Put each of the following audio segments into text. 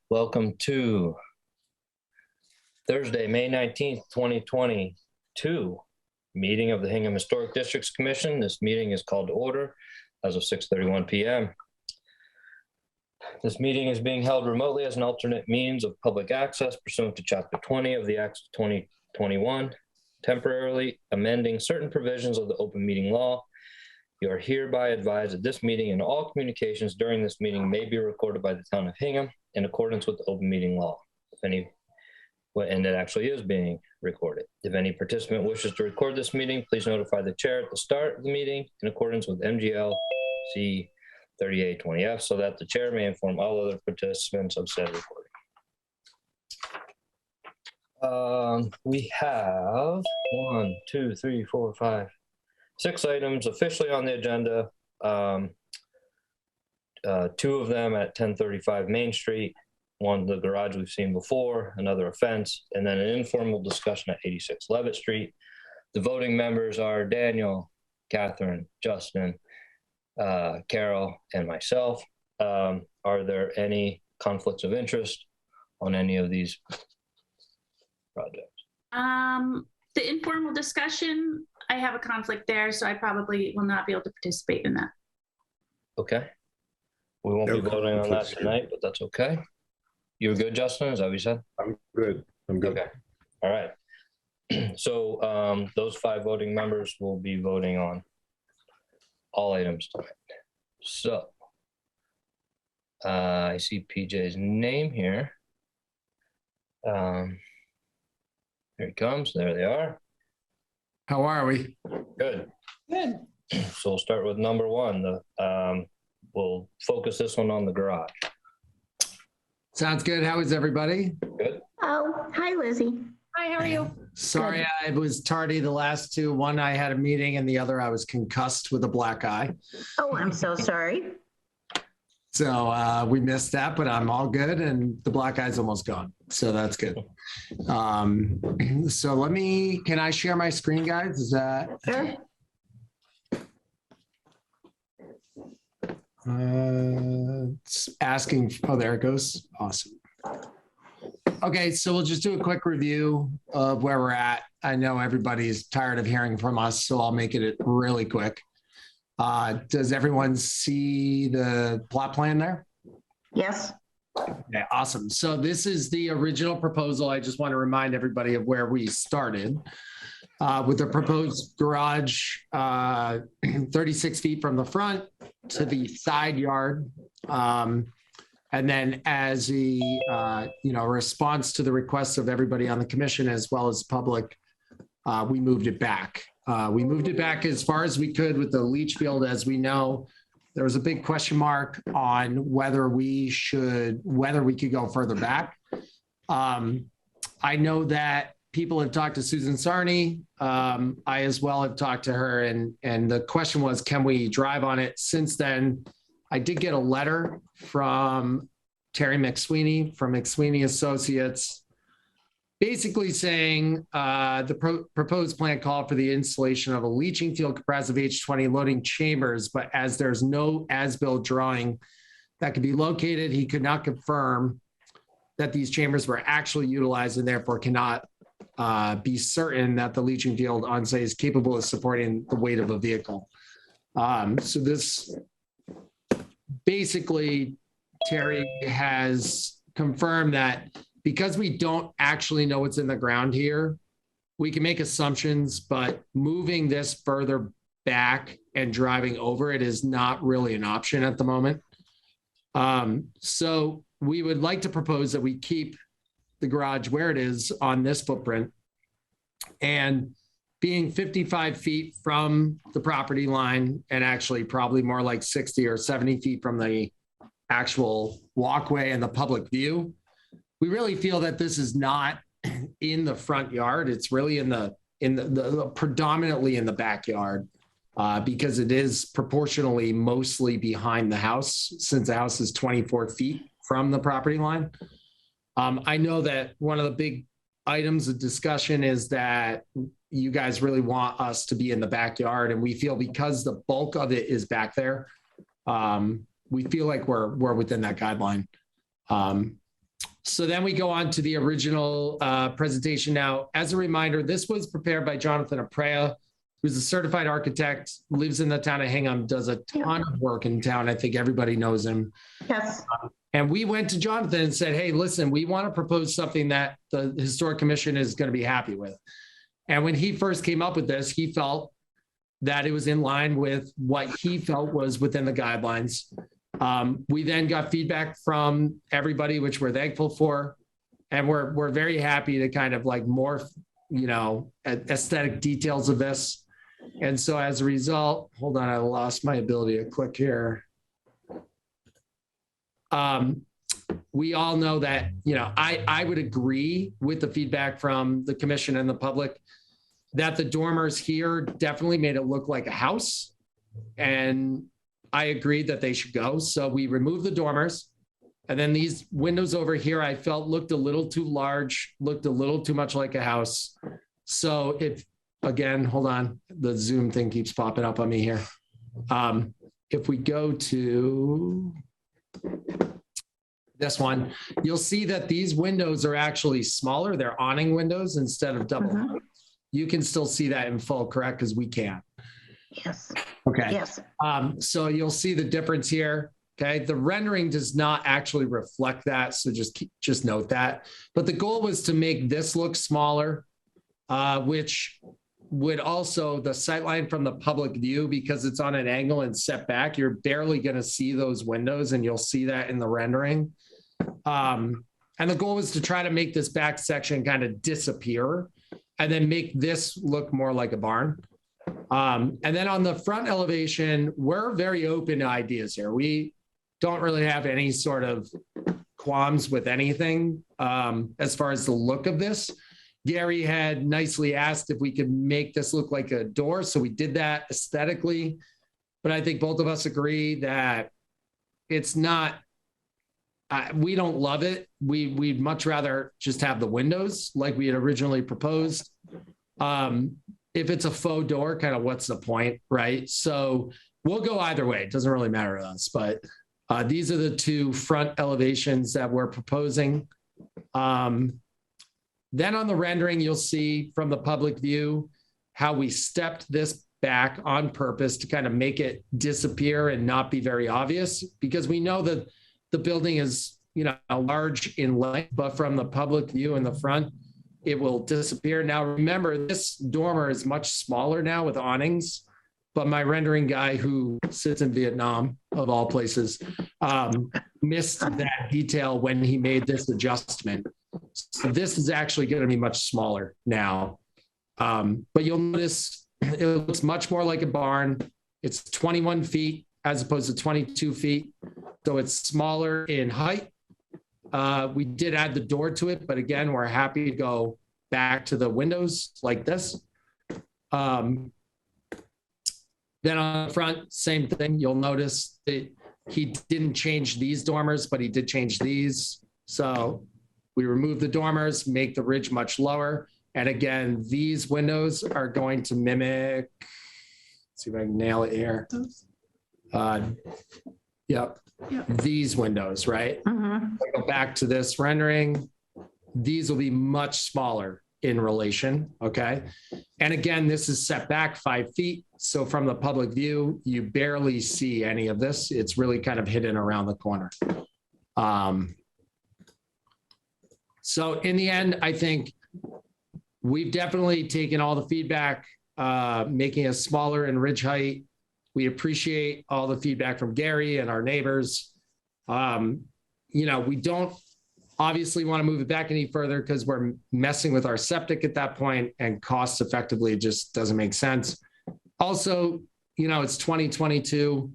Welcome to Thursday, May 19th, 2022 meeting of the Hingham Historic Districts Commission. This meeting is called to order as of 6:31 p.m. This meeting is being held remotely as an alternate means of public access pursuant to Chapter 20 of the Acts of 2021, temporarily amending certain provisions of the open meeting law. You are hereby advised that this meeting and all communications during this meeting may be recorded by the town of Hingham in accordance with the open meeting law. And it actually is being recorded. If any participant wishes to record this meeting, please notify the chair at the start of the meeting in accordance with MGL C 3820F so that the chair may inform all other participants of said recording. We have 6 items officially on the agenda. 2 of them at 1035 Main Street, one the garage we've seen before, another offense, and then an informal discussion at 86 Levitt Street. The voting members are Daniel, Catherine, Justin, Carol, and myself. Are there any conflicts of interest on any of these projects? The informal discussion, I have a conflict there, so I probably will not be able to participate in that. Okay. We won't be voting on that tonight, but that's okay. You're good, Justin? Is that what you said? I'm good. I'm good. Okay. All right. So those 5 voting members will be voting on all items tonight. So I see PJ's name here. Here he comes. There they are. How are we? Good. Good. So we'll start with number 1. We'll focus this one on the garage. Sounds good. How is everybody? Good. Oh, hi, Lizzie. Hi, how are you? Sorry, I was tardy the last 2. One, I had a meeting, and the other, I was concussed with a black eye. Oh, I'm so sorry. So we missed that, but I'm all good, and the black eye's almost gone. So that's good. So can I share my screen, guys? Is that? Sure. It's asking. Oh, there it goes. Awesome. Okay, so we'll just do a quick review of where we're at. I know everybody's tired of hearing from us, so I'll make it really quick. Does everyone see the plot plan there? Yes. Okay, awesome. So this is the original proposal. I just want to remind everybody of where we started with the proposed garage 36 feet from the front to the side yard. And then as a response to the requests of everybody on the commission as well as public, we moved it back. We moved it back as far as we could with the leach field. As we know, there was a big question mark on whether we could go further back. I know that people have talked to Susan Sarney. I as well have talked to her, and the question was, can we drive on it? Since then, I did get a letter from Terry McSweeney from McSweeney Associates, basically saying the proposed plan called for the installation of a leaching field comprised of H20 loading chambers, but as there's no as-built drawing that could be located, he could not confirm that these chambers were actually utilized and therefore cannot be certain that the leaching field on site is capable of supporting the weight of a vehicle. So this basically, Terry has confirmed that because we don't actually know what's in the ground here, we can make assumptions, but moving this further back and driving over it is not really an option at the moment. So we would like to propose that we keep the garage where it is on this footprint, and being 55 feet from the property line, and actually probably more like 60 or 70 feet from the actual walkway and the public view. We really feel that this is not in the front yard. It's really in the predominantly in the backyard, because it is proportionally mostly behind the house, since the house is 24 feet from the property line. I know that one of the big items of discussion is that you guys really want us to be in the backyard, and we feel because the bulk of it is back there, we feel like we're within that guideline. So then we go on to the original presentation. Now, as a reminder, this was prepared by Jonathan Aprea, who's a certified architect, lives in the town of Hingham, does a ton of work in town. I think everybody knows him. Yes. And we went to Jonathan and said, hey, listen, we want to propose something that the Historic Commission is going to be happy with. And when he first came up with this, he felt that it was in line with what he felt was within the guidelines. We then got feedback from everybody, which we're thankful for. And we're very happy to kind of like morph, aesthetic details of this. And so as a result, hold on, I lost my ability to click here. We all know that, I would agree with the feedback from the commission and the public that the dormers here definitely made it look like a house. And I agreed that they should go. So we removed the dormers. And then these windows over here, I felt looked a little too large, looked a little too much like a house. So again, hold on, the Zoom thing keeps popping up on me here. If we go to this one, you'll see that these windows are actually smaller. They're awning windows instead of double. You can still see that in full, correct? Because we can. Yes. Okay. Yes. So you'll see the difference here. Okay. The rendering does not actually reflect that. So just note that. But the goal was to make this look smaller, which would also the sightline from the public view, because it's on an angle and set back, you're barely going to see those windows, and you'll see that in the rendering. And the goal was to try to make this back section kind of disappear and then make this look more like a barn. And then on the front elevation, we're very open to ideas here. We don't really have any sort of qualms with anything as far as the look of this. Gary had nicely asked if we could make this look like a door, so we did that aesthetically. But I think both of us agree that it's not, we don't love it. We'd much rather just have the windows like we had originally proposed. If it's a faux door, kind of what's the point, right? So we'll go either way. It doesn't really matter to us, but these are the two front elevations that we're proposing. Then on the rendering, you'll see from the public view how we stepped this back on purpose to kind of make it disappear and not be very obvious, because we know that the building is, large in length, but from the public view in the front, it will disappear. Now, remember, this dormer is much smaller now with awnings, but my rendering guy who sits in Vietnam, of all places, missed that detail when he made this adjustment. So this is actually going to be much smaller now. But you'll notice it looks much more like a barn. It's 21 feet as opposed to 22 feet. So it's smaller in height. We did add the door to it, but again, we're happy to go back to the windows like this. Then on the front, same thing. You'll notice that he didn't change these dormers, but he did change these. So we remove the dormers, make the ridge much lower. And again, these windows are going to mimic, let's see if I can nail it here. Yep. These windows, right? Go back to this rendering. These will be much smaller in relation, okay? And again, this is set back 5 feet. So from the public view, you barely see any of this. It's really kind of hidden around the corner. So in the end, I think we've definitely taken all the feedback, making us smaller in ridge height. We appreciate all the feedback from Gary and our neighbors. We don't obviously want to move it back any further because we're messing with our septic at that point, and cost effectively it just doesn't make sense. Also, it's 2022.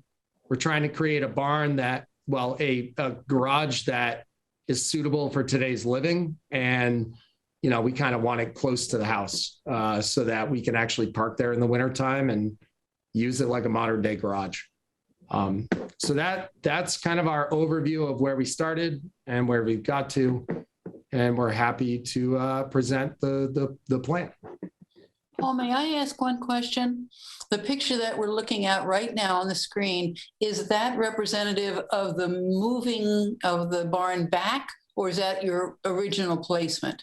We're trying to create a barn that, a garage that is suitable for today's living. And, we kind of want it close to the house so that we can actually park there in the wintertime and use it like a modern day garage. So that's kind of our overview of where we started and where we've got to, and we're happy to present the plan. Paul, may I ask one question? The picture that we're looking at right now on the screen, is that representative of the moving of the barn back, or is that your original placement?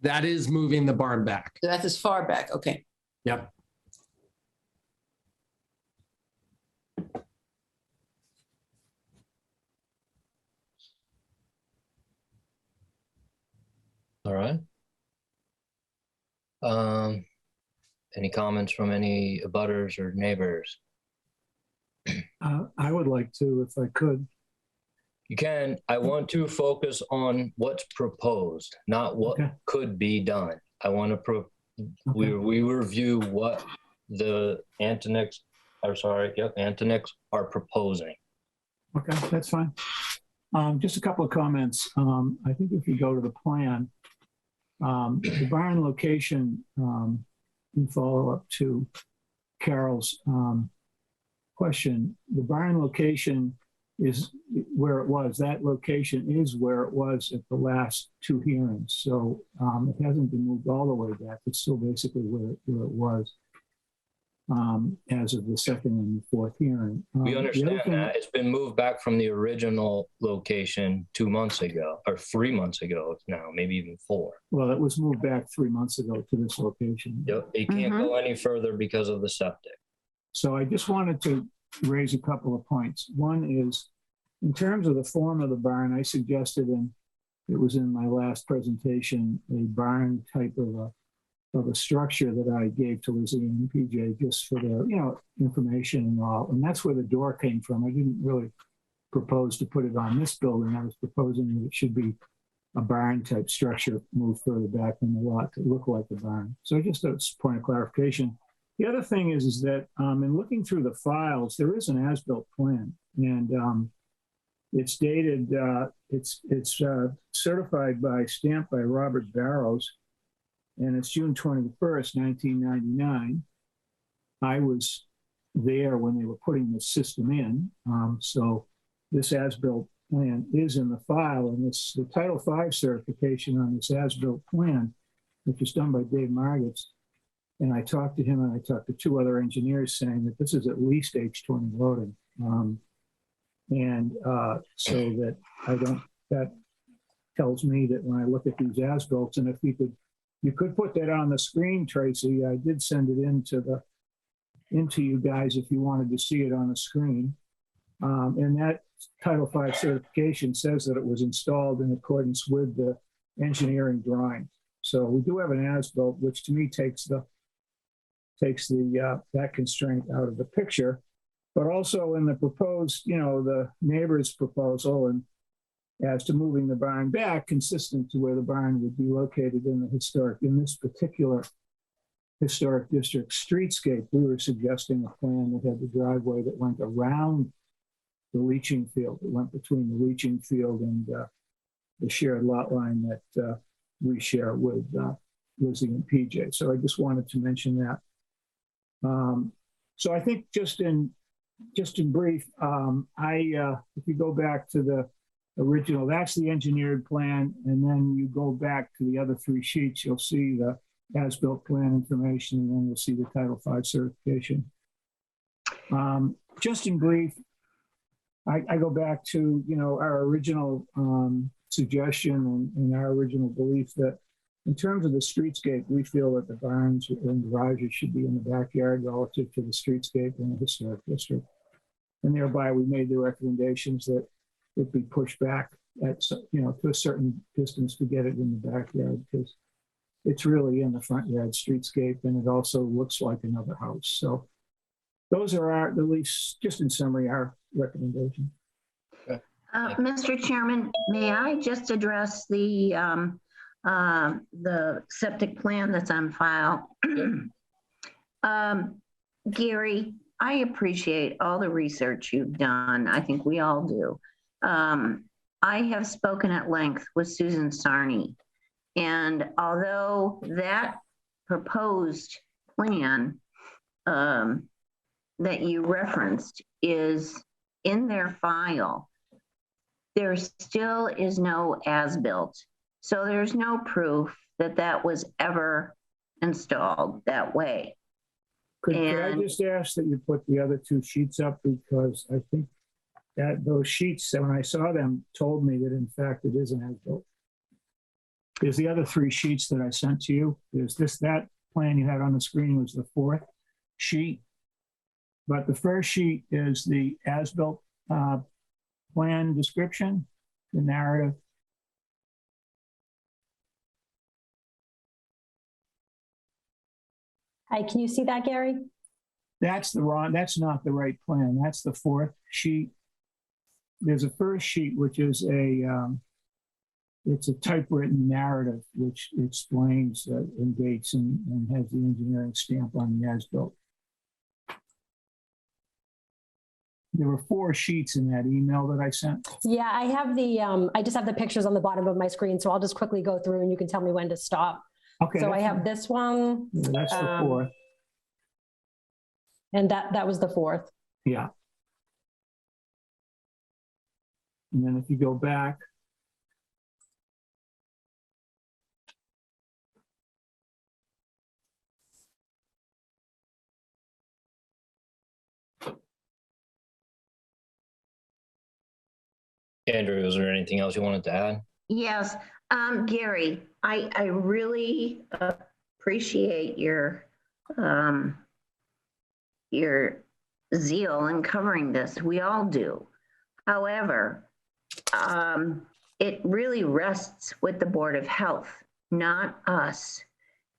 That is moving the barn back. That's as far back, okay. Yep. All right. Any comments from any abutters or neighbors? I would like to, if I could. You can. I want to focus on what's proposed, not what Okay. could be done. I want to we review what the Antoniks are proposing. Okay, that's fine. Just a couple of comments. I think if you go to the plan, the barn location, in follow up to Carol's question, the barn location is where it was. That location is where it was at the last two hearings. So it hasn't been moved all the way back. It's still basically where it was as of the second and the fourth hearing. We understand that. It's been moved back from the original location 2 months ago, or 3 months ago now, maybe even 4. Well, it was moved back 3 months ago to this location. Yep. It can't go any further because of the septic. So I just wanted to raise a couple of points. One is, in terms of the form of the barn, I suggested, and it was in my last presentation, a barn type of a structure that I gave to Lizzie and PJ just for their, information and all. And that's where the door came from. I didn't really propose to put it on this building. I was proposing that it should be a barn type structure moved further back in the lot to look like a barn. So just a point of clarification. The other thing is that in looking through the files, there is an as-built plan, and it's dated, it's certified stamped by Robert Barrows, and it's June 21st, 1999. I was there when they were putting the system in, so this as-built plan is in the file, and the Title V certification on this as-built plan, which was done by Dave Margits. And I talked to him, and I talked to 2 other engineers saying that this is at least H20 loading. So that that tells me that when I look at these as-builts, and if you could put that on the screen, Tracy, I did send it into you guys if you wanted to see it on the screen. And that Title V certification says that it was installed in accordance with the engineering drawing. So we do have an as-built, which to me takes that constraint out of the picture, but also in the proposed, the neighbor's proposal, and as to moving the barn back consistent to where the barn would be located in this particular historic district streetscape, we were suggesting a plan that had the driveway that went around the leaching field. It went between the leaching field and the shared lot line that we share with Lizzie and PJ. So I just wanted to mention that. So I think just in brief, if you go back to the original, that's the engineered plan, and then you go back to the other 3 sheets, you'll see the as-built plan information, and then you'll see the Title V certification. Just in brief, I go back to our original suggestion and our original belief that in terms of the streetscape, we feel that the barns and garages should be in the backyard relative to the streetscape in the historic district. And thereby we made the recommendations that it be pushed back at, to a certain distance to get it in the backyard, because it's really in the front yard streetscape, and it also looks like another house. So those are at least just in summary, our recommendations. Mr. Chairman, may I just address the septic plan that's on file? Gary, I appreciate all the research you've done. I think we all do. I have spoken at length with Susan Sarney, and although that proposed plan that you referenced is in their file, there still is no as-built. So there's no proof that that was ever installed that way. Could I And- just ask that you put the other two sheets up, because I think that those sheets, when I saw them, told me that in fact it is an as-built. There's the other three sheets that I sent to you. There's that plan you had on the screen was the fourth sheet. But the first sheet is the as-built plan description, the narrative. Hi, can you see that, Gary? That's not the right plan. That's the fourth sheet. There's a first sheet, which is it's a typewritten narrative, which explains and dates and has the engineering stamp on the as-built. There were 4 sheets in that email that I sent. Yeah, I have I just have the pictures on the bottom of my screen, so I'll just quickly go through and you can tell me when to stop. Okay. So I have this one. Yeah, that's the fourth. And that was the fourth. Yeah. And then if you go back, Andrew, is there anything else you wanted to add? Yes, Gary, I really appreciate your zeal in covering this. We all do. However, it really rests with the Board of Health, not us.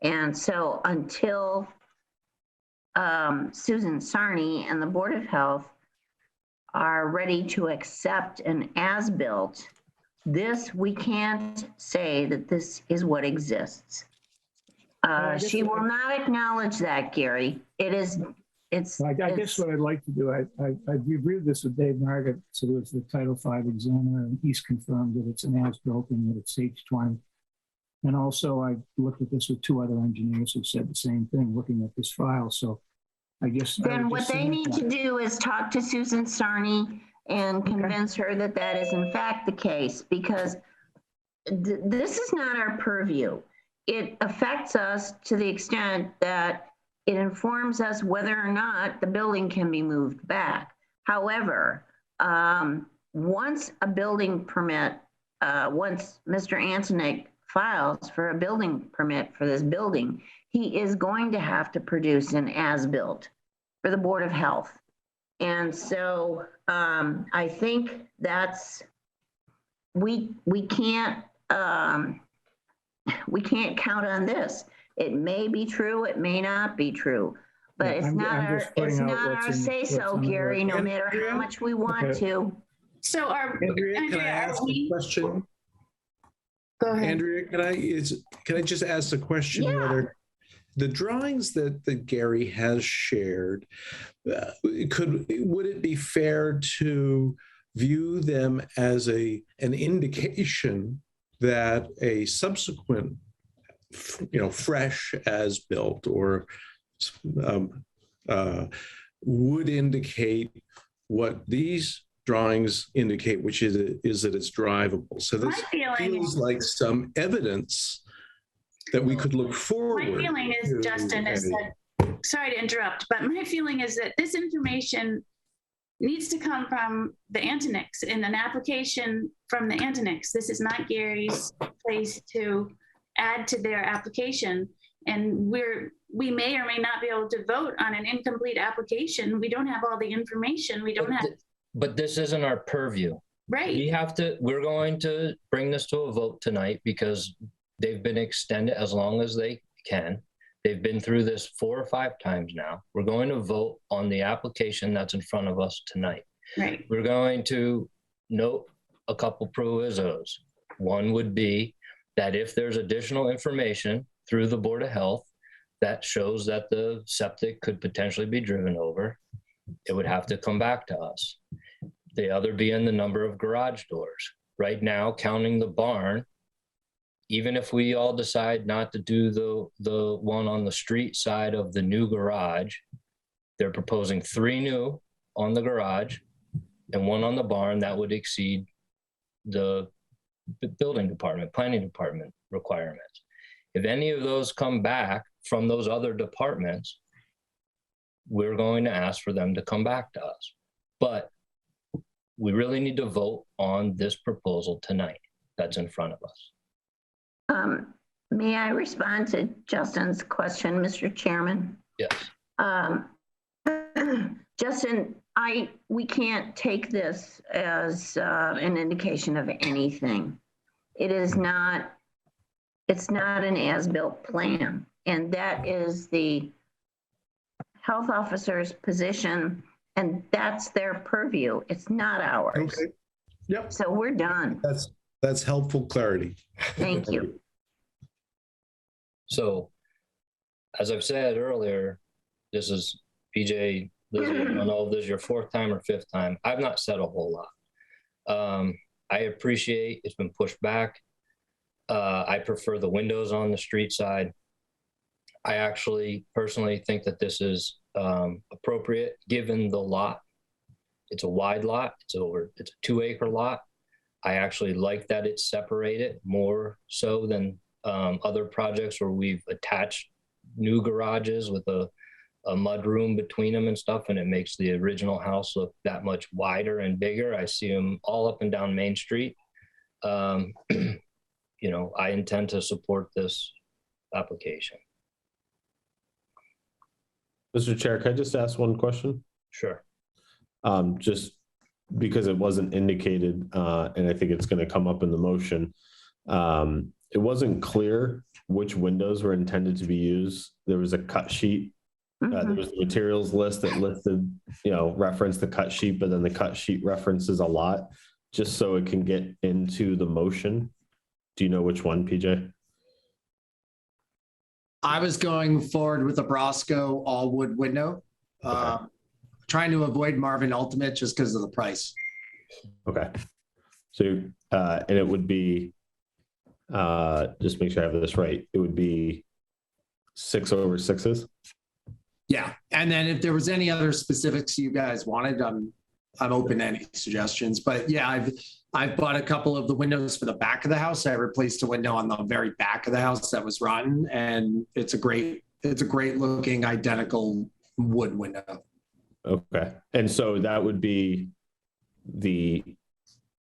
And so until Susan Sarney and the Board of Health are ready to accept an as-built, we can't say that this is what exists. She will not acknowledge that, Gary. I guess what I'd like to do, I reviewed this with Dave Margaret, so it was the Title V examiner, and he's confirmed that it's an as-built and that it's H20. And also I looked at this with 2 other engineers who said the same thing, looking at this file. So I guess then what they need to do is talk to Susan Sarney and convince her that that is in fact the case, because this is not our purview. It affects us to the extent that it informs us whether or not the building can be moved back. However, once a building permit, once Mr. Antonik files for a building permit for this building, he is going to have to produce an as-built for the Board of Health. And so I think we can't count on this. It may be true, it may not be true, but it's not our say-so, Gary, no matter how much we want to. So Andrea, can I ask a question? Go ahead. Andrea, can I just ask the question whether the drawings that Gary has shared, would it be fair to view them as an indication that a subsequent, fresh as built or would indicate what these drawings indicate, which is that it's drivable? So this feels like some evidence that we could look forward. My feeling is, Justin, is that, sorry to interrupt, but my feeling is that this information needs to come from the Antoniks in an application from the Antoniks. This is not Gary's place to add to their application. And we may or may not be able to vote on an incomplete application. We don't have all the information. We don't have. But this isn't our purview. Right. We're going to bring this to a vote tonight because they've been extended as long as they can. They've been through this 4 or 5 times now. We're going to vote on the application that's in front of us tonight. Right. We're going to note a couple provisos. One would be that if there's additional information through the Board of Health that shows that the septic could potentially be driven over, it would have to come back to us. The other being the number of garage doors. Right now, counting the barn, even if we all decide not to do the one on the street side of the new garage, they're proposing 3 new on the garage and 1 on the barn. That would exceed the building department, planning department requirements. If any of those come back from those other departments, we're going to ask for them to come back to us. But we really need to vote on this proposal tonight that's in front of us. May I respond to Justin's question, Mr. Chairman? Yes. Justin, we can't take this as an indication of anything. It's not an as-built plan, and that is the health officer's position, and that's their purview. It's not ours. Okay. Yep. So we're done. That's helpful clarity. Thank you. So, as I've said earlier, this is PJ, Lizzie, I don't know if this is your fourth time or fifth time. I've not said a whole lot. I appreciate it's been pushed back. I prefer the windows on the street side. I actually personally think that this is appropriate given the lot. It's a wide lot. It's a 2-acre lot. I actually like that it's separated more so than other projects where we've attached new garages with a mud room between them and stuff, and it makes the original house look that much wider and bigger. I see them all up and down Main Street. You know, I intend to support this application. Mr. Chair, can I just ask one question? Sure. Just because it wasn't indicated, and I think it's going to come up in the motion. It wasn't clear which windows were intended to be used. There was a cut sheet. There was the materials list that listed, referenced the cut sheet, but then the cut sheet references a lot, just so it can get into the motion. Do you know which one, PJ? I was going forward with a Brosco all wood window, trying to avoid Marvin Ultimate just because of the price. Okay. So, and it would be, just make sure I have this right. It would be 6/6s. Yeah. And then if there was any other specifics you guys wanted, I'm open to any suggestions, but yeah, I've bought a couple of the windows for the back of the house. I replaced a window on the very back of the house that was rotten, and it's a great looking identical wood window. Okay. And so that would be the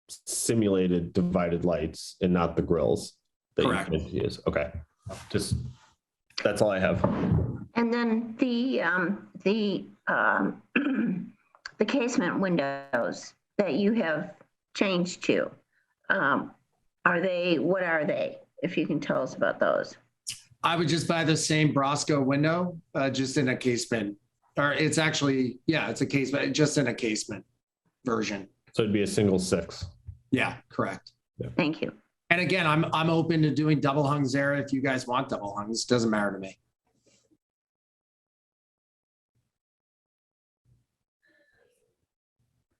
simulated divided lights and not the grills that Correct. You can use. Okay. Just, that's all I have. And then the casement windows that you have changed to, what are they? If you can tell us about those. I would just buy the same Brosco window, just in a casement, or it's actually, yeah, it's a casement, just in a casement version. So it'd be a single 6. Yeah, correct. Yeah. Thank you. And again, I'm open to doing double hungs there if you guys want double hungs. Doesn't matter to me.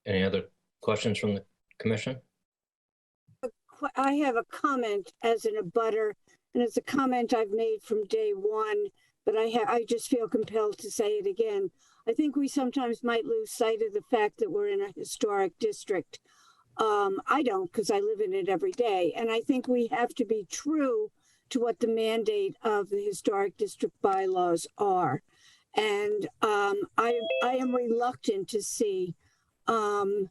Any other questions from the commission? I have a comment as an abutter, and it's a comment I've made from day one, but I just feel compelled to say it again. I think we sometimes might lose sight of the fact that we're in a historic district. I don't, because I live in it every day. And I think we have to be true to what the mandate of the historic district bylaws are. And I am reluctant to see, I'm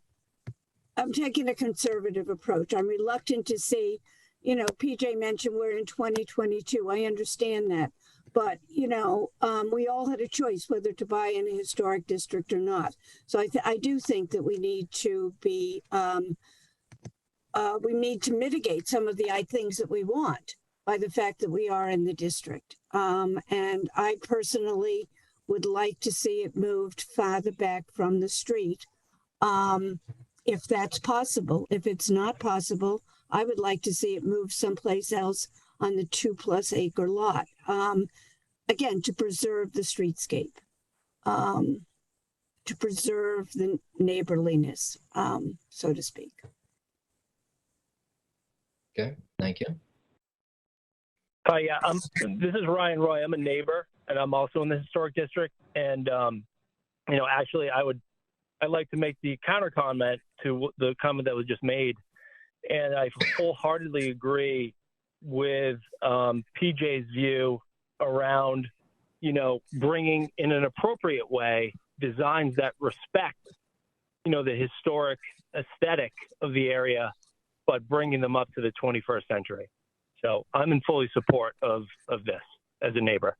taking a conservative approach. I'm reluctant to see, PJ mentioned we're in 2022. I understand that. But, we all had a choice whether to buy in a historic district or not. So I do think that we need to be, we need to mitigate some of the things that we want by the fact that we are in the district. And I personally would like to see it moved farther back from the street. If that's possible. If it's not possible, I would like to see it moved someplace else on the 2+ acre lot. Again, to preserve the streetscape, to preserve the neighborliness, so to speak. Okay, thank you. Yeah, this is Ryan Roy. I'm a neighbor, and I'm also in the historic district. And actually, I'd like to make the counter comment to the comment that was just made, and I wholeheartedly agree with PJ's view around bringing in an appropriate way designs that respect, the historic aesthetic of the area, but bringing them up to the 21st century. So I'm in fully support of this as a neighbor.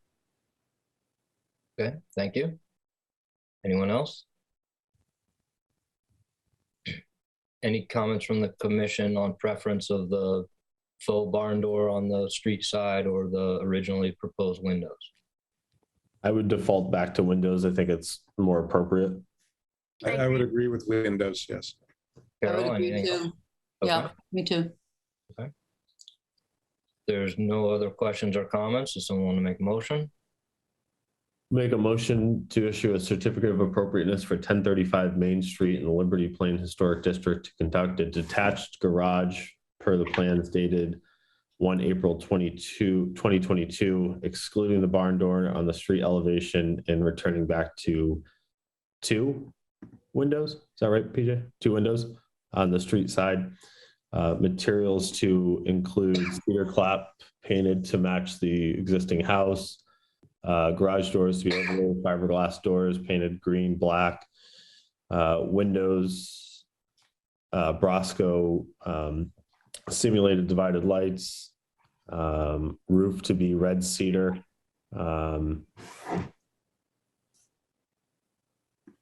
Okay, thank you. Anyone else? Any comments from the commission on preference of the faux barn door on the street side or the originally proposed windows? I would default back to windows. I think it's more appropriate. I would agree with windows, yes. I would Carol, agree anything else? too. Okay. Yeah, me too. There's no other questions or comments. Does someone want to make a motion? Make a motion to issue a certificate of appropriateness for 1035 Main Street in the Liberty Plain Historic District to conduct a detached garage per the plans dated 1 April 2022, excluding the barn door on the street elevation and returning back to 2 windows. Is that right, PJ? 2 windows on the street side. Materials to include cedar clap painted to match the existing house. Garage doors to be overlaid fiberglass doors painted green, black. Windows, Brosco simulated divided lights. Roof to be red cedar.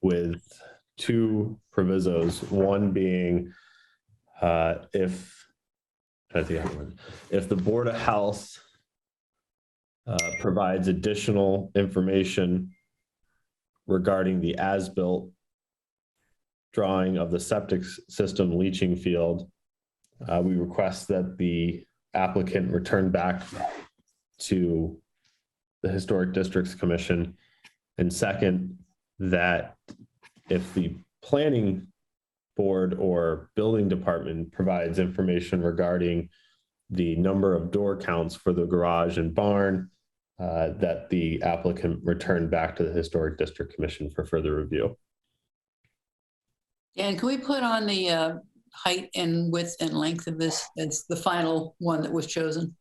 With 2 provisos, one being if the Board of Health provides additional information regarding the as-built drawing of the septic system leaching field, we request that the applicant return back to the Historic Districts Commission. And second, that if the planning board or building department provides information regarding the number of door counts for the garage and barn, that the applicant return back to the Historic District Commission for further review. And can we put on the height and width and length of this as the final one that was chosen?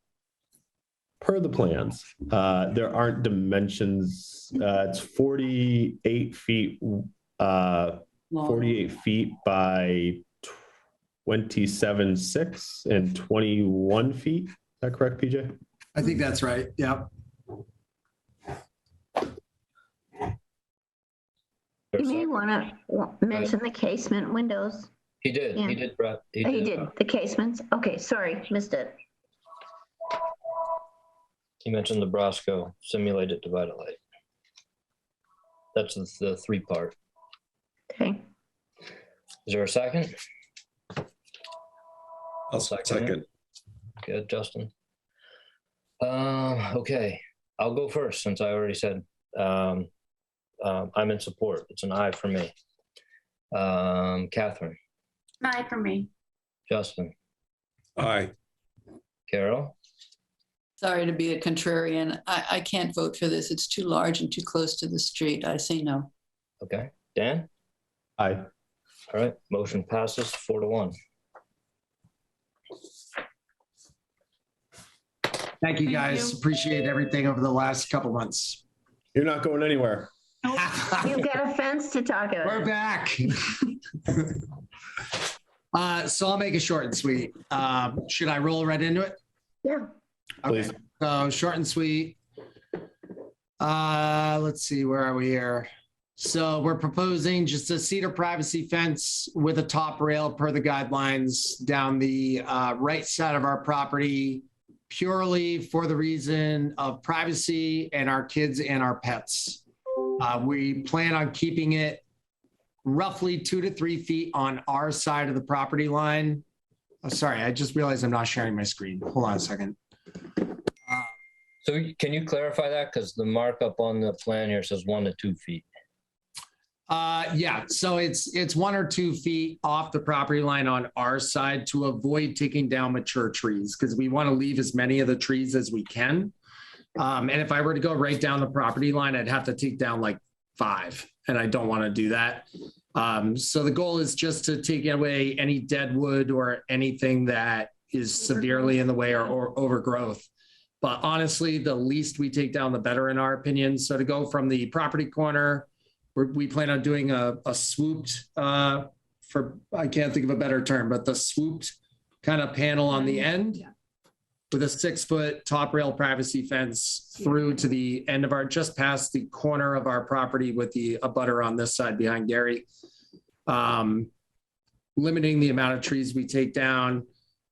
Per the plans, there aren't dimensions. It's 48 feet, 48 feet by 27.6 and 21 feet. Is that correct, PJ? I think that's right. Yeah. You may want to mention the casement windows. He did. Yeah. He did, Brett. He did. The casements. Okay, sorry, missed it. He mentioned the Brosco simulated divided light. That's the 3-part. Okay. Is there a second? I'll second. Good, Justin. Okay, I'll go first since I already said I'm in support. It's an aye for me. Catherine. Aye for me. Justin. Aye. Carol. Sorry to be a contrarian. I can't vote for this. It's too large and too close to the street. I say no. Okay. Dan. Aye. All right. Motion passes 4-1. Thank you, guys. Appreciate everything over the last couple months. You're not going anywhere. You've got a fence to talk about. We're back. So I'll make it short and sweet. Should I roll right into it? Yeah. Okay. Please. So short and sweet. Let's see, where are we here? So we're proposing just a cedar privacy fence with a top rail per the guidelines down the right side of our property, purely for the reason of privacy and our kids and our pets. We plan on keeping it roughly 2 to 3 feet on our side of the property line. Oh, sorry, I just realized I'm not sharing my screen. Hold on a second. So can you clarify that? Because the markup on the plan here says 1 to 2 feet. Yeah, so it's 1 or 2 feet off the property line on our side to avoid taking down mature trees, because we want to leave as many of the trees as we can. And if I were to go right down the property line, I'd have to take down like 5, and I don't want to do that. So the goal is just to take away any dead wood or anything that is severely in the way or overgrowth. But honestly, the least we take down, the better in our opinion. So to go from the property corner, we plan on doing a swooped, I can't think of a better term, but the swooped kind of panel on the end with a 6-foot top rail privacy fence through to the end of just past the corner of our property with the abutter on this side behind Gary. Limiting the amount of trees we take down,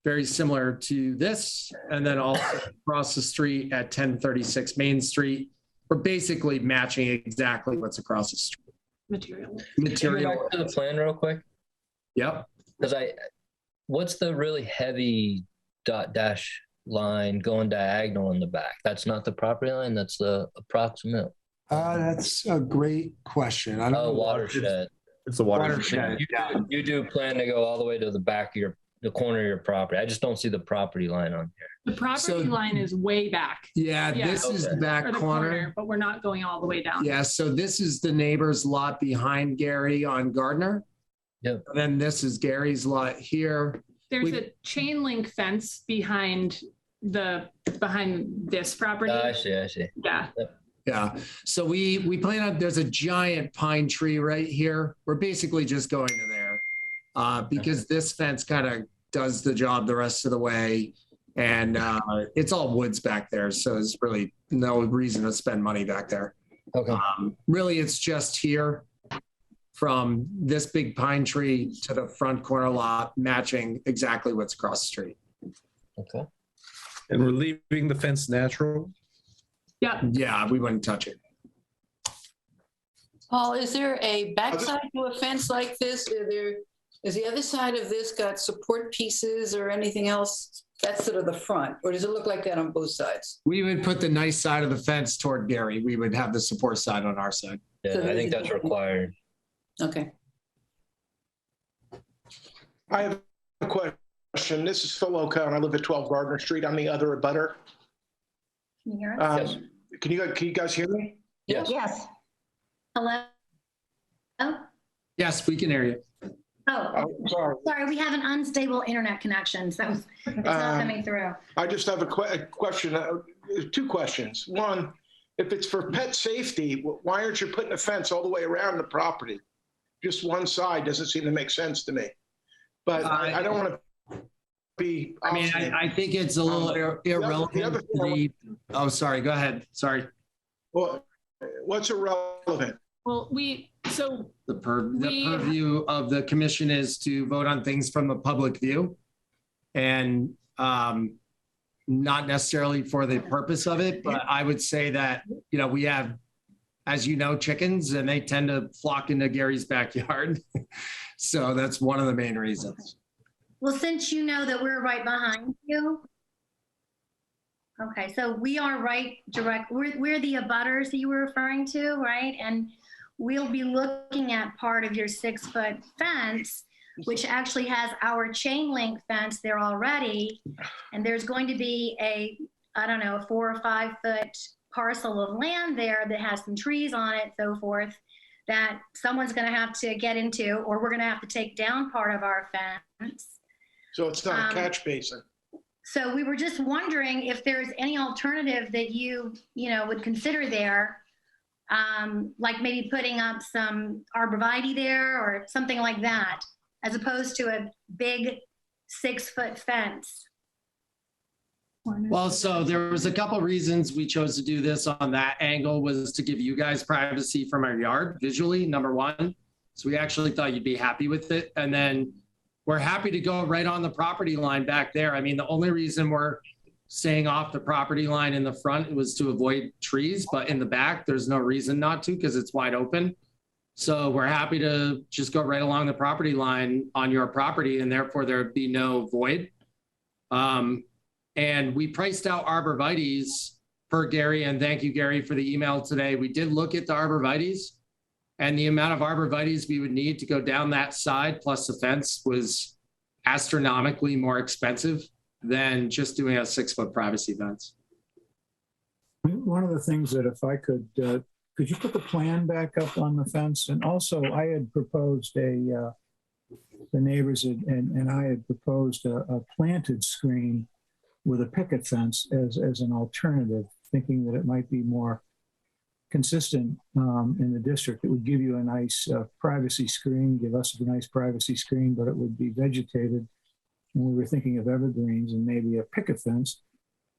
very similar to this. And then also across the street at 1036 Main Street, we're basically matching exactly what's across the street. Can we go back to the plan real quick? Yep. Because what's the really heavy dash line going diagonal in the back? That's not the property line, that's the approximate. That's a great question. I don't know. Watershed. It's a watershed. You do plan to go all the way to the back of the corner of your property. I just don't see the property line on here. The property line is way back. Yeah, this is the back corner. But we're not going all the way down. Yeah, so this is the neighbor's lot behind Gary on Gardner. Yep. And then this is Gary's lot here. There's a chain link fence behind this property. I see. Yeah. Yep. Yeah, so we plan on, there's a giant pine tree right here. We're basically just going to there because this fence kind of does the job the rest of the way. And it's all woods back there. So there's really no reason to spend money back there. Okay. Really, it's just here from this big pine tree to the front corner lot, matching exactly what's across the street. Okay. And we're leaving the fence natural? Yeah, we wouldn't touch it. Paul, is there a backside to a fence like this? Is the other side of this got support pieces or anything else? That's sort of the front, or does it look like that on both sides? We would put the nice side of the fence toward Gary. We would have the support side on our side. Yeah, So I think that's required. Okay. I have a question. This is Phil Oka, and I live at 12 Gardner Street. I'm the other abutter. Can you hear us? Yes. Can you guys hear me? Yes. Yes. Hello? Oh, Yes, we can hear you. sorry, we have an unstable internet connection, so it's not coming through. I just have a question, 2 questions. One, if it's for pet safety, why aren't you putting a fence all the way around the property? Just one side doesn't seem to make sense to me. But I don't want to be. I mean, I think it's a little irrelevant. Oh, sorry. Go ahead. Sorry. Well, what's irrelevant? Well, the purview of the commission is to vote on things from a public view, and not necessarily for the purpose of it. But I would say that we have, as you know, chickens, and they tend to flock into Gary's backyard. So that's one of the main reasons. Well, since you know that we're right behind you. Okay, so we are we're the abutters that you were referring to, right? And we'll be looking at part of your 6-foot fence, which actually has our chain link fence there already. And there's going to be a 4 or 5 foot parcel of land there that has some trees on it, so forth, that someone's going to have to get into, or we're going to have to take down part of our fence. So it's not a catch basin. So we were just wondering if there's any alternative that you would consider there, like maybe putting up some arborvitae there or something like that, as opposed to a big 6-foot fence. Well, so there was a couple reasons we chose to do this on that angle, was to give you guys privacy from our yard visually, number one. So we actually thought you'd be happy with it. And then we're happy to go right on the property line back there. I mean, the only reason we're staying off the property line in the front was to avoid trees, but in the back, there's no reason not to because it's wide open. So we're happy to just go right along the property line on your property, and therefore there'd be no void. And we priced out arborvitaes per Gary, and thank you, Gary, for the email today. We did look at the arborvitaes, and the amount of arborvitaes we would need to go down that side plus the fence was astronomically more expensive than just doing a 6-foot privacy fence. One of the things that if I could you put the plan back up on the fence? And also I had proposed the neighbors and I had proposed a planted screen with a picket fence as an alternative, thinking that it might be more consistent in the district. It would give you a nice privacy screen, give us a nice privacy screen, but it would be vegetated. And we were thinking of evergreens and maybe a picket fence.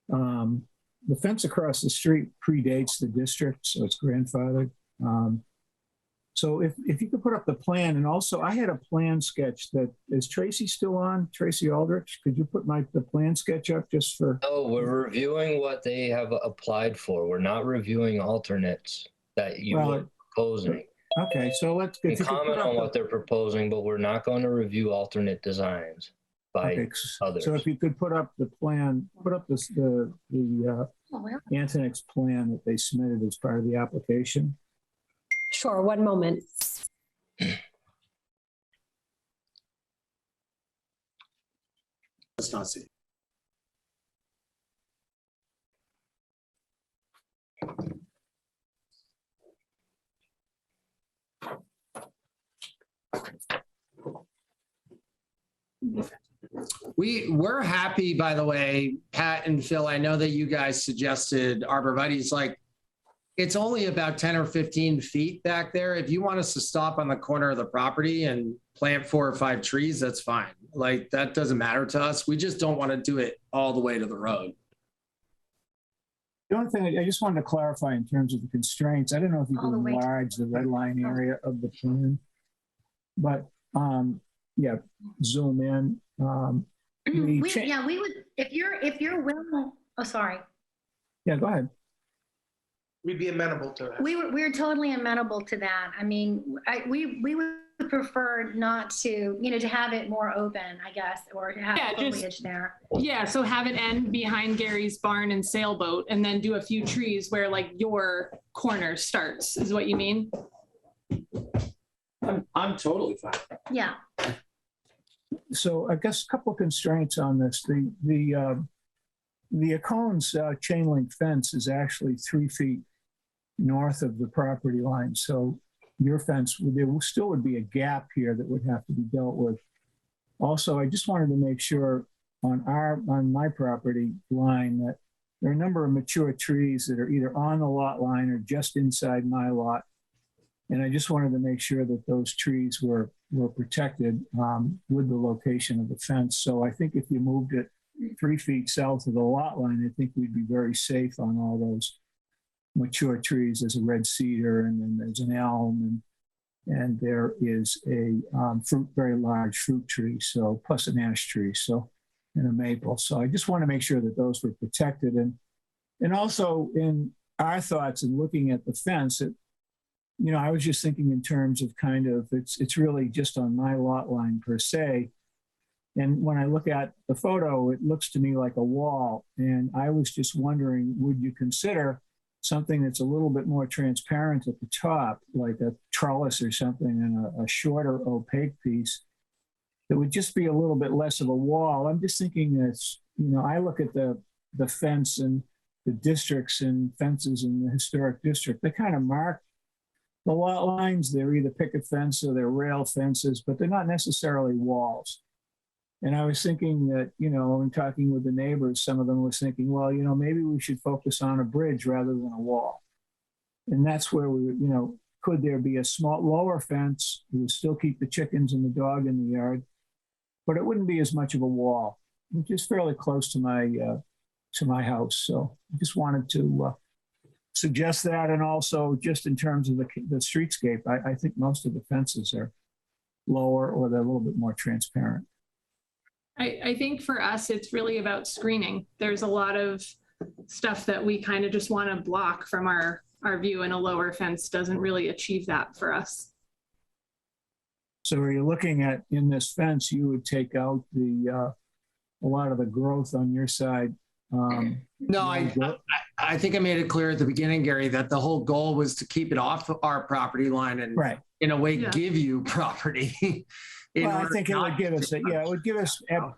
The fence across the street predates the district, so it's grandfathered. So if you could put up the plan, and also I had a plan sketch that, is Tracy still on? Tracy Aldrich, could you put the plan sketch up just for? No, we're reviewing what they have applied for. We're not reviewing alternates that you are proposing. Okay, so let's we comment on what they're proposing, but we're not going to review alternate designs by others. So if you could put up the plan, put up the Antonik's plan that they submitted as part of the application. Sure, one moment. Let's not see. We're happy, by the way, Pat and Phil. I know that you guys suggested arborvitae's. Like, it's only about 10 or 15 feet back there. If you want us to stop on the corner of the property and plant 4 or 5 trees, that's fine. Like, that doesn't matter to us. We just don't want to do it all the way to the road. The only thing I just wanted to clarify in terms of the constraints, I don't know if you can enlarge the red line area of the plan, but yeah, zoom in. We would, if you're willing, oh, sorry. Yeah, go ahead. We'd be amenable to that. We're totally amenable to that. I mean, we would prefer not to, to have it more open, I guess, or to have foliage there. Yeah, so have it end behind Gary's barn and sailboat, and then do a few trees where like your corner starts, is what you mean? I'm totally fine. Yeah. So I guess a couple of constraints on this. The Acone's chain link fence is actually 3 feet north of the property line. So your fence, there still would be a gap here that would have to be dealt with. Also, I just wanted to make sure on my property line that there are a number of mature trees that are either on the lot line or just inside my lot. And I just wanted to make sure that those trees were protected with the location of the fence. So I think if you moved it 3 feet south of the lot line, I think we'd be very safe on all those mature trees. There's a red cedar, and then there's an elm, and there is a very large fruit tree, so plus an ash tree, so, and a maple. So I just want to make sure that those were protected. And also in our thoughts and looking at the fence, I was just thinking in terms of kind of, it's really just on my lot line per se. And when I look at the photo, it looks to me like a wall. And I was just wondering, would you consider something that's a little bit more transparent at the top, like a trellis or something, and a shorter opaque piece that would just be a little bit less of a wall? I'm just thinking that, I look at the fence and the districts and fences in the historic district, they kind of mark the lot lines. They're either picket fence or they're rail fences, but they're not necessarily walls. And I was thinking that, in talking with the neighbors, some of them was thinking, well, maybe we should focus on a bridge rather than a wall. And that's where could there be a small lower fence? We would still keep the chickens and the dog in the yard, but it wouldn't be as much of a wall, which is fairly close to my house. So I just wanted to suggest that. And also just in terms of the streetscape, I think most of the fences are lower or they're a little bit more transparent. I think for us, it's really about screening. There's a lot of stuff that we kind of just want to block from our view, and a lower fence doesn't really achieve that for us. So are you looking at, in this fence, you would take out a lot of the growth on your side? No, I think I made it clear at the beginning, Gary, that the whole goal was to keep it off our property line and in a way give you property. Well, I think it would give us, it would give us, and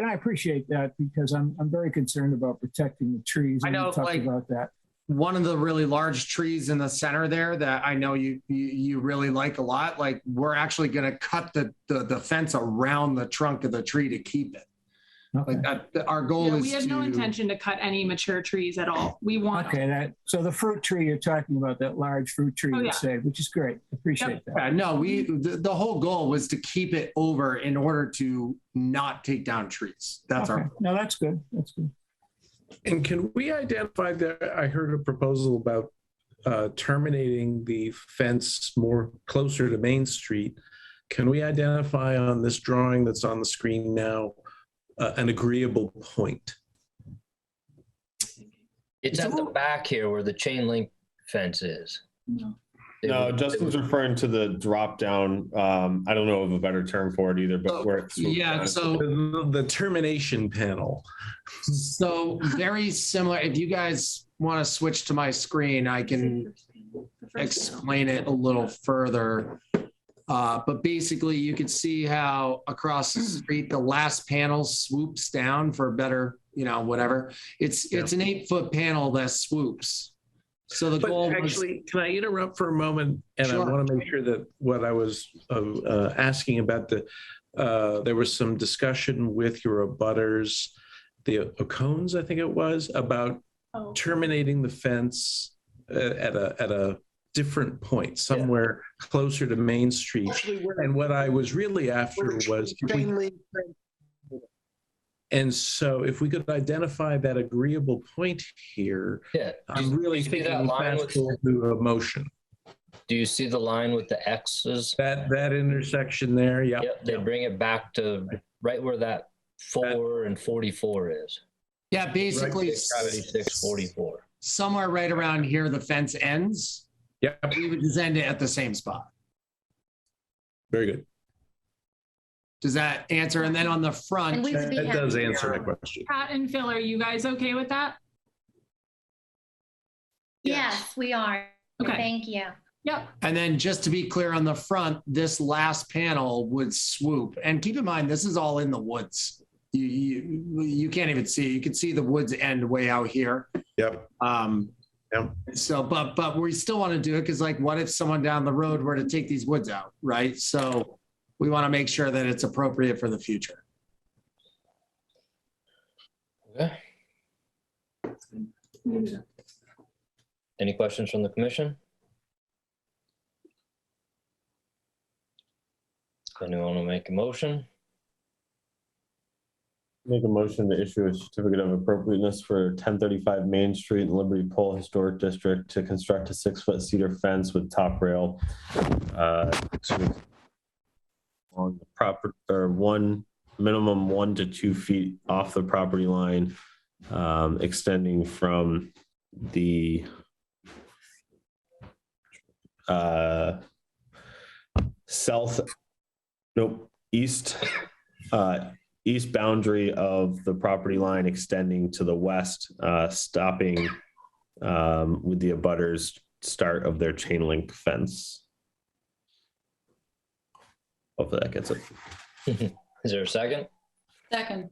I appreciate that because I'm very concerned about protecting the trees. I know, talked about that. One of the really large trees in the center there that I know you really like a lot, like we're actually going to cut the fence around the trunk of the tree to keep it. Okay. Like our goal Yeah, is we have no to- intention to cut any mature trees at all. We want. Okay, so the fruit tree you're talking about, that large fruit tree Oh, you yeah. saved, which is great. Appreciate that. No, the whole goal was to keep it over in order to not take down trees. That's Okay. our. No, that's good. That's good. And can we identify that? I heard a proposal about terminating the fence more closer to Main Street. Can we identify on this drawing that's on the screen now an agreeable point? It's at the back here where the chain link fence is. No, Justin's referring to the drop down. I don't know of a better term for it either, but where it's Yeah, so the termination panel. So very similar. If you guys want to switch to my screen, I can explain it a little further. But basically, you can see how across the street, the last panel swoops down for better, whatever. It's an 8-foot panel that swoops. So the goal actually, can I interrupt for a moment? And sure. I want to make sure that what I was asking about there was some discussion with your abutters, the O'Cones, I think it was, about terminating the fence at a different point, somewhere closer to Main Street. And what I was really after was, and so if we could identify that agreeable point here, I'm really thinking fast forward to a motion. Do you see the line with the X's? That intersection there, Yep, they bring it back to right where that 4 and 44 is. Yeah, basically 76, 44. Somewhere right around here, the fence ends. Yeah, we would just end it at the same spot. Very good. Does that answer? And then on the front, that does answer my question. Pat and Phil, are you guys okay with that? Yes, we are. Okay. Thank you. Yep. And then just to be clear on the front, this last panel would swoop. And keep in mind, this is all in the woods. You can't even see. You can see the woods end way out here. Yep. So, but we still want to do it because, like, what if someone down the road were to take these woods out, right? So we want to make sure that it's appropriate for the future. Okay. Any questions from the commission? Anyone want to make a motion? Make a motion to issue a certificate of appropriateness for 1035 Main Street in Liberty Pole Historic District to construct a 6-foot cedar fence with top rail on the property, or minimum 1 to 2 feet off the property line, extending from the east boundary of the property line, extending to the west, stopping with the abutters start of their chain link fence. Hopefully that gets it. Is there a second? Second.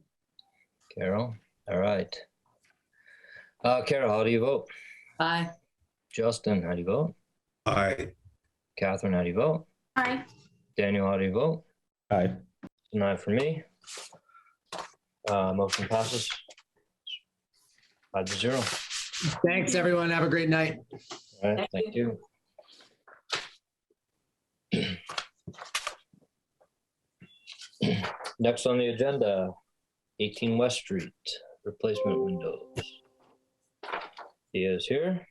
Carol. All right. Carol, how do you vote? Aye. Justin, how do you vote? Aye. Catherine, how do you vote? Aye. Daniel, how do you vote? Aye. An aye for me. Motion passes 5-0. Thanks, everyone. Have a great night. All right, thank you. Next on the agenda, 18 West Street, replacement windows. Thea is here.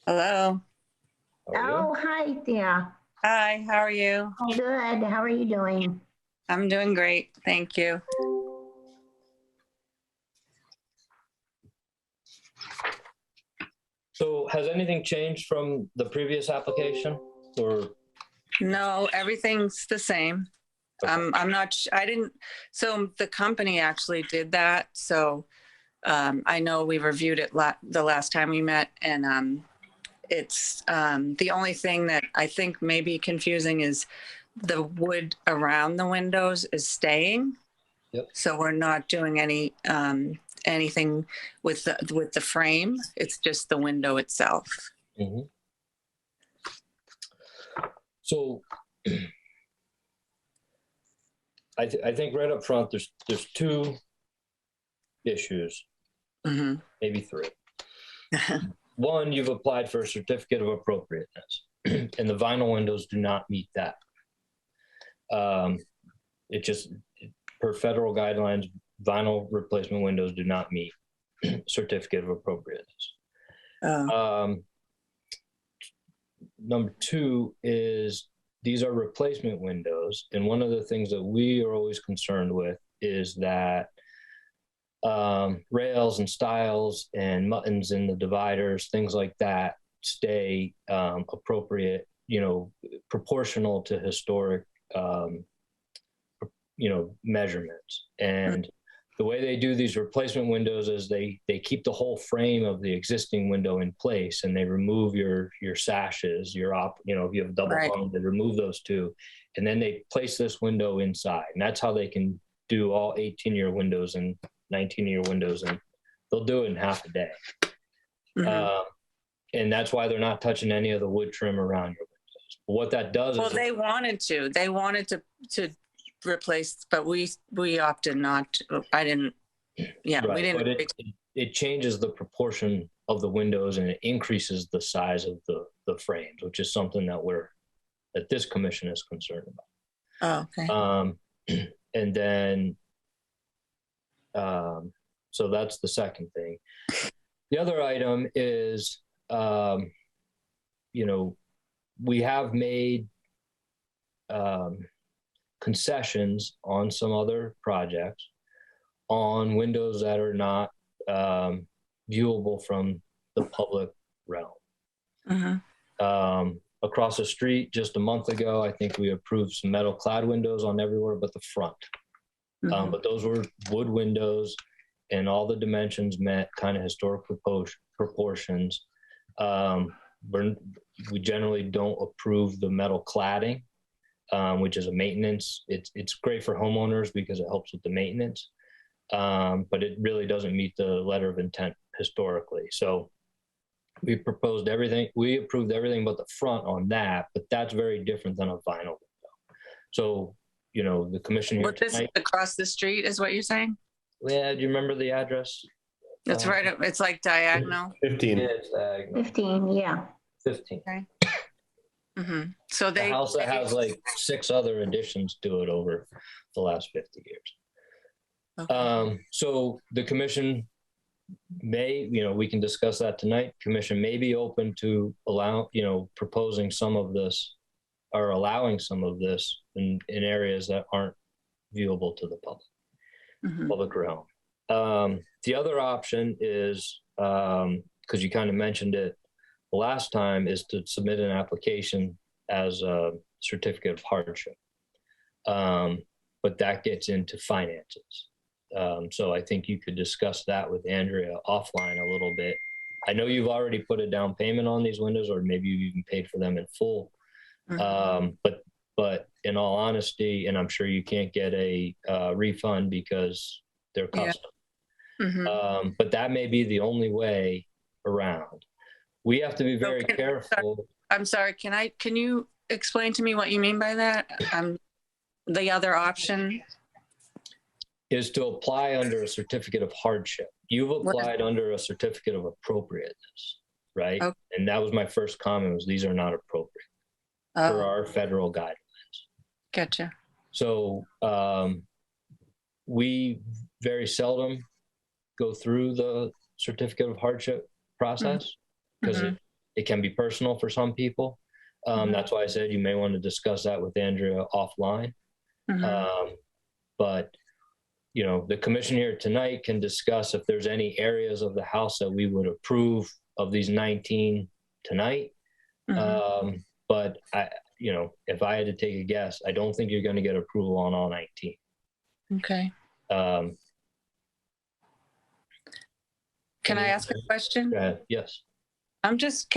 Hello. Oh, hi, Thea. Hi, how are you? Good. How are you doing? I'm doing great. Thank you. So has anything changed from the previous application, or? No, everything's the same. Okay. I'm not, I didn't, so the company actually did that. So I know we reviewed it the last time we met, and it's the only thing that I think may be confusing is the wood around the windows is staying. Yep. So we're not doing anything with the frame. It's just the window itself. Mm-hmm. So I think right up front, there's two issues, Mm-hmm. maybe 3. One, you've applied for a certificate of appropriateness, and the vinyl windows do not meet that. It just, per federal guidelines, vinyl replacement windows do not meet certificate of appropriateness. Number 2 is these are replacement windows, and one of the things that we are always concerned with is that rails and stiles and muttons in the dividers, things like that, stay appropriate, proportional to historic, measurements. And the way they do these replacement windows is they keep the whole frame of the existing window in place, and they remove your sashes, if you have a double hung, they remove those 2, and then they place this window inside, and that's how they can do all 18-year windows and 19-year windows, and they'll do it in half a day. And that's why they're not touching any of the wood trim around your windows. But what that does is they wanted to replace, but we opted not to. I didn't. Yeah, right, we didn't. But it changes the proportion of the windows, and it increases the size of the frames, which is something that this commission is concerned about. Oh, okay. And then, so that's the second thing. The other item is, we have made concessions on some other projects on windows that are not viewable from the public realm. Across the street, just a month ago, I think we approved some metal clad windows on everywhere but the front. But those were wood windows, and all the dimensions met kind of historic proportions. We generally don't approve the metal cladding, which is a maintenance. It's great for homeowners because it helps with the maintenance, but it really doesn't meet the letter of intent historically. So we approved everything but the front on that, but that's very different than a vinyl window. So, the commission here tonight, across the street is what you're saying? Yeah, do you remember the address? That's right. It's like diagonal. 15. Yeah, it's diagonal. 15, yeah. 15. Okay. So the house that has like 6 other additions to it over the last 50 years. Okay. So the commission may, we can discuss that tonight. Commission may be open to proposing some of this or allowing some of this in areas that aren't viewable to the public realm. The other option is, because you kind of mentioned it the last time, is to submit an application as a certificate of hardship. But that gets into finances. So I think you could discuss that with Andrea offline a little bit. I know you've already put a down payment on these windows, or maybe you've even paid for them in full. But in all honesty, and I'm sure you can't get a refund because they're custom. But that may be the only way around. We have to be very careful. I'm sorry. Can you explain to me what you mean by that? The other option is to apply under a certificate of hardship. You've applied under a certificate of appropriateness, right? Okay. And that was my first comment, was these are not appropriate for our federal guidelines. Gotcha. So we very seldom go through the certificate of hardship process because it can be personal for some people. That's why I said you may want to discuss that with Andrea offline. But the commission here tonight can discuss if there's any areas of the house that we would approve of these 19 tonight. But if I had to take a guess, I don't think you're going to get approval on all 19. Okay. Can I ask a question? Yes. I'm just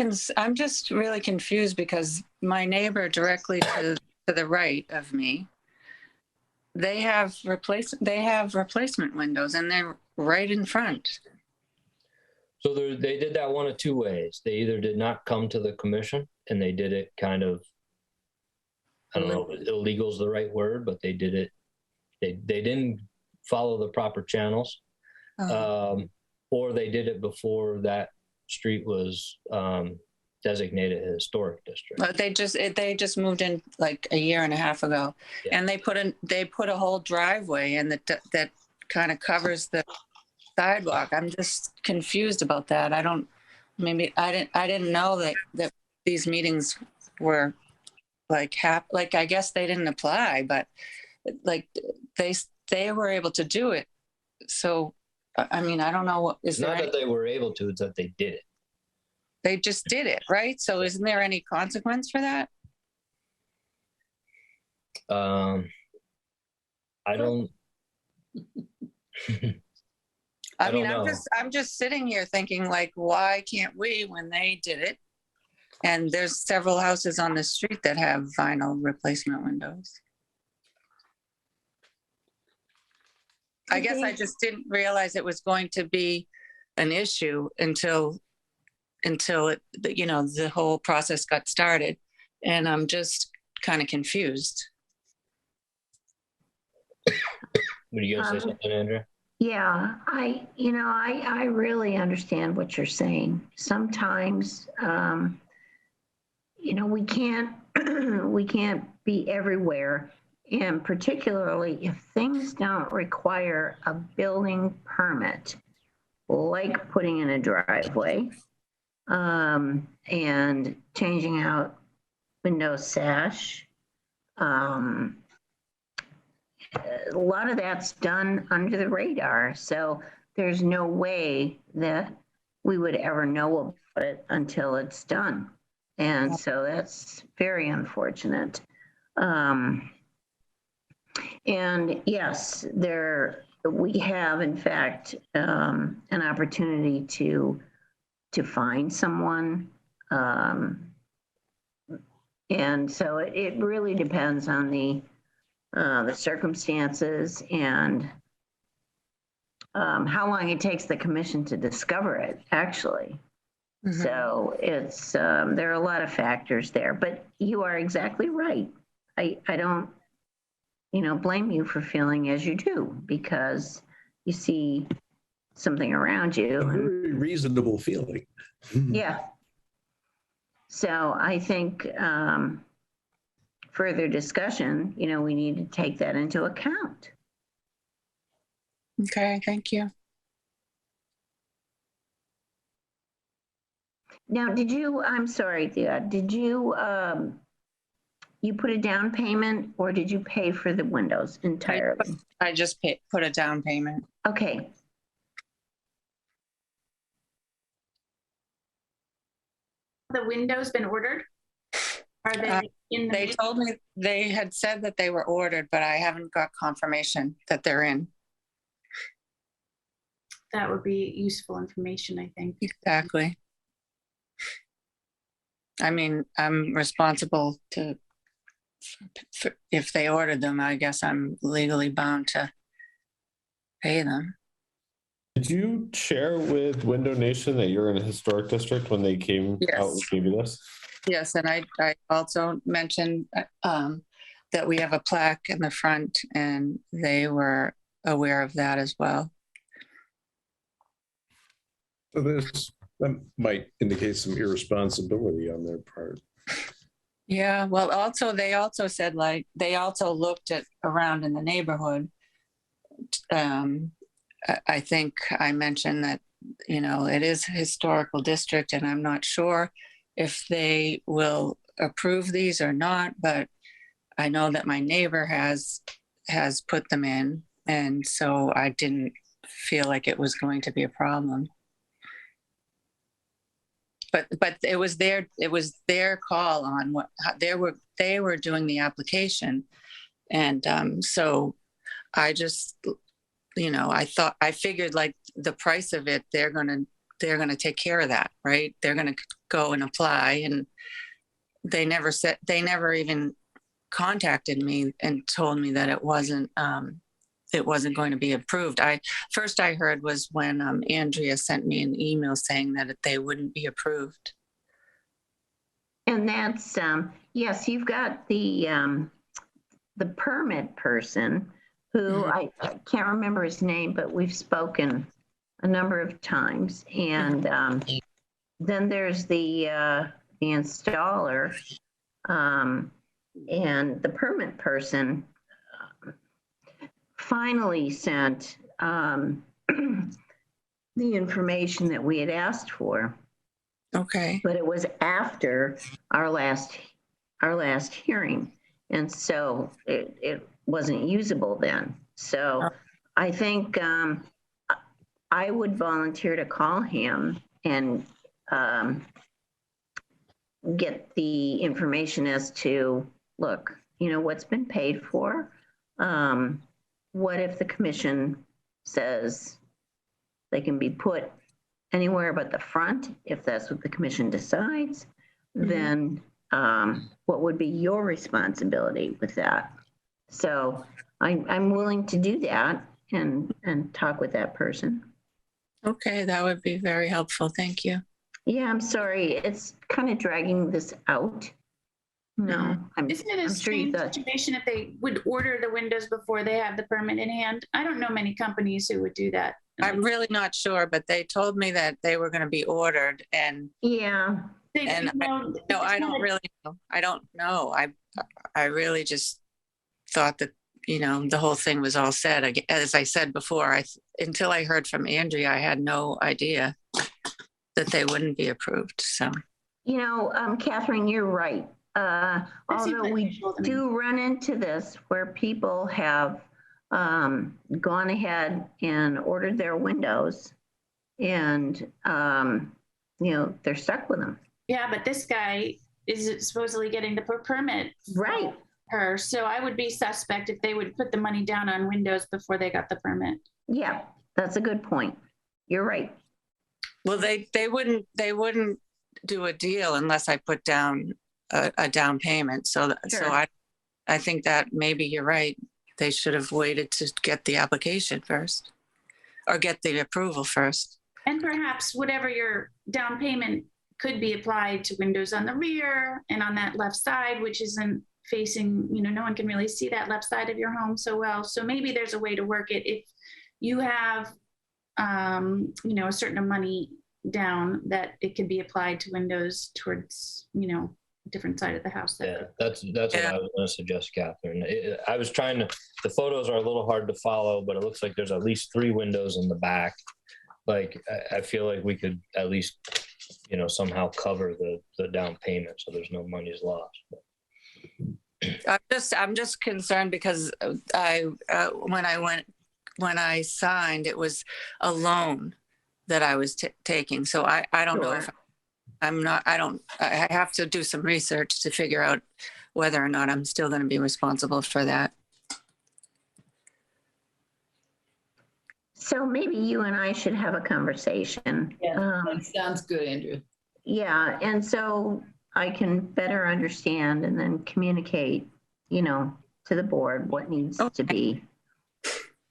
really confused because my neighbor directly to the right of me, they have replacement windows, and they're right in front. So they did that one of two ways. They either did not come to the commission, and they did it kind of, I don't know if illegal is the right word, but they did it. They didn't follow the proper channels. or they did it before that street was designated a historic district. But they just moved in like a year and a half ago, Yeah. and they put a whole driveway in that kind of covers the sidewalk. I'm just confused about that. I didn't know that these meetings were like I guess they didn't apply, but like they were able to do it. So I mean, I don't know what is it's not that they were able to, it's that they did it. They just did it, right? So isn't there any consequence for that? I don't. I mean, don't know. I'm just sitting here thinking, like, why can't we when they did it? And there's several houses on the street that have vinyl replacement windows. I guess I just didn't realize it was going to be an issue until it, the whole process got started, and I'm just kind of confused. Were you gonna say something, Andrea? Yeah, I really understand what you're saying. Sometimes, we can't be everywhere. And particularly if things don't require a building permit, like putting in a driveway, and changing out window sash. A lot of that's done under the radar. So there's no way that we would ever know about it until it's done. And so that's very unfortunate. And yes, we have, in fact, an opportunity to find someone. And so it really depends on the circumstances and how long it takes the commission to discover it, actually. Mm-hmm. So it's there are a lot of factors there, but you are exactly right. I don't blame you for feeling as you do, because you see something around you. A very reasonable feeling. Yeah. So I think further discussion, we need to take that into account. Okay, thank you. Now, I'm sorry, Thea, did you put a down payment, or did you pay for the windows entirely? I just put a down payment. Okay. The windows been ordered? Are they in the They told me they had said that they were ordered, but I haven't got confirmation that they're in. That would be useful information, I think. Exactly. I mean, I'm responsible if they ordered them, I guess I'm legally bound to pay them. Did you share with Window Nation that you're in a historic district when they came out and gave you this? Yes, and I also mentioned that we have a plaque in the front, and they were aware of that as well. So that might indicate some irresponsibility on their part. Yeah, well, they also said, like, they also looked around in the neighborhood. I think I mentioned that, it is a historical district, and I'm not sure if they will approve these or not, but I know that my neighbor has put them in, and so I didn't feel like it was going to be a problem. But it was their call on what they were doing the application, and so I just I figured, like, the price of it, they're gonna take care of that, right? They're gonna go and apply, and they never even contacted me and told me that it wasn't going to be approved. First I heard was when Andrea sent me an email saying that they wouldn't be approved. And that's yes, you've got the permit person who I can't remember his name, but we've spoken a number of times. And then there's the installer and the permit person finally sent the information that we had asked for. Okay. But it was after our last hearing. And so it wasn't usable then. So I think I would volunteer to call him and get the information as to, look, you know, what's been paid for. What if the commission says they can be put anywhere but the front, if that's what the commission decides, then what would be your responsibility with that? So I'm willing to do that and talk with that person. Okay, that would be very helpful. Thank you. Yeah, I'm sorry. It's kind of dragging this out. No, Isn't it a strange situation if they would order the windows before they have the permit in hand? I don't know many companies who would do that. I'm really not sure, but they told me that they were going to be ordered, and yeah, and I don't really know. I don't know. I really just thought that, you know, the whole thing was all set. As I said before, until I heard from Andrea, I had no idea that they wouldn't be approved. So, you know, Catherine, you're right. Although we do run into this where people have gone ahead and ordered their windows and, you know, they're stuck with them. Yeah, but this guy is supposedly getting the permit. Right. Her. So I would be suspect if they would put the money down on windows before they got the permit. Yeah, that's a good point. You're right. Well, they wouldn't do a deal unless I put down a down payment. So I think that maybe you're right. They should have waited to get the application first, or get the approval first. And perhaps whatever your down payment could be applied to windows on the rear and on that left side, which isn't facing, you know, no one can really see that left side of your home so well. So maybe there's a way to work it if you have, you know, a certain money down, that it can be applied to windows towards, you know, a different side of the house. Yeah, that's what I was going to suggest, Catherine. I was trying to, the photos are a little hard to follow, but it looks like there's at least 3 windows in the back. Like, I feel like we could at least, you know, somehow cover the down payment so there's no money's lost. I'm just concerned because when I signed, it was a loan that I was taking. So I don't know if I have to do some research to figure out whether or not I'm still going to be responsible for that. So maybe you and I should have a conversation. Yeah, that sounds good, Andrew. Yeah, and so I can better understand and then communicate, you know, to the board what needs to be,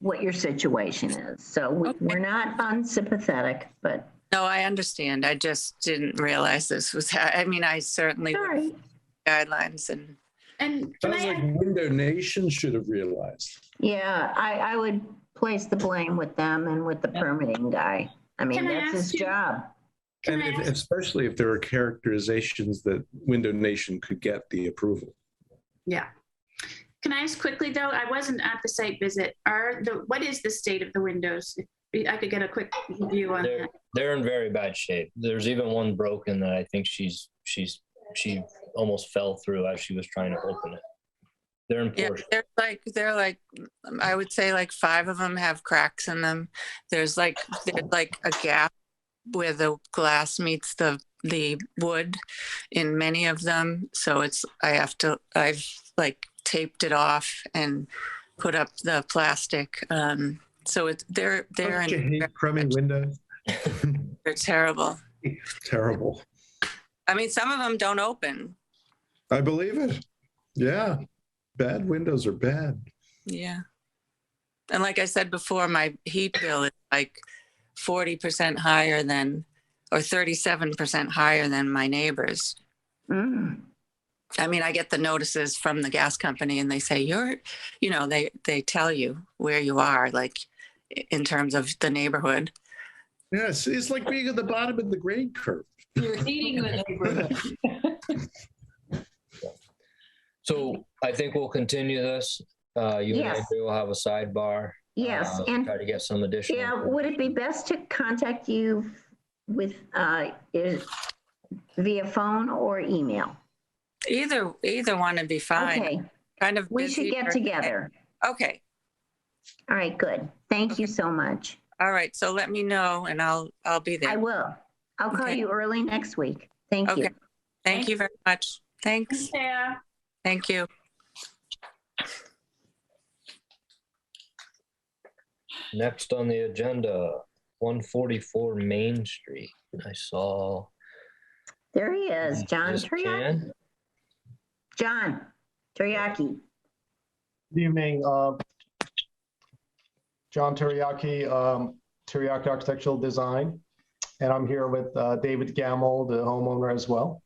what your situation is. So we're not unsympathetic, but. No, I understand. I just didn't realize this was, I mean, I certainly would guidelines and. Sounds like Window Nation should have realized. Yeah, I would place the blame with them and with the permitting guy. I mean, that's his job. And especially if there are characterizations that Window Nation could get the approval. Yeah. Can I ask quickly though? I wasn't at the site visit. What is the state of the windows? If I could get a quick review on that. They're in very bad shape. There's even one broken that I think she almost fell through as she was trying to open it. They're in poor shape. They're like I would say like 5 of them have cracks in them. There's like a gap where the glass meets the wood in many of them. So I've like taped it off and put up the plastic. So they're Don't you hate crummy windows? They're terrible. Terrible. I mean, some of them don't open. I believe it. Yeah. Bad windows are bad. Yeah. And like I said before, my heat bill is like 40% higher than, or 37% higher than my neighbors. I mean, I get the notices from the gas company and they say, they tell you where you are, like in terms of the neighborhood. Yes, it's like being at the bottom of the grade curve. You're heating the neighborhood. So I think we'll continue this. You and Yes. Andrew will have a sidebar. Yes, and Try to get some additional. yeah, would it be best to contact you with via phone or email? Either one would be fine. Okay, Kind of we busy should get during the day. together. Okay. All right, good. Thank you so much. All right. So let me know and I'll be there. I will. I'll call Okay. you early next week. Thank you. Okay. Thank you very much. Thanks. Sarah. Thank you. Next on the agenda, 144 Main Street. I saw. There he is, John Just Teriyaki. Jan. John Teriyaki. Good evening. John Teriyaki, Teriyaki Architectural Design. And I'm here with David Gammell, the homeowner as well.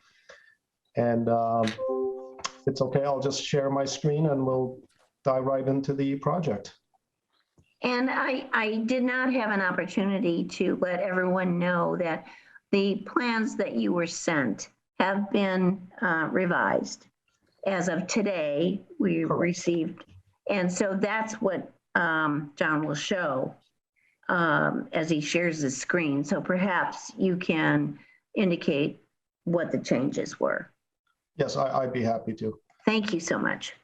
And if it's okay, I'll just share my screen and we'll dive right into the project. And I did not have an opportunity to let everyone know that the plans that you were sent have been revised. As of today, we received, and so that's what John will show as he shares his screen. So perhaps you can indicate what the changes were. Yes, I'd be happy to. Thank you so much.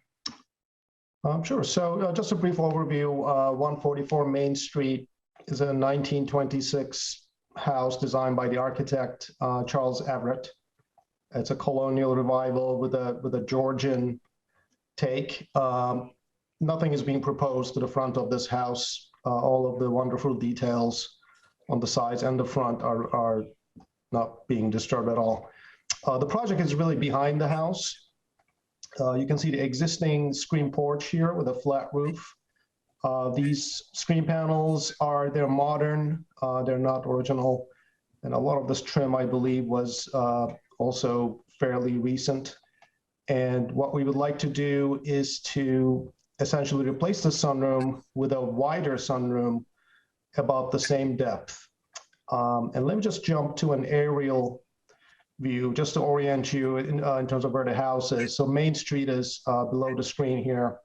Sure. So just a brief overview. 144 Main Street is a 1926 house designed by the architect Charles Everett. It's a colonial revival with a Georgian take. Nothing is being proposed to the front of this house. All of the wonderful details on the sides and the front are not being disturbed at all. The project is really behind the house. You can see the existing screen porch here with a flat roof. These screen panels they're modern, they're not original. And a lot of this trim, I believe, was also fairly recent. And what we would like to do is to essentially replace the sunroom with a wider sunroom about the same depth. And let me just jump to an aerial view just to orient you in terms of where the house is. So Main Street is below the screen here.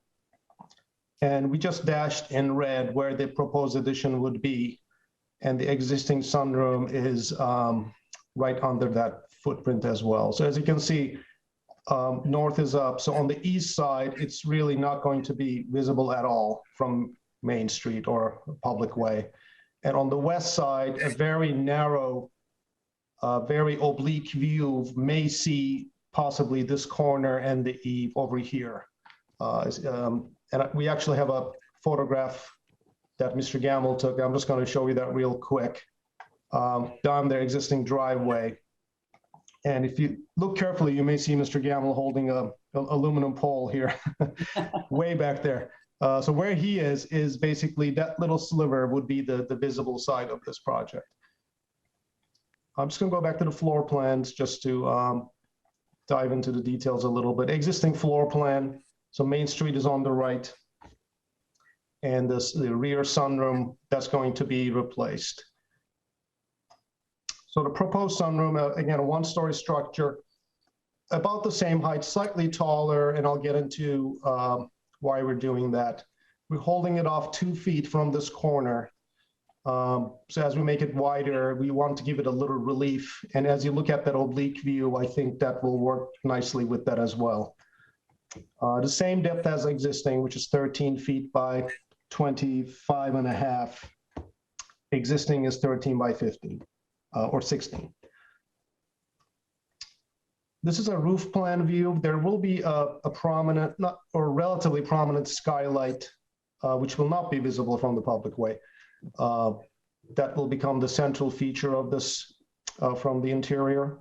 And we just dashed in red where the proposed addition would be. And the existing sunroom is right under that footprint as well. So as you can see, north is up. So on the east side, it's really not going to be visible at all from Main Street or public way. And on the west side, a very narrow, very oblique view may see possibly this corner and the eave over here. And we actually have a photograph that Mr. Gammell took. I'm just going to show you that real quick. Down their existing driveway. And if you look carefully, you may see Mr. Gammell holding a aluminum pole here, way back there. So where he is basically that little sliver would be the visible side of this project. I'm just going to go back to the floor plans just to dive into the details a little bit. Existing floor plan. So Main Street is on the right. And the rear sunroom, that's going to be replaced. So the proposed sunroom, again, a one-story structure, about the same height, slightly taller, and I'll get into why we're doing that. We're holding it off 2 feet from this corner. So as we make it wider, we want to give it a little relief. And as you look at that oblique view, I think that will work nicely with that as well. The same depth as existing, which is 13 feet by 25 and a half. Existing is 13 by 15 or 16. This is a roof plan view. There will be a prominent, or relatively prominent skylight, which will not be visible from the public way. That will become the central feature of this from the interior.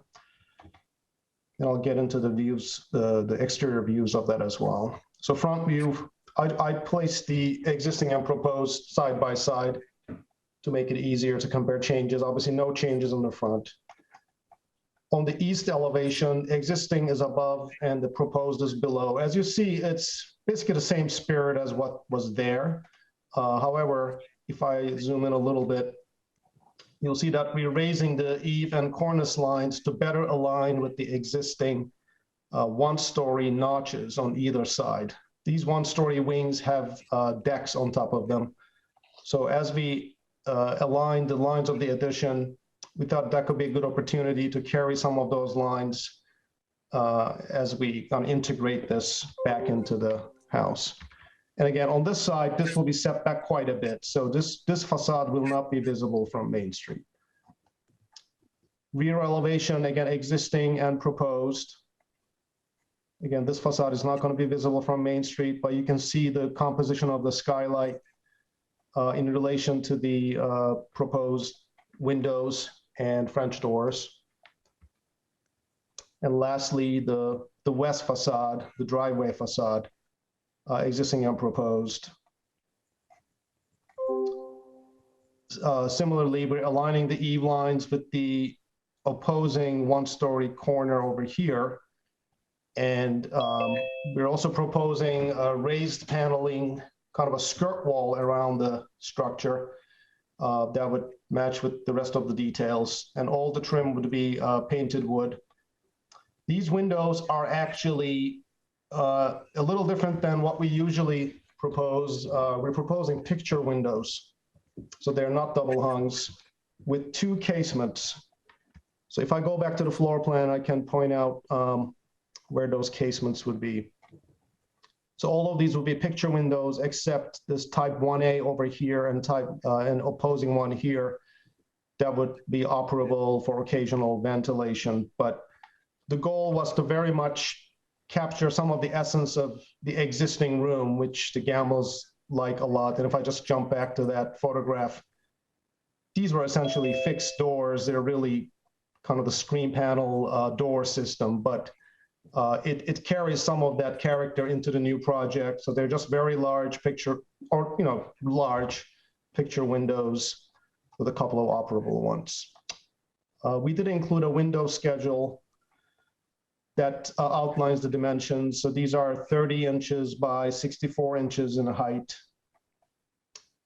And I'll get into the views, the exterior views of that as well. So front view, I placed the existing and proposed side by side to make it easier to compare changes. Obviously, no changes on the front. On the east elevation, existing is above and the proposed is below. As you see, it's basically the same spirit as what was there. However, if I zoom in a little bit, you'll see that we're raising the eave and cornice lines to better align with the existing one-story notches on either side. These one-story wings have decks on top of them. So as we align the lines of the addition, we thought that could be a good opportunity to carry some of those lines as we integrate this back into the house. And again, on this side, this will be set back quite a bit. So this facade will not be visible from Main Street. Rear elevation, again, existing and proposed. Again, this facade is not going to be visible from Main Street, but you can see the composition of the skylight in relation to the proposed windows and French doors. And lastly, the west facade, the driveway facade, existing and proposed. Similarly, we're aligning the eave lines with the opposing one-story corner over here. And we're also proposing a raised paneling, kind of a skirt wall around the structure that would match with the rest of the details. And all the trim would be painted wood. These windows are actually a little different than what we usually propose. We're proposing picture windows. So they're not double hungs with two casements. So if I go back to the floor plan, I can point out where those casements would be. So all of these will be picture windows except this type 1A over here and type an opposing one here that would be operable for occasional ventilation. But the goal was to very much capture some of the essence of the existing room, which the Gammells like a lot. And if I just jump back to that photograph, these were essentially fixed doors. They're really kind of the screen panel door system, but it carries some of that character into the new project. So they're just very large picture, or large picture windows with a couple of operable ones. We did include a window schedule that outlines the dimensions. So these are 30 inches by 64 inches in height.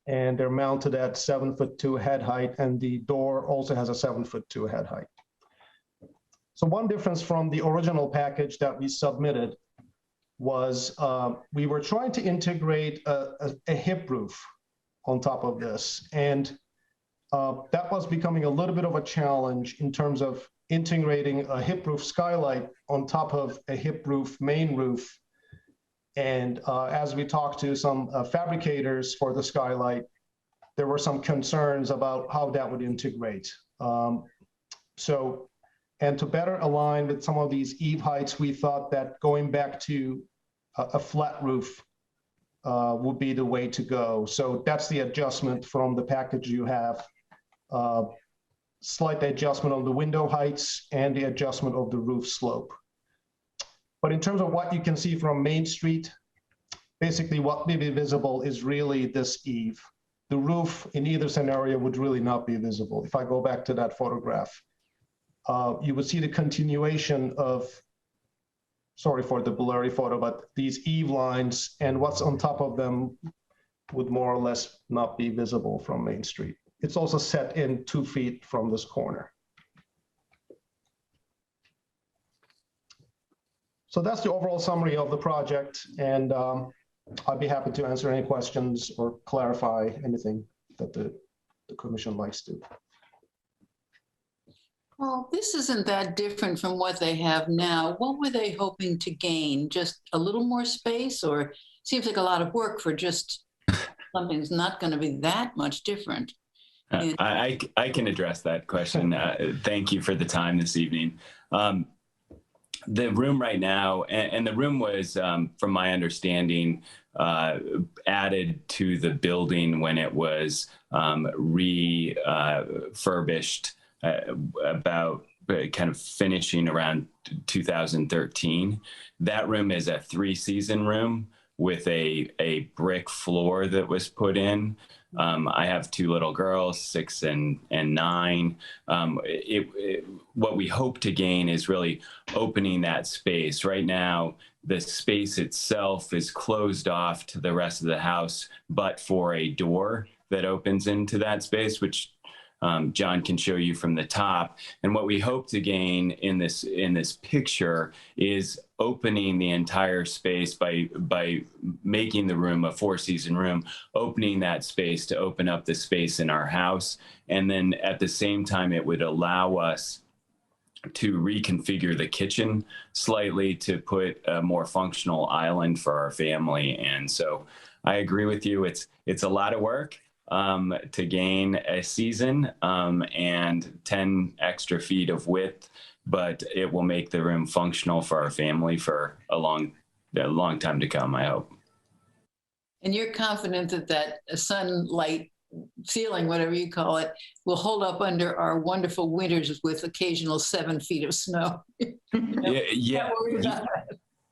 And they're mounted at 7'2" head height, and the door also has a 7'2" head height. So one difference from the original package that we submitted was we were trying to integrate a hip roof on top of this. And that was becoming a little bit of a challenge in terms of integrating a hip roof skylight on top of a hip roof main roof. And as we talked to some fabricators for the skylight, there were some concerns about how that would integrate. And to better align with some of these eave heights, we thought that going back to a flat roof would be the way to go. So that's the adjustment from the package you have. Slight adjustment on the window heights and the adjustment of the roof slope. But in terms of what you can see from Main Street, basically what may be visible is really this eave. The roof in either scenario would really not be visible. If I go back to that photograph, you would see the continuation of, sorry for the blurry photo, but these eave lines and what's on top of them would more or less not be visible from Main Street. It's also set in 2 feet from this corner. So that's the overall summary of the project, and I'd be happy to answer any questions or clarify anything that the commission likes to. Well, this isn't that different from what they have now. What were they hoping to gain? Just a little more space, or seems like a lot of work for just something that's not going to be that much different? I can address that question. Thank you for the time this evening. The room right now, and the room was, from my understanding, added to the building when it was refurbished about kind of finishing around 2013. That room is a 3-season room with a brick floor that was put in. I have 2 little girls, 6 and 9. What we hope to gain is really opening that space. Right now, the space itself is closed off to the rest of the house, but for a door that opens into that space, which John can show you from the top. And what we hope to gain in this picture is opening the entire space by making the room a 4-season room, opening that space to open up the space in our house. And then at the same time, it would allow us to reconfigure the kitchen slightly to put a more functional island for our family. And so I agree with you. It's a lot of work to gain a season and 10 extra feet of width, but it will make the room functional for our family for a long time to come, I hope. And you're confident that sunlight ceiling, whatever you call it, will hold up under our wonderful winters with occasional 7 feet of snow.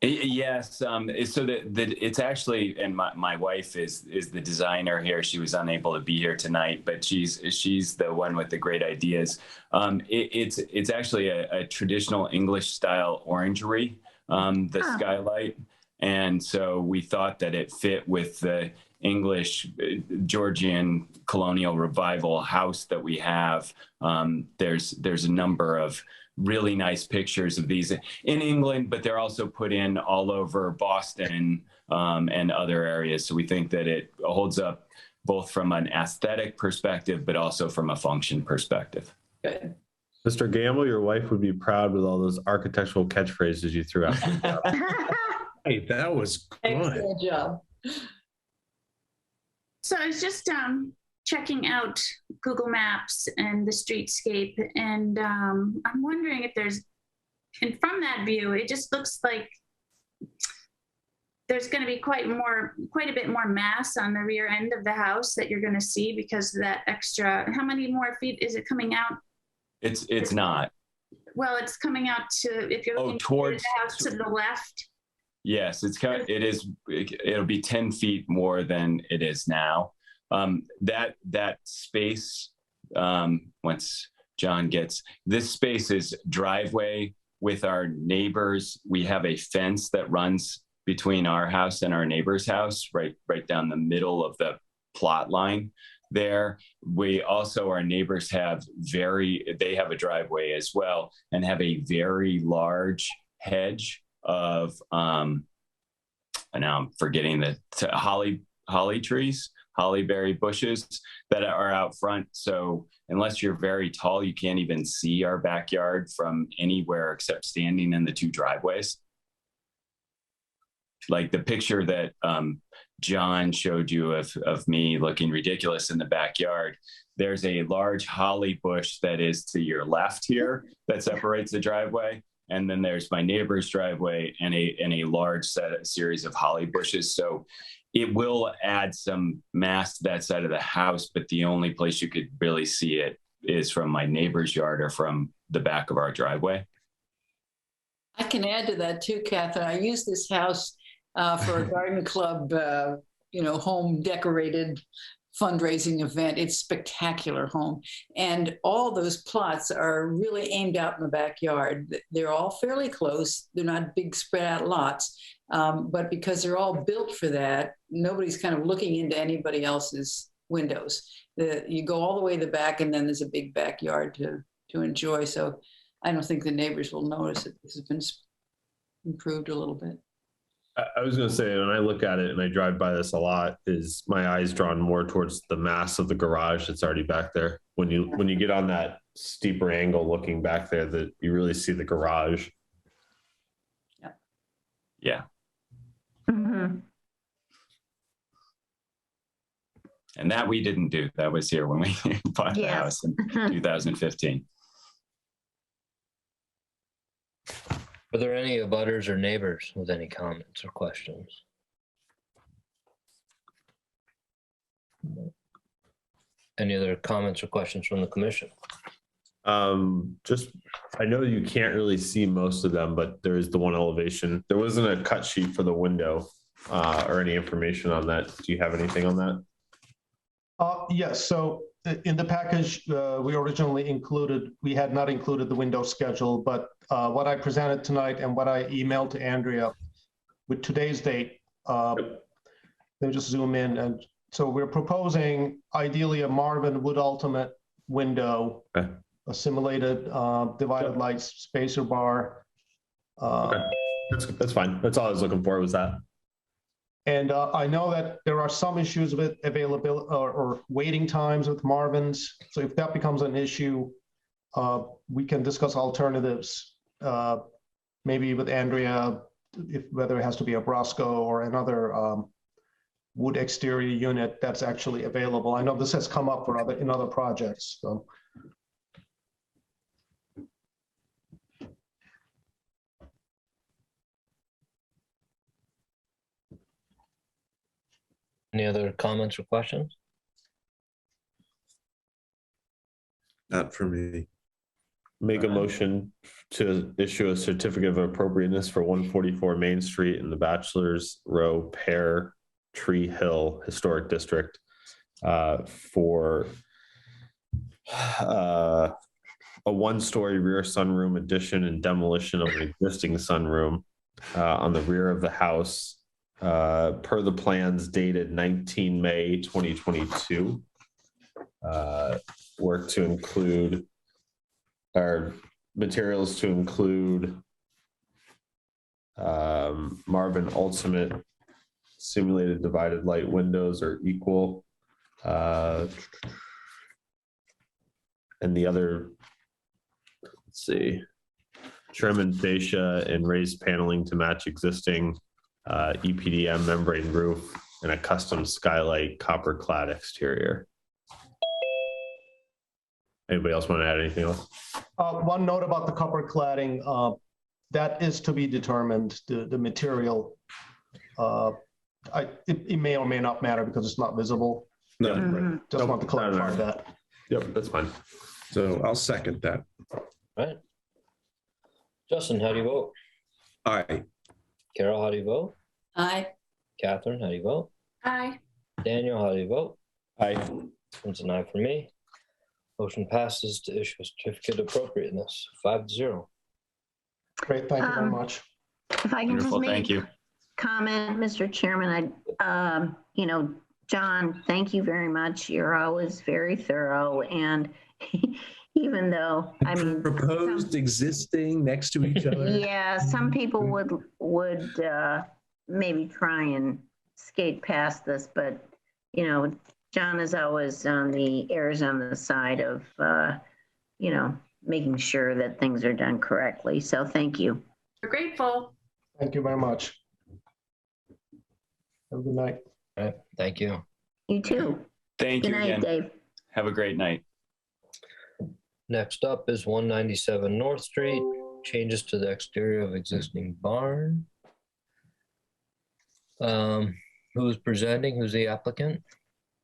Yes. So that it's actually, and my wife is the designer here. She was unable to be here tonight, but she's the one with the great ideas. It's actually a traditional English style orangery, the skylight. And so we thought that it fit with the English Georgian colonial revival house that we have. There's a number of really nice pictures of these in England, but they're also put in all over Boston and other areas. So we think that it holds up both from an aesthetic perspective, but also from a function perspective. Good. Mr. Gammell, your wife would be proud with all those architectural catchphrases you threw out. Hey, that was good. Excellent job. So I was just checking out Google Maps and the streetscape, and I'm wondering if there's, and from that view, it just looks like there's going to be quite a bit more mass on the rear end of the house that you're going to see because of that extra. How many more feet is it coming out? It's not. Well, it's coming out to, if you're looking towards the house to the left. Yes, it'll be 10 feet more than it is now. That space, once John gets, this space is driveway with our neighbors. We have a fence that runs between our house and our neighbor's house, right down the middle of the plot line there. We also, our neighbors they have a driveway as well and have a very large hedge of, and now I'm forgetting holly trees, hollyberry bushes that are out front. So unless you're very tall, you can't even see our backyard from anywhere except standing in the 2 driveways. Like the picture that John showed you of me looking ridiculous in the backyard, there's a large holly bush that is to your left here that separates the driveway. And then there's my neighbor's driveway and a large series of holly bushes. So it will add some mass to that side of the house, but the only place you could really see it is from my neighbor's yard or from the back of our driveway. I can add to that too, Catherine. I use this house for a garden club, home decorated fundraising event. It's a spectacular home. And all those plots are really aimed out in the backyard. They're all fairly close. They're not big spread out lots. But because they're all built for that, nobody's kind of looking into anybody else's windows. You go all the way to the back and then there's a big backyard to enjoy. So I don't think the neighbors will notice that this has been improved a little bit. I was going to say, when I look at it and I drive by this a lot, is my eyes drawn more towards the mass of the garage that's already back there. When you get on that steeper angle looking back there, that you really see the garage. Yeah. Mm-hmm. And that we didn't do. That was here when we bought the house in 2015. Are there any abutters or neighbors with any comments or questions? Any other comments or questions from the commission? I know you can't really see most of them, but there is the one elevation. There wasn't a cut sheet for the window or any information on that. Do you have anything on that? Yes. So in the package we had not included the window schedule, but what I presented tonight and what I emailed to Andrea with today's date, let me just zoom in. And so we're proposing ideally a Marvin wood ultimate window, Okay. a simulated divided light spacer bar. Okay. That's fine. That's all I was looking for was that. And I know that there are some issues with availability or waiting times with Marvin's. So if that becomes an issue, we can discuss alternatives, maybe with Andrea, whether it has to be a Brosco or another wood exterior unit that's actually available. I know this has come up for in other projects. So. Any other comments or questions? Not for me. Make a motion to issue a certificate of appropriateness for 144 Main Street in the Bachelor's Row Pear Tree Hill Historic District for a one-story rear sunroom addition and demolition of an existing sunroom on the rear of the house per the plans dated 19 May 2022. Work to include our materials to include Marvin Ultimate simulated divided light windows are equal. And the other, let's see, trim and fascia and raised paneling to match existing EPDM membrane roof and a custom skylight copper clad exterior. Anybody else want to add anything else? One note about the copper cladding, that is to be determined, the material. It may or may not matter because it's not visible. No, right. Just want to clarify that. Yep, that's fine. So I'll second that. Right. Justin, how do you vote? Aye. Carol, how do you vote? Aye. Catherine, how do you vote? Aye. Daniel, how do you vote? Aye. It's an aye for me. Motion passes to issue a certificate of appropriateness, 5-0. Great, thank you very much. If I can Beautiful, just thank make you. comment, Mr. Chairman, John, thank you very much. You're always very thorough, and even though, I mean, proposed existing next to each other. yeah, some people would maybe try and skate past this, but John is always on the errs on the side of making sure that things are done correctly. So thank you. We're grateful. Thank you very much. Have a good night. All right, thank you. You too. Thank Good you night, again. Dave. Have a great night. Next up is 197 North Street, changes to the exterior of existing barn. Who's presenting? Who's the applicant?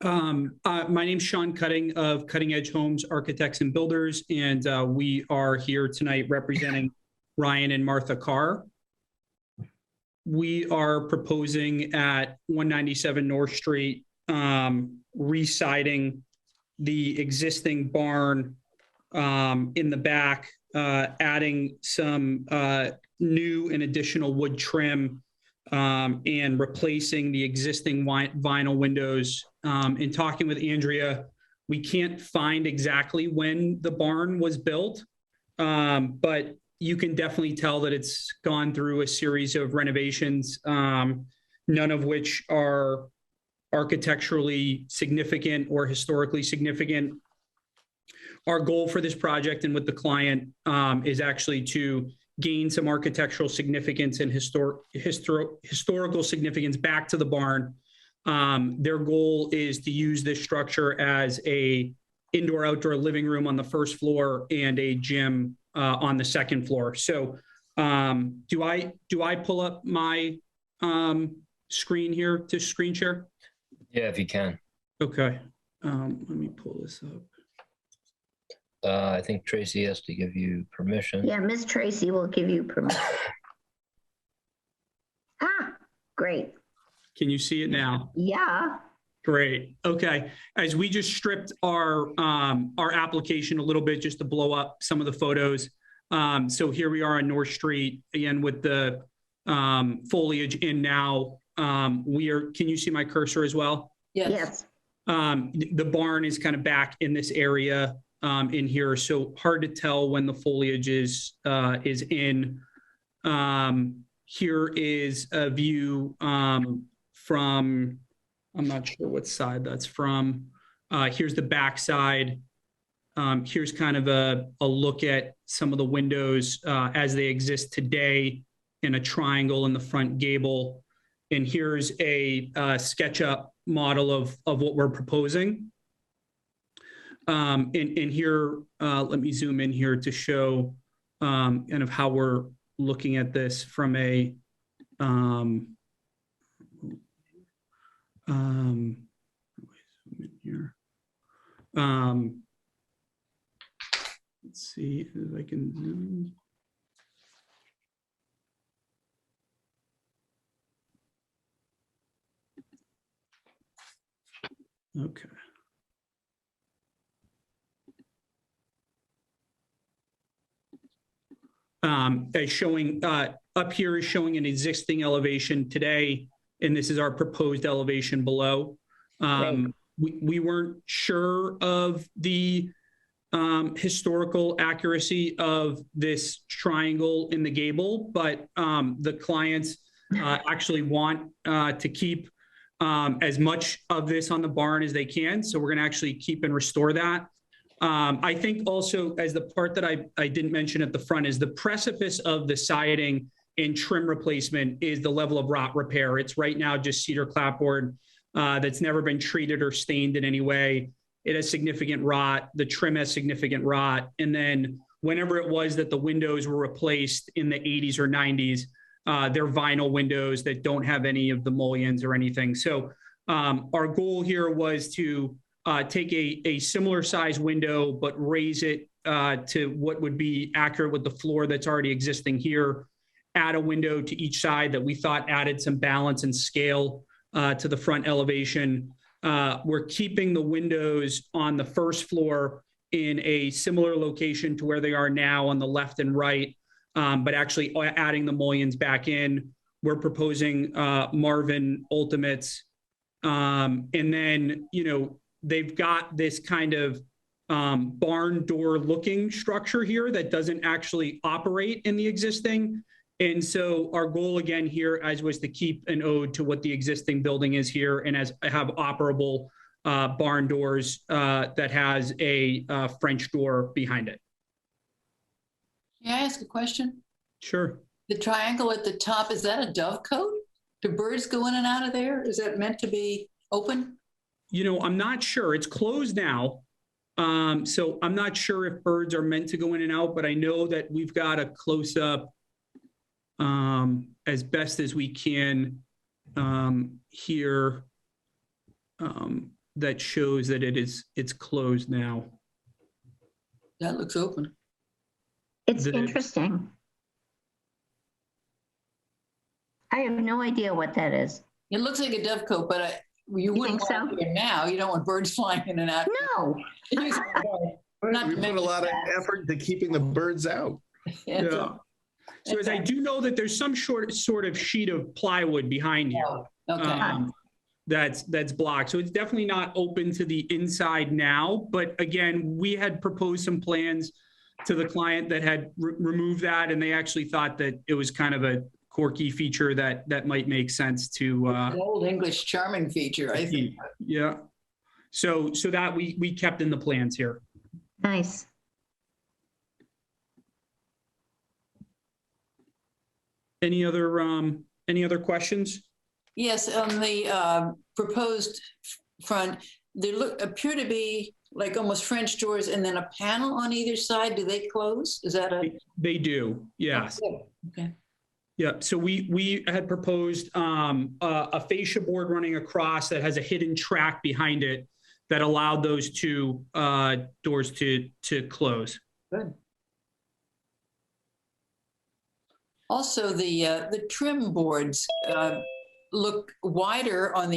My name's Sean Cutting of Cutting Edge Homes Architects and Builders, and we are here tonight representing Ryan and Martha Carr. We are proposing at 197 North Street, re-siding the existing barn in the back, adding some new and additional wood trim, and replacing the existing vinyl windows. In talking with Andrea, we can't find exactly when the barn was built, but you can definitely tell that it's gone through a series of renovations, none of which are architecturally significant or historically significant. Our goal for this project and with the client is actually to gain some architectural significance and historical significance back to the barn. Their goal is to use this structure as a indoor-outdoor living room on the first floor and a gym on the second floor. So do I pull up my screen here to screen share? Yeah, if you can. Okay. Let me pull this up. I think Tracy has to give you permission. Yeah, Miss Tracy will give you permission. Great. Can you see it now? Yeah. Great. Okay. As we just stripped our application a little bit just to blow up some of the photos. So here we are on North Street again with the foliage in now. Can you see my cursor as well? Yes. The barn is kind of back in this area. in here, so hard to tell when the foliage is in. Here is a view from, I'm not sure what side that's from. Here's the back side. Here's kind of a look at some of the windows as they exist today in a triangle in the front gable. And here's a SketchUp model of what we're proposing. And here, let me zoom in here to show kind of how we're looking at this from a let's see if I can zoom. Okay. As showing up here is showing an existing elevation today, and this is our proposed elevation below. We weren't sure of the historical accuracy of this triangle in the gable, but the clients actually want to keep as much of this on the barn as they can. So we're going to actually keep and restore that. I think also, as the part that I didn't mention at the front, is the precipice of the siding and trim replacement is the level of rot repair. It's right now just cedar clapboard that's never been treated or stained in any way. It has significant rot. The trim has significant rot. And then whenever it was that the windows were replaced in the 80s or 90s, they're vinyl windows that don't have any of the mullions or anything. So our goal here was to take a similar size window, but raise it to what would be accurate with the floor that's already existing here, add a window to each side that we thought added some balance and scale to the front elevation. We're keeping the windows on the first floor in a similar location to where they are now on the left and right, but actually adding the mullions back in. We're proposing Marvin Ultimates. And then, they've got this kind of barn door looking structure here that doesn't actually operate in the existing. And so our goal again here as was to keep an ode to what the existing building is here and have operable barn doors that has a French door behind it. May I ask a question? Sure. The triangle at the top, is that a dovecote? Do birds go in and out of there? Is that meant to be open? I'm not sure. It's closed now. So I'm not sure if birds are meant to go in and out, but I know that we've got a close up as best as we can here that shows that it's closed now. That looks open. It's interesting. I have no idea what that is. It looks like a dovecote, but you wouldn't want it now. You don't want birds flying in and out. No. We put a lot of effort into keeping the birds out. Yeah. So as I do know that there's some sort of sheet of plywood behind here. Okay. That's blocked. So it's definitely not open to the inside now. But again, we had proposed some plans to the client that had removed that, and they actually thought that it was kind of a quirky feature that might make sense to an old English charming feature, I think. Yeah. So that we kept in the plans here. Nice. Any other questions? Yes, on the proposed front, they appear to be like almost French doors and then a panel on either side. Do they close? Is that a? They do. Yes. Okay. Yeah, so we had proposed a fascia board running across that has a hidden track behind it that allowed those two doors to close. Good. Also, the trim boards look wider on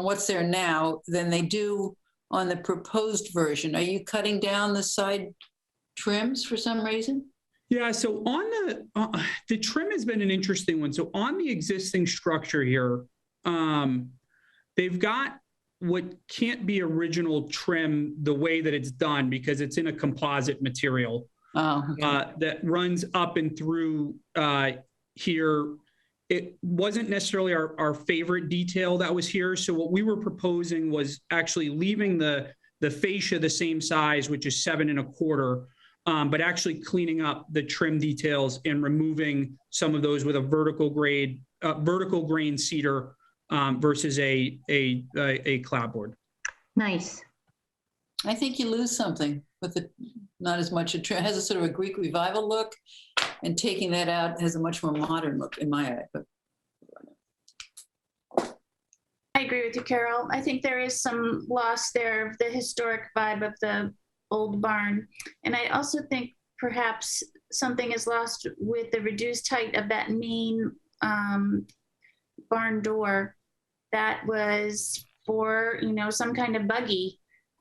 what's there now than they do on the proposed version. Are you cutting down the side trims for some reason? Yeah, so on the trim has been an interesting one. So on the existing structure here, they've got what can't be original trim the way that it's done because it's in a composite material that runs up and through here. It wasn't necessarily our favorite detail that was here. So what we were proposing was actually leaving the fascia the same size, which is 7 1/4, but actually cleaning up the trim details and removing some of those with a vertical grain cedar versus a clapboard. Nice. I think you lose something with it. Not as much. It has a sort of a Greek revival look, and taking that out has a much more modern look in my eye. But I agree with you, Carol. I think there is some loss there of the historic vibe of the old barn. And I also think perhaps something is lost with the reduced height of that main barn door that was for, you know, some kind of buggy,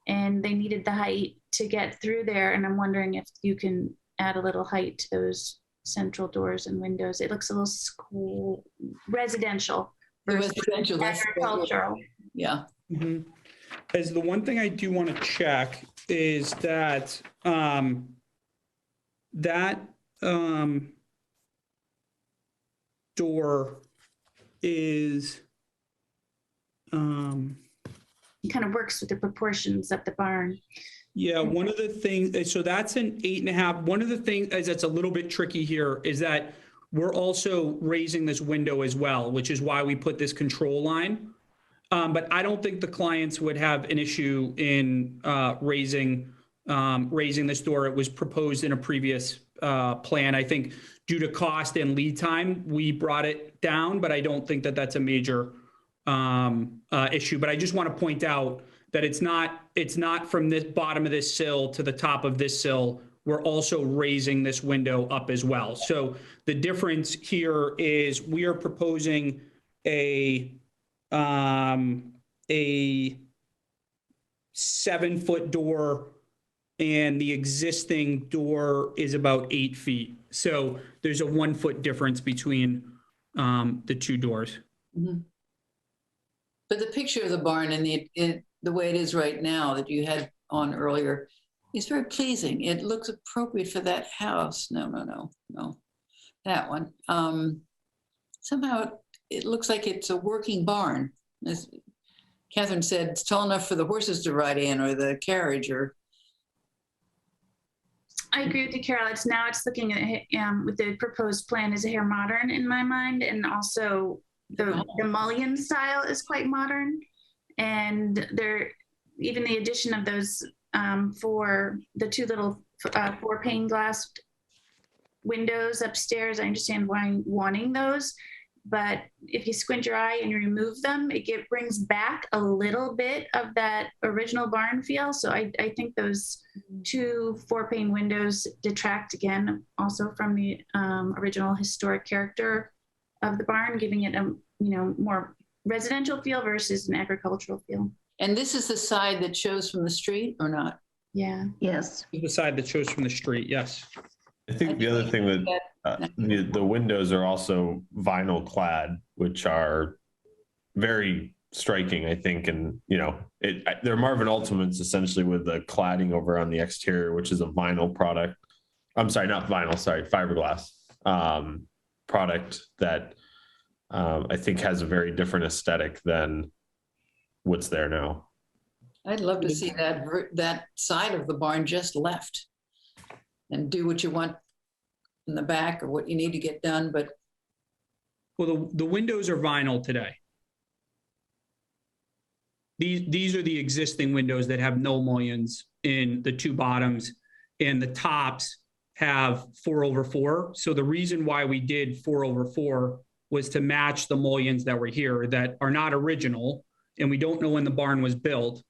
and they needed the height to get through there. And I'm wondering if you can add a little height to those central doors and windows. It looks a little school residential versus agricultural. Yeah. Mm-hmm. As the one thing I do want to check is that door is it kind of works with the proportions of the barn. Yeah, one of the things, so that's an 8.5. One of the things that's a little bit tricky here is that we're also raising this window as well, which is why we put this control line. But I don't think the clients would have an issue in raising this door. It was proposed in a previous plan. I think due to cost and lead time, we brought it down, but I don't think that that's a major issue. But I just want to point out that it's not from this bottom of this sill to the top of this sill. We're also raising this window up as well. So the difference here is we are proposing a 7-foot door, and the existing door is about 8 feet. So there's a 1 foot difference between the two doors. Mm-hmm. But the picture of the barn and the way it is right now that you had on earlier is very pleasing. It looks appropriate for that house. No. That one. Somehow it looks like it's a working barn. As Catherine said, it's tall enough for the horses to ride in or the carriage or. I agree with you, Carol. It's looking at with the proposed plan is a hair modern in my mind, and also the mullion style is quite modern, and even the addition of those for the two little 4 pane glass windows upstairs. I understand why wanting those, but if you squint your eye and you remove them, it brings back a little bit of that original barn feel. So I think those 2 4 pane windows detract again also from the original historic character of the barn, giving it a more residential feel versus an agricultural feel. And this is the side that shows from the street or not? Yeah. Yes. The side that shows from the street. Yes. I think the other thing that the windows are also vinyl clad, which are very striking, I think. And, they're Marvin Ultimates essentially with the cladding over on the exterior, which is a vinyl product. I'm sorry, not vinyl, sorry, fiberglass product that I think has a very different aesthetic than what's there now. I'd love to see that side of the barn just left and do what you want in the back or what you need to get done. But well, the windows are vinyl today. These are the existing windows that have no mullions in the two bottoms, and the tops have 4/4. So the reason why we did 4/4 was to match the mullions that were here that are not original, and we don't know when the barn was built.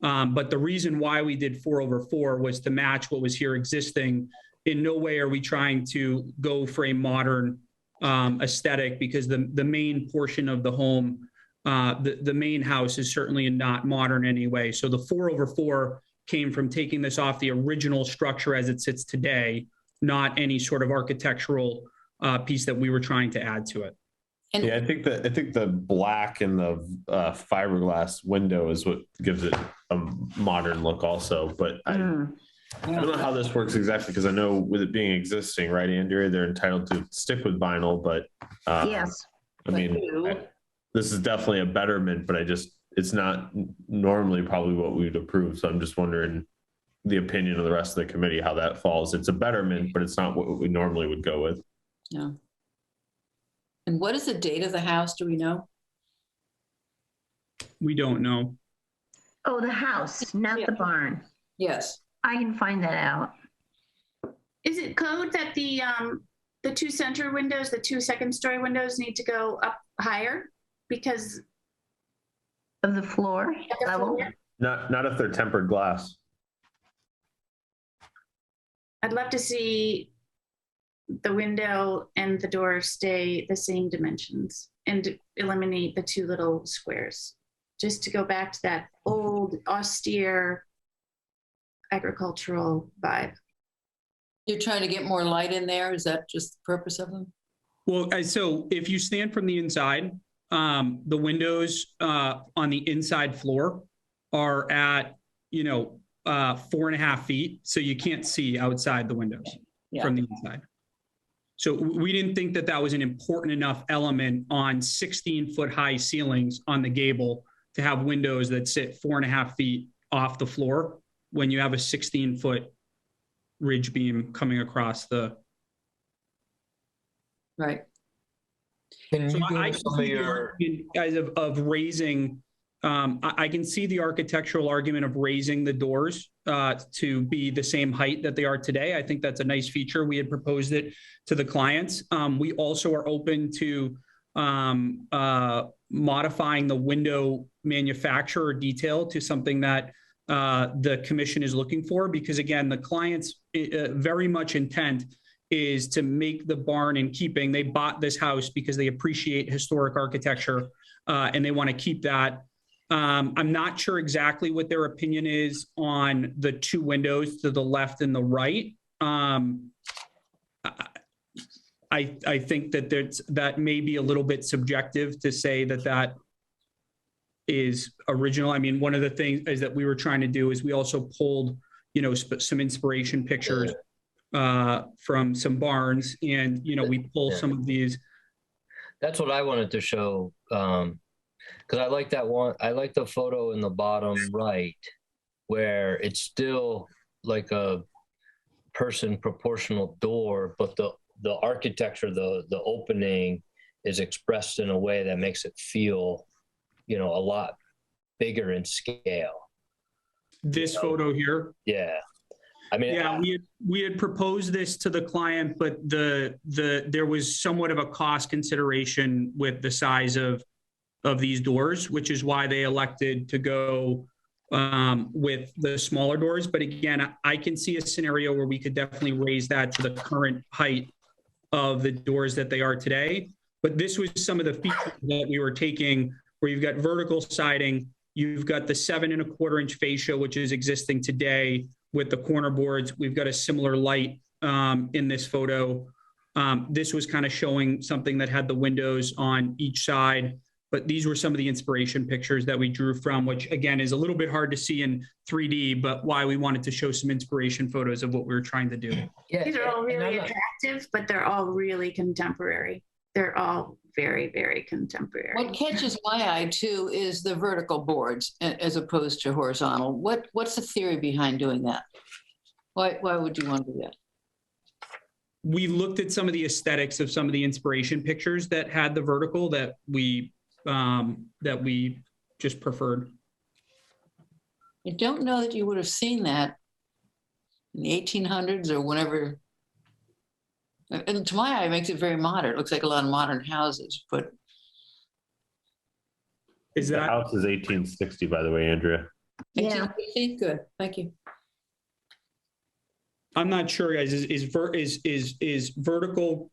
But the reason why we did 4/4 was to match what was here existing. In no way are we trying to go for a modern aesthetic, because the main portion of the home, the main house is certainly not modern anyway. So the 4/4 came from taking this off the original structure as it sits today, not any sort of architectural piece that we were trying to add to it. And Yeah, I think the black and the fiberglass window is what gives it a modern look also. But I don't know how this works exactly, because I know with it being existing, right, Andrea, they're entitled to stick with vinyl, but Yes. I mean, this is definitely a betterment, but it's not normally probably what we would approve. So I'm just wondering the opinion of the rest of the committee, how that falls. It's a betterment, but it's not what we normally would go with. Yeah. And what is the date of the house? Do we know? We don't know. Oh, the house, not the barn. Yes. I can find that out. Is it code that the two center windows, the two second-story windows need to go up higher because of the floor level? Not if they're tempered glass. I'd love to see the window and the door stay the same dimensions and eliminate the two little squares, just to go back to that old austere agricultural vibe. You're trying to get more light in there? Is that just the purpose of them? Well, so if you stand from the inside, the windows on the inside floor are at, 4.5 feet. So you can't see outside the windows from the inside. So we didn't think that was an important enough element on 16-foot high ceilings on the gable to have windows that sit 4.5 feet off the floor when you have a 16-foot ridge beam coming across the. Right. Can so you I give some of your guys of raising? I can see the architectural argument of raising the doors to be the same height that they are today. I think that's a nice feature. We had proposed it to the clients. We also are open to modifying the window manufacturer detail to something that the commission is looking for, because again, the client's very much intent is to make the barn in keeping. They bought this house because they appreciate historic architecture and they want to keep that. I'm not sure exactly what their opinion is on the two windows to the left and the right. I think that that may be a little bit subjective to say that is original. I mean, one of the things is that we were trying to do is we also pulled, some inspiration pictures from some barns, and we pull some of these. That's what I wanted to show. Because I like that one. I like the photo in the bottom right, where it's still like a person proportional door, but the architecture, the opening is expressed in a way that makes it feel, a lot bigger in scale. This photo here. Yeah. I mean, yeah, we had proposed this to the client, but there was somewhat of a cost consideration with the size of these doors, which is why they elected to go with the smaller doors. But again, I can see a scenario where we could definitely raise that to the current height of the doors that they are today. But this was some of the features that we were taking, where you've got vertical siding, you've got the 7.25-inch fascia, which is existing today with the corner boards. We've got a similar light in this photo. This was kind of showing something that had the windows on each side. But these were some of the inspiration pictures that we drew from, which again is a little bit hard to see in 3D, but why we wanted to show some inspiration photos of what we were trying to do. Yeah, these are all really attractive, but they're all really contemporary. They're all very, very contemporary. What catches my eye too is the vertical boards as opposed to horizontal. What's the theory behind doing that? Why would you want to do that? We looked at some of the aesthetics of some of the inspiration pictures that had the vertical that we just preferred. I don't know that you would have seen that in the 1800s or whenever. And to my eye, it makes it very modern. It looks like a lot of modern houses, but. The house is 1860, by the way, Andrea. Yeah. Good. Thank you. I'm not sure, guys. Is vertical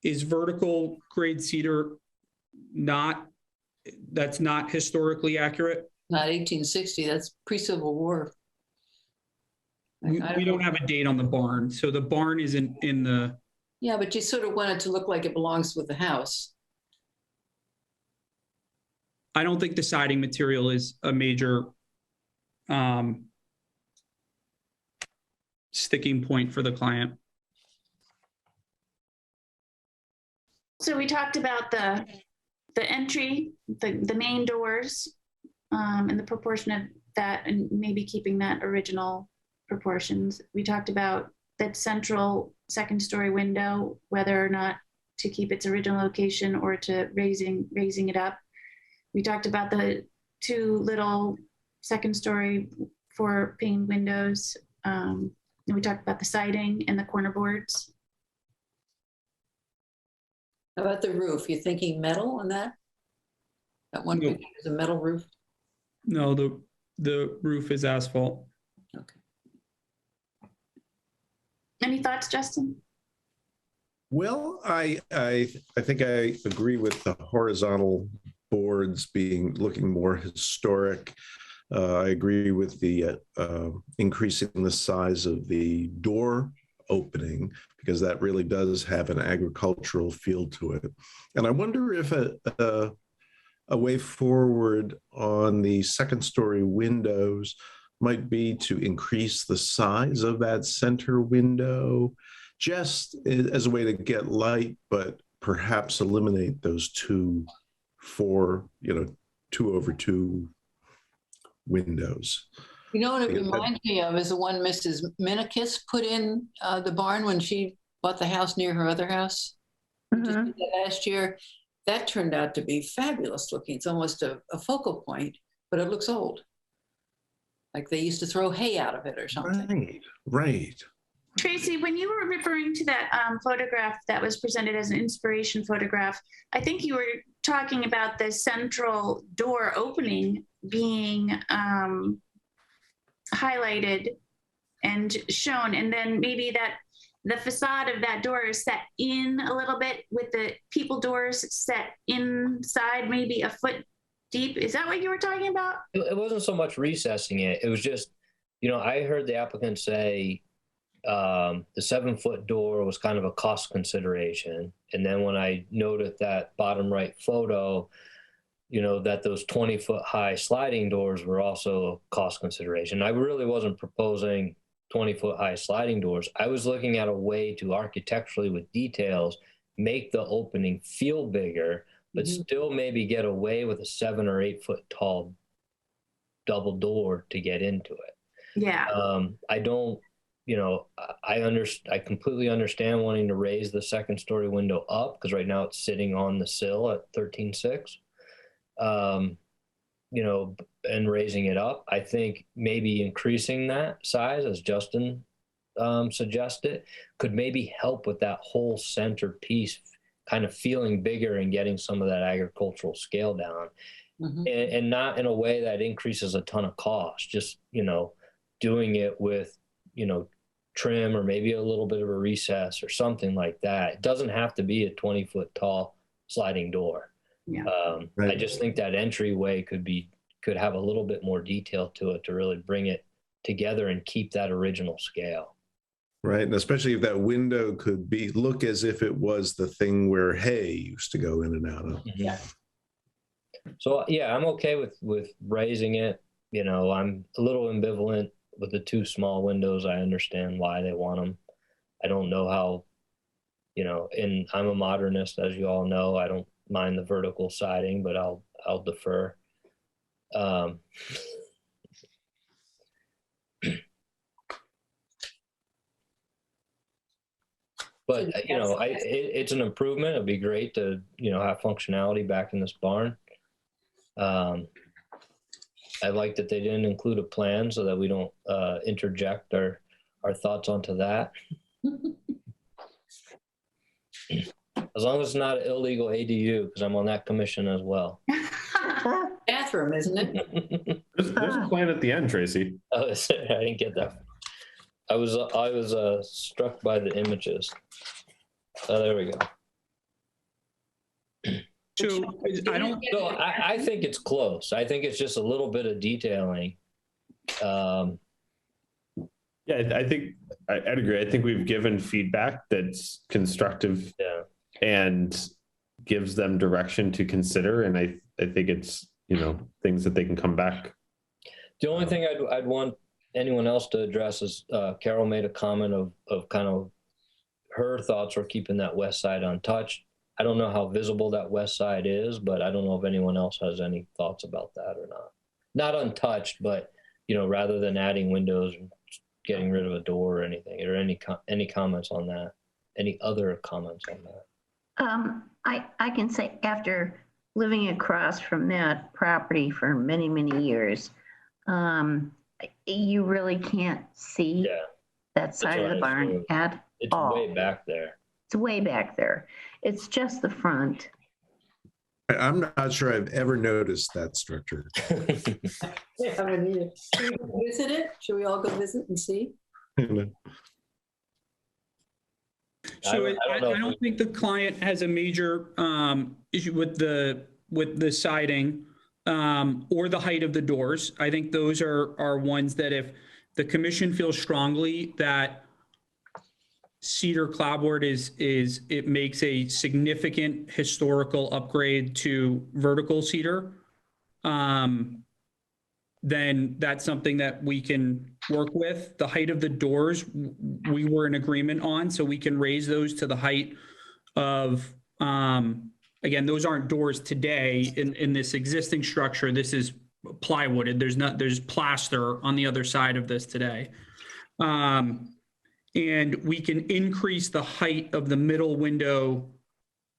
is vertical grade cedar that's not historically accurate? Not 1860. That's pre-Civil War. We don't have a date on the barn, so the barn isn't in the. Yeah, but you sort of want it to look like it belongs with the house. I don't think the siding material is a major sticking point for the client. So we talked about the entry, the main doors, and the proportion of that, and maybe keeping that original proportions. We talked about that central second story window, whether or not to keep its original location or to raising it up. We talked about the two little second story 4-pane windows. And we talked about the siding and the corner boards. How about the roof? You're thinking metal on that? That one picture is a metal roof? No, the roof is asphalt. Okay. Any thoughts, Justin? Well, I think I agree with the horizontal boards looking more historic. I agree with the increasing the size of the door opening, because that really does have an agricultural feel to it. And I wonder if a way forward on the second story windows might be to increase the size of that center window, just as a way to get light, but perhaps eliminate those 2 over 2 windows. You know what it reminds me of is the one Mrs. Minikis put in the barn when she bought the house near her other house. Just did that last year. That turned out to be fabulous looking. It's almost a focal point, but it looks old. Like they used to throw hay out of it or something. Right. Tracy, when you were referring to that photograph that was presented as an inspiration photograph, I think you were talking about the central door opening being highlighted and shown, and then maybe that the facade of that door is set in a little bit with the people doors set inside, maybe a foot deep. Is that what you were talking about? It wasn't so much recessing it. It was just, I heard the applicant say the 7-foot door was kind of a cost consideration. And then when I noted that bottom right photo, that those 20-foot high sliding doors were also a cost consideration. I really wasn't proposing 20-foot high sliding doors. I was looking at a way to architecturally, with details, make the opening feel bigger, but still maybe get away with a 7 or 8 foot tall double door to get into it. Yeah. I don't, I completely understand wanting to raise the second story window up, because right now it's sitting on the sill at 13.6. And raising it up. I think maybe increasing that size, as Justin suggested, could maybe help with that whole center piece kind of feeling bigger and getting some of that agricultural scale down. And not in a way that increases a ton of cost, just, doing it with, trim or maybe a little bit of a recess or something like that. It doesn't have to be a 20-foot tall sliding door. Yeah. I just think that entryway could have a little bit more detail to it to really bring it together and keep that original scale. Right. And especially if that window could look as if it was the thing where hay used to go in and out of. Yeah. So yeah, I'm okay with raising it. I'm a little ambivalent with the 2 small windows. I understand why they want them. I don't know how, and I'm a modernist, as you all know. I don't mind the vertical siding, but I'll defer. But it's an improvement. It'd be great to have functionality back in this barn. I like that they didn't include a plan so that we don't interject our thoughts onto that. As long as it's not an illegal ADU, because I'm on that commission as well. Bathroom, isn't it? There's a plan at the end, Tracy. Oh, I didn't get that. I was struck by the images. Oh, there we go. So I think it's close. I think it's just a little bit of detailing. Yeah, Yeah, I think I'd agree. I think we've given feedback that's constructive and gives them direction to consider. And I think it's, things that they can come back. The only thing I'd want anyone else to address is Carol made a comment of kind of her thoughts were keeping that west side untouched. I don't know how visible that west side is, but I don't know if anyone else has any thoughts about that or not. Not untouched, but rather than adding windows and getting rid of a door or anything, or any comments on that? Any other comments on that? I can say after living across from that property for many, many years, you really can't see that side of the barn at all. It's way back there. It's way back there. It's just the front. I'm not sure I've ever noticed that structure. Yeah, I mean, should we visit it? Should we all go visit and see? So I don't think the client has a major issue with the siding or the height of the doors. I think those are ones that if the commission feels strongly that cedar clapboard it makes a significant historical upgrade to vertical cedar, then that's something that we can work with. The height of the doors, we were in agreement on, so we can raise those to the height of, again, those aren't doors today in this existing structure. This is plywooded. There's plaster on the other side of this today. And we can increase the height of the middle window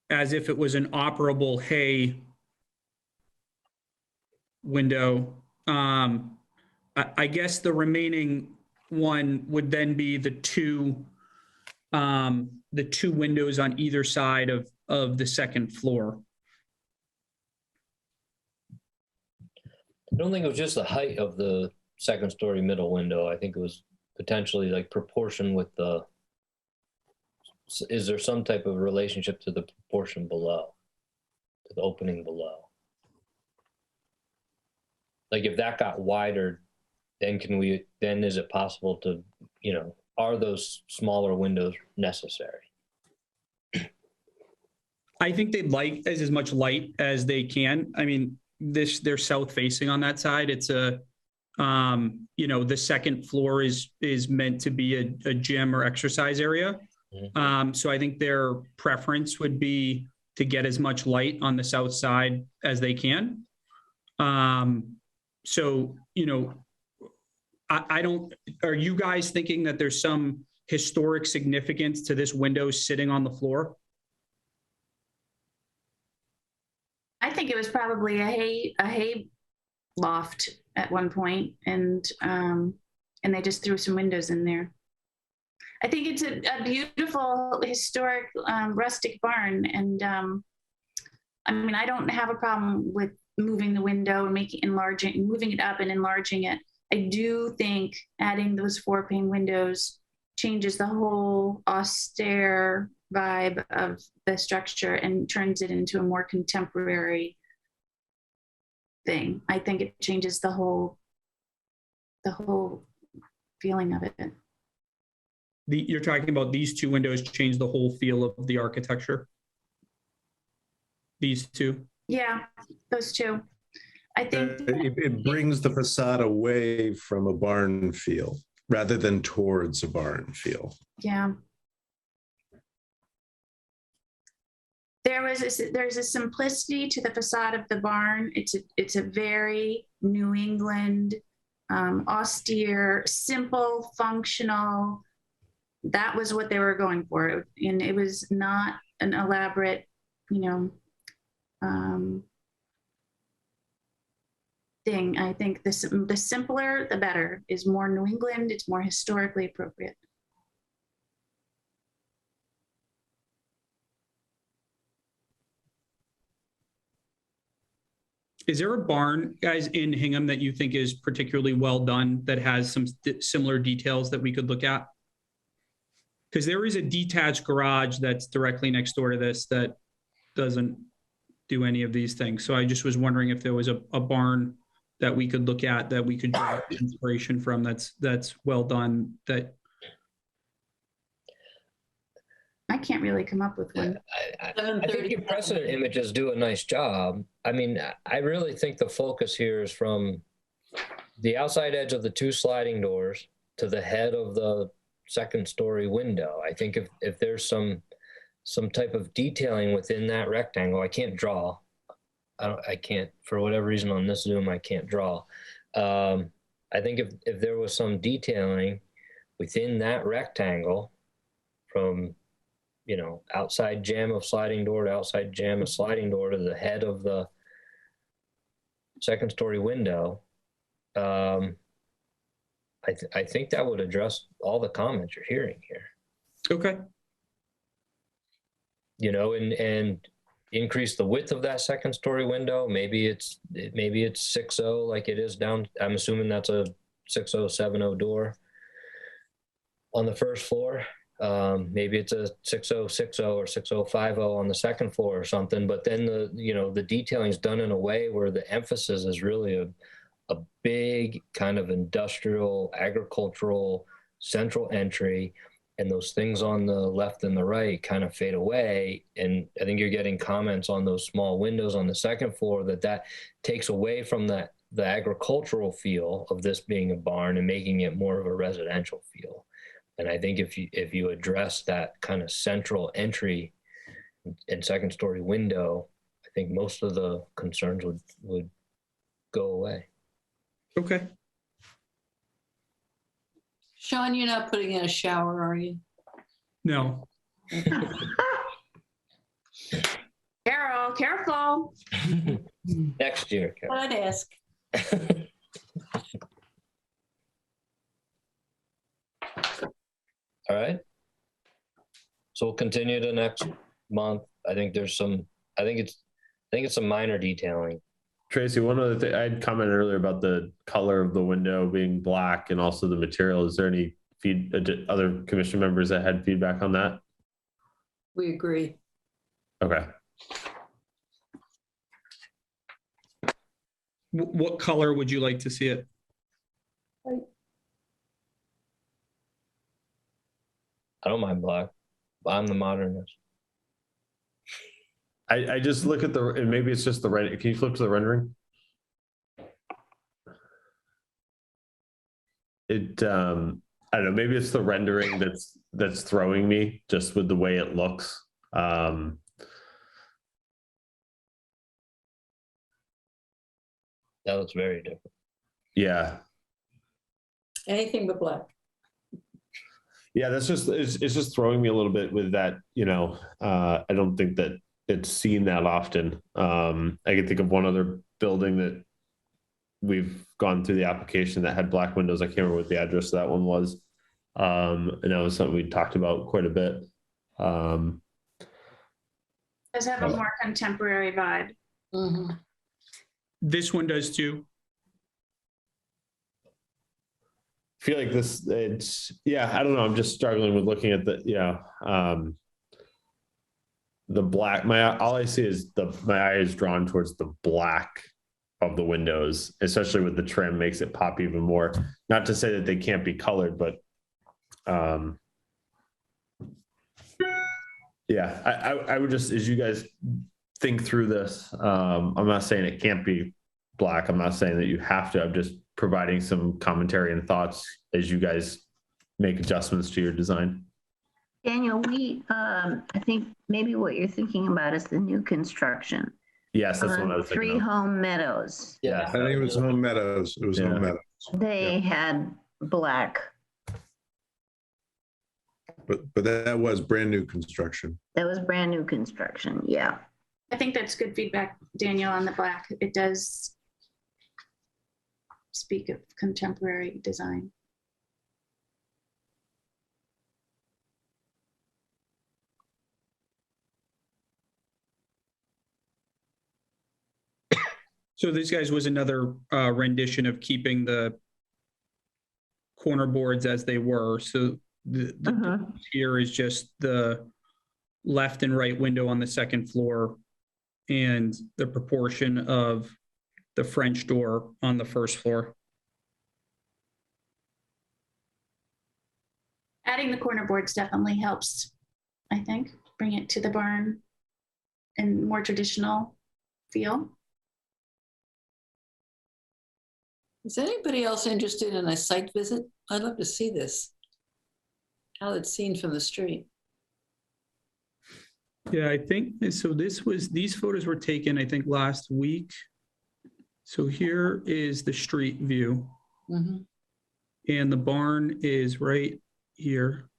as if it was an operable hay window. I guess the remaining one would then be the two windows on either side of the second floor. I don't think it was just the height of the second story middle window. I think it was potentially like proportion with is there some type of relationship to the proportion below, to the opening below? Like if that got wider, then is it possible to, are those smaller windows necessary? I think they'd like as much light as they can. I mean, they're south facing on that side. It's the second floor is meant to be a gym or exercise area. So I think their preference would be to get as much light on the south side as they can. So, are you guys thinking that there's some historic significance to this window sitting on the floor? I think it was probably a hay loft at one point, and they just threw some windows in there. I think it's a beautiful historic rustic barn, and I mean, I don't have a problem with moving the window and moving it up and enlarging it. I do think adding those 4-pane windows changes the whole austere vibe of the structure and turns it into a more contemporary thing. I think it changes the whole feeling of it. You're talking about these two windows change the whole feel of the architecture? These two? Yeah, those two. I think it brings the facade away from a barn feel rather than towards a barn feel. Yeah. There's a simplicity to the facade of the barn. It's a very New England, austere, simple, functional. That was what they were going for, and it was not an elaborate, thing. I think the simpler, the better. Is more New England. It's more historically appropriate. Is there a barn, guys, in Hingham that you think is particularly well done that has some similar details that we could look at? Because there is a detached garage that's directly next door to this that doesn't do any of these things. So I just was wondering if there was a barn that we could look at, that we could draw inspiration from. That's well done. That I can't really come up with one. I think your precedent images do a nice job. I mean, I really think the focus here is from the outside edge of the 2 sliding doors to the head of the 2nd story window. I think if there's some type of detailing within that rectangle, I can't draw. I can't, for whatever reason on this Zoom, I can't draw. I think if there was some detailing within that rectangle from, you know, outside jamb of sliding door to outside jamb of sliding door to the head of the 2nd story window, I think that would address all the comments you're hearing here. okay. You know, and increase the width of that 2nd story window. Maybe it's 6.0 like it is down. I'm assuming that's a 6.0, 7.0 door on the 1st floor. Maybe it's a 6.0, 6.0 or 6.0, 5.0 on the 2nd floor or something. But then the detailing is done in a way where the emphasis is really a big kind of industrial, agricultural central entry, and those things on the left and the right kind of fade away. And I think you're getting comments on those small windows on the 2nd floor that takes away from the agricultural feel of this being a barn and making it more of a residential feel. And I think if you address that kind of central entry and 2nd story window, I think most of the concerns would go away. Okay. Sean, you're not putting in a shower, are you? No. Carol, careful. Next year, Carol. I'd ask. All right. So we'll continue to next month. I think it's some minor detailing. Tracy, one other thing, I had commented earlier about the color of the window being black and also the material. Is there any other commission members that had feedback on that? We agree. Okay. What color would you like to see it? I don't mind black. I'm the modernist. I just look at and maybe it's just the right. Can you flip to the rendering? I don't know, maybe it's the rendering that's throwing me just with the way it looks. That looks very different. Yeah. Anything but black. Yeah, it's just throwing me a little bit with that, you know. I don't think that it's seen that often. I can think of one other building that we've gone through the application that had black windows. I can't remember what the address of that one was. And that was something we talked about quite a bit. Does have a more contemporary vibe. Mm-hmm. This one does too. I feel like I don't know. I'm just struggling with looking at the black. All I see is my eye is drawn towards the black of the windows, especially with the trim, makes it pop even more. Not to say that they can't be colored, but I would just, as you guys think through this, I'm not saying it can't be black. I'm not saying that you have to. I'm just providing some commentary and thoughts as you guys make adjustments to your design. Daniel, I think maybe what you're thinking about is the new construction. Yes, that's what I was thinking. 3 Home Meadows. Yeah, I think it was Home Meadows. It was Home Meadows. They had black. But that was brand new construction. That was brand new construction. Yeah. I think that's good feedback, Daniel, on the black. It does speak of contemporary design. So this, guys, was another rendition of keeping the corner boards as they were. So the here is just the left and right window on the 2nd floor, and the proportion of the French door on the first floor. Adding the corner boards definitely helps, I think, bring it to the barn and more traditional feel. Is anybody else interested in a site visit? I'd love to see this, how it's seen from the street. Yeah, I think, so these photos were taken, I think, last week. So here is the street view. Mm-hmm. And the barn is right here.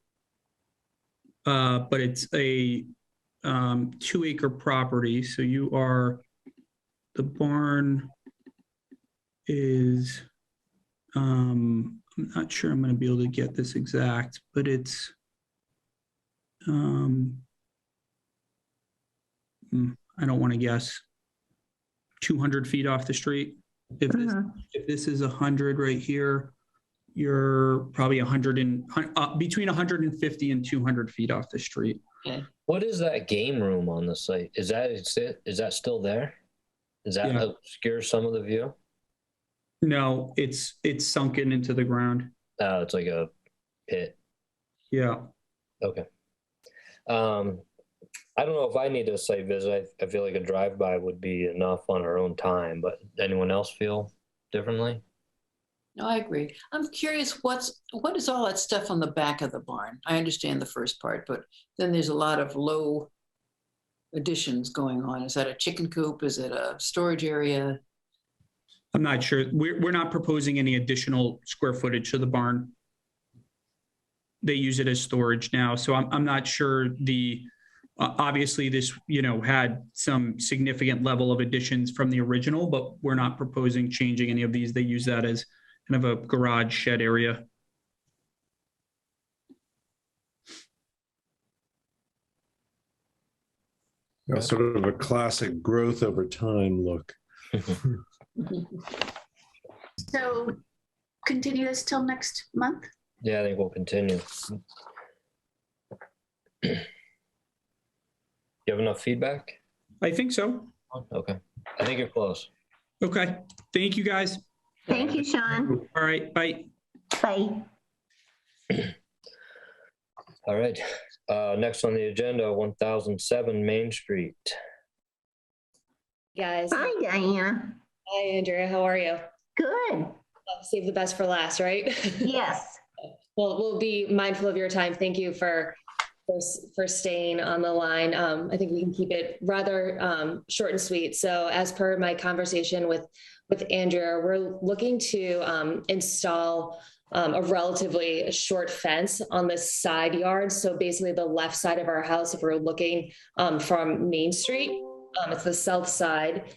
But it's a 2-acre property. So the barn is, I'm not sure I'm going to be able to get this exact, but it's, I don't want to guess, 200 feet off the street. If this is 100 right here, you're probably between 150 and 200 feet off the street. Okay. What is that game room on the site? Is that still there? Does that obscure some of the view? No, it's sunken into the ground. Oh, it's like a pit. Yeah. Okay. I don't know if I need a site visit. I feel like a drive-by would be enough on our own time, but anyone else feel differently? No, I agree. I'm curious, what is all that stuff on the back of the barn? I understand the first part, but then there's a lot of low additions going on. Is that a chicken coop? Is it a storage area? I'm not sure. We're not proposing any additional square footage to the barn. They use it as storage now. So I'm not sure obviously this, had some significant level of additions from the original, but we're not proposing changing any of these. They use that as kind of a garage shed area. Sort of a classic growth over time look. So continue this till next month? Yeah, I think we'll continue. You have enough feedback? I think so. Okay. I think you're close. Okay. Thank you, guys. Thank you, Sean. All right. Bye. Bye. All right. Next on the agenda, 1007 Main Street. Guys. Hi, Diana. Hi, Andrea. How are you? Good. Save the best for last, right? Yes. Well, we'll be mindful of your time. Thank you for staying on the line. I think we can keep it rather short and sweet. So as per my conversation with Andrea, we're looking to install a relatively short fence on the side yard. So basically the left side of our house, if we're looking from Main Street, it's the south side.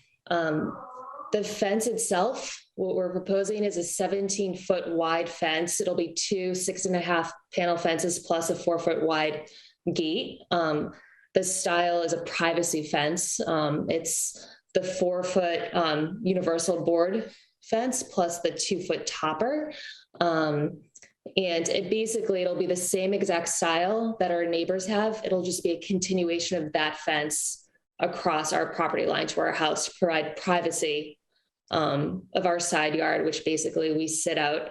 The fence itself, what we're proposing is a 17-foot wide fence. It'll be 2 6.5 panel fences plus a 4-foot wide gate. The style is a privacy fence. It's the 4-foot universal board fence plus the 2-foot topper. And it'll be the same exact style that our neighbors have. It'll just be a continuation of that fence across our property line to our house to provide privacy of our side yard, which basically we sit out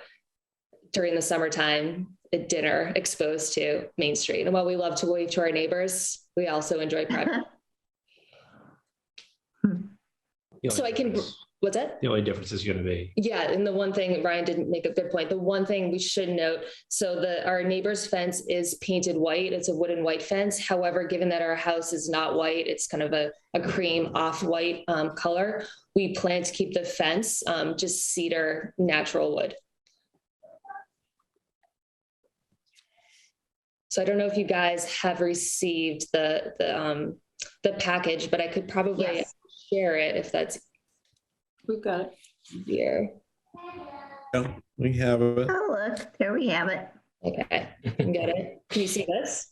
during the summertime at dinner exposed to Main Street. And while we love to wave to our neighbors, we also enjoy privacy. So I can, what's that? The only difference is going to be. Yeah, and the one thing, Ryan didn't make a good point. The one thing we should note, so our neighbor's fence is painted white. It's a wooden white fence. However, given that our house is not white, it's kind of a cream off-white color. We plan to keep the fence just cedar natural wood. So I don't know if you guys have received the package, but I could probably share it if that's. We've got it here. Yeah, we have it. Oh, look, there we have it. Okay, you got it. Can you see this?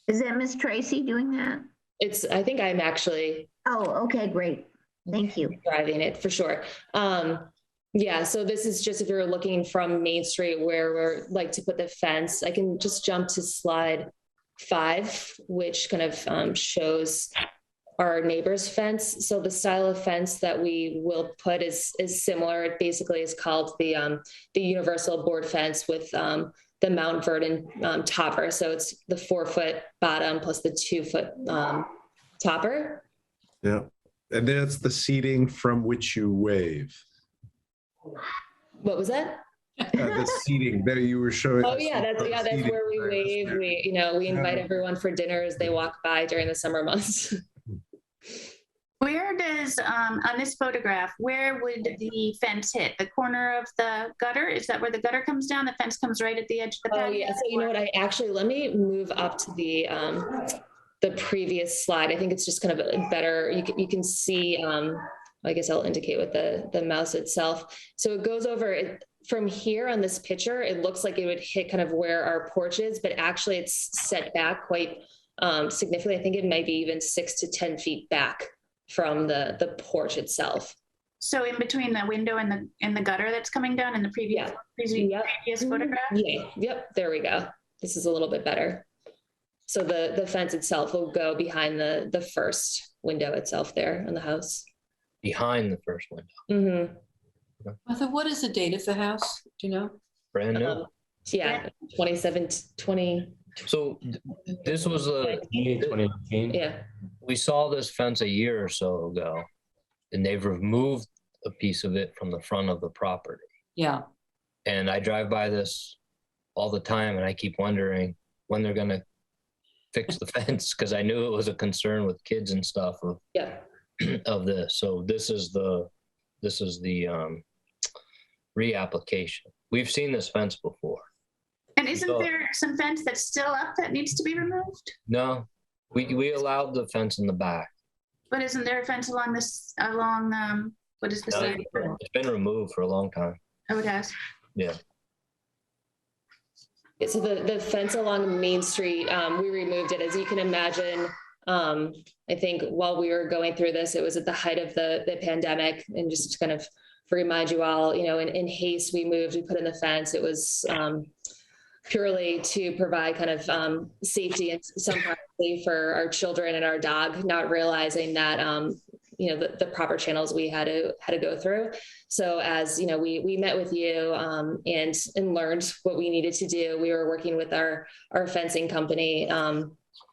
Is that Miss Tracy doing that? I think I'm actually. Oh, okay, great. Thank you. Driving it for sure. Yeah, so this is just if you're looking from Main Street where we're like to put the fence. I can just jump to slide 5, which kind of shows our neighbor's fence. So the style of fence that we will put is similar. It basically is called the universal board fence with the Mount Vernon topper. So it's the 4-foot bottom plus the 2-foot topper. Yeah. And that's the seating from which you wave. What was that? The seating that you were showing. Oh yeah, that's where we wave. We invite everyone for dinner as they walk by during the summer months. Where does, on this photograph, where would the fence hit? The corner of the gutter? Is that where the gutter comes down? The fence comes right at the edge of the patio? Oh yeah, so you know what, let me move up to the previous slide. I think it's just kind of better. You can see, I guess I'll indicate with the mouse itself. So it goes over from here on this picture, it looks like it would hit kind of where our porch is, but actually it's set back quite significantly. I think it might be even 6 to 10 feet back from the porch itself. So in between the window and the gutter that's coming down in the previous photograph? Yeah, yep, there we go. This is a little bit better. So the fence itself will go behind the first window itself there in the house. Behind the first window. Mm-hmm. Martha, what is the date of the house? Do you know? Brand new. Yeah, 20. So this was 2019. Yeah. We saw this fence a year or so ago, and they've removed a piece of it from the front of the property. Yeah. And I drive by this all the time, and I keep wondering when they're going to fix the fence, because I knew it was a concern with kids and stuff of this. So this is the reapplication. We've seen this fence before. And isn't there some fence that's still up that needs to be removed? No, we allowed the fence in the back. But isn't there a fence along what is the side? It's been removed for a long time. Oh, it has? Yeah. So the fence along Main Street, we removed it. As you can imagine, I think while we were going through this, it was at the height of the pandemic. And just to kind of remind you all, in haste, we put in the fence. It was purely to provide kind of safety and some privacy for our children and our dog, not realizing that the proper channels we had to go through. So as we met with you and learned what we needed to do. We were working with our fencing company,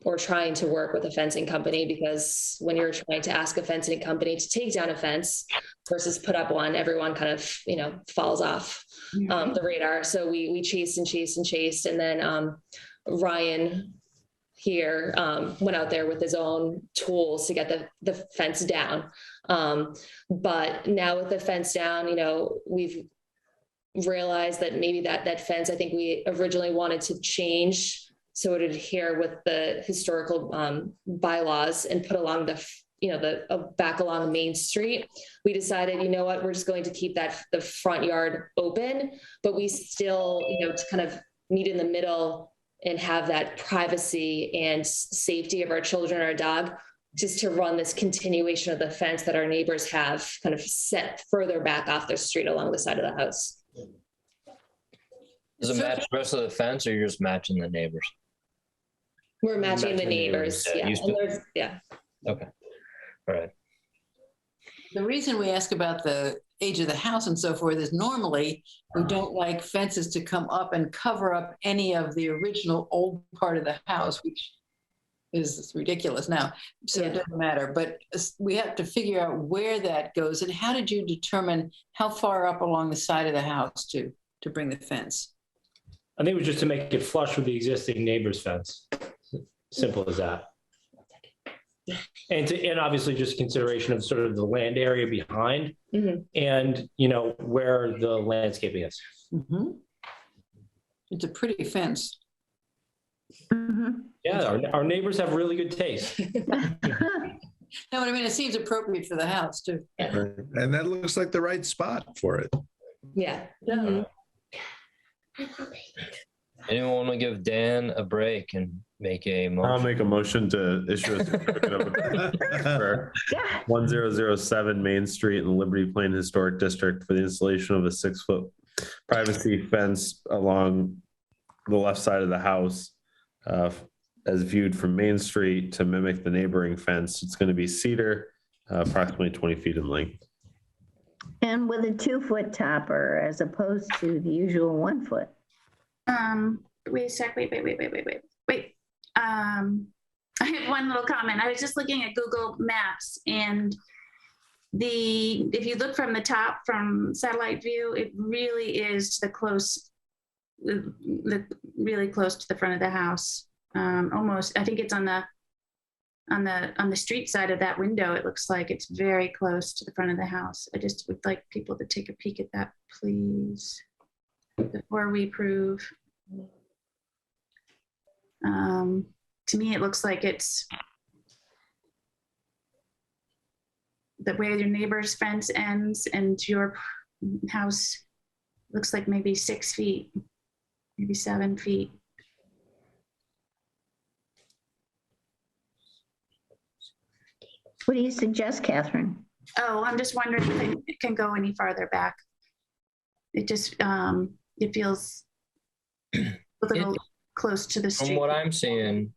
or trying to work with a fencing company, because when you're trying to ask a fencing company to take down a fence versus put up one, everyone kind of falls off the radar. So we chased and chased and chased, and then Ryan here went out there with his own tools to get the fence down. But now with the fence down, we've realized that maybe that fence, I think we originally wanted to change so it would adhere with the historical bylaws and put along the back along Main Street. We decided, you know what, we're just going to keep the front yard open, but we still, to kind of meet in the middle and have that privacy and safety of our children, our dog, just to run this continuation of the fence that our neighbors have kind of set further back off their street along the side of the house. Does it match the rest of the fence, or you're just matching the neighbors? We're matching the neighbors. Yeah. Yeah. Okay. All right. The reason we ask about the age of the house and so forth is normally we don't like fences to come up and cover up any of the original old part of the house, which is ridiculous now. So it doesn't matter. But we have to figure out where that goes. And how did you determine how far up along the side of the house to bring the fence? I think it was just to make it flush with the existing neighbor's fence. Simple as that. And obviously just consideration of sort of the land area behind and, where the landscaping is. Mm-hmm. It's a pretty fence. Yeah, our neighbors have really good taste. No, I mean, it seems appropriate for the house too. And that looks like the right spot for it. Yeah. Anyone want to give Dan a break and make a motion? I'll make a motion to issue a certificate of for 1007 Main Street in the Liberty Plain Historic District for the installation of a 6-foot privacy fence along the left side of the house as viewed from Main Street to mimic the neighboring fence. It's going to be cedar, approximately 20 feet in length. And with a 2-foot topper as opposed to the usual 1 foot. Wait a sec, wait. I have one little comment. I was just looking at Google Maps, and if you look from the top from satellite view, it really is really close to the front of the house. Almost, I think it's on the street side of that window. It looks like it's very close to the front of the house. I just would like people to take a peek at that, please, before we approve. To me, it looks like it's where your neighbor's fence ends and your house looks like maybe 6 feet, maybe 7 feet. What do you suggest, Catherine? Oh, I'm just wondering if it can go any farther back. It just, it feels a little close to the street. From what I'm seeing,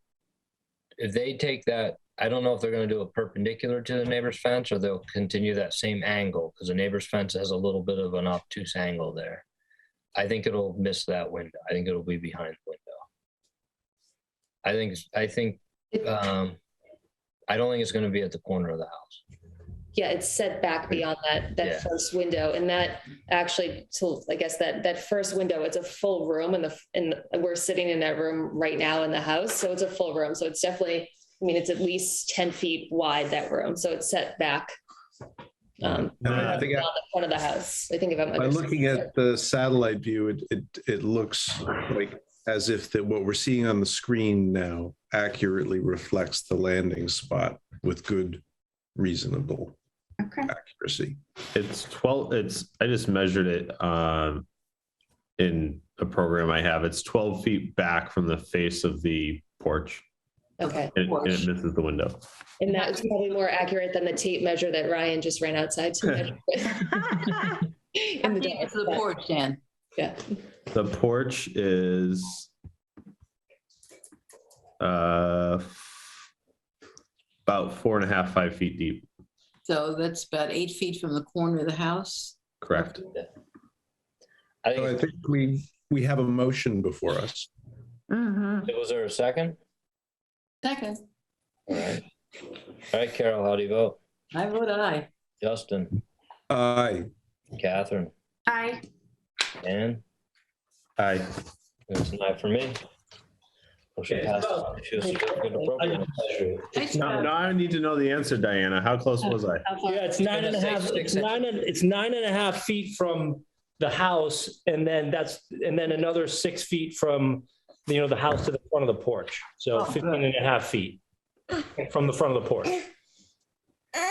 if they take that, I don't know if they're going to do it perpendicular to the neighbor's fence or they'll continue that same angle, because the neighbor's fence has a little bit of an obtuse angle there. I think it'll miss that window. I think it'll be behind the window. I don't think it's going to be at the corner of the house. Yeah, it's set back beyond that first window, and that actually, so I guess that first window, it's a full room, and we're sitting in that room right now in the house, so it's a full room. So it's definitely, I mean, it's at least 10 feet wide, that room, so it's set back. I think on the front of the house. I think if I'm by looking at the satellite view, it looks like as if that what we're seeing on the screen now accurately reflects the landing spot with good, reasonable accuracy. It's 12. I just measured it in a program I have. It's 12 feet back from the face of the porch. Okay. And it misses the window. And that was probably more accurate than the tape measure that Ryan just ran outside to measure. It's the porch, Dan. Yeah. The porch is about 4.5, 5 feet deep. So that's about 8 feet from the corner of the house. Correct. I think we have a motion before us. Was there a second? Second. All right, Carol, how do you vote? I vote aye. Justin? Aye. Catherine? Aye. Ann? Aye. It's an aye for me. Motion passes. Now I need to know the answer, Diana. How close was I? Yeah, it's 9.5. It's 9.5 feet from the house, and then another 6 feet from the house to the front of the porch. So 15.5 feet from the front of the porch.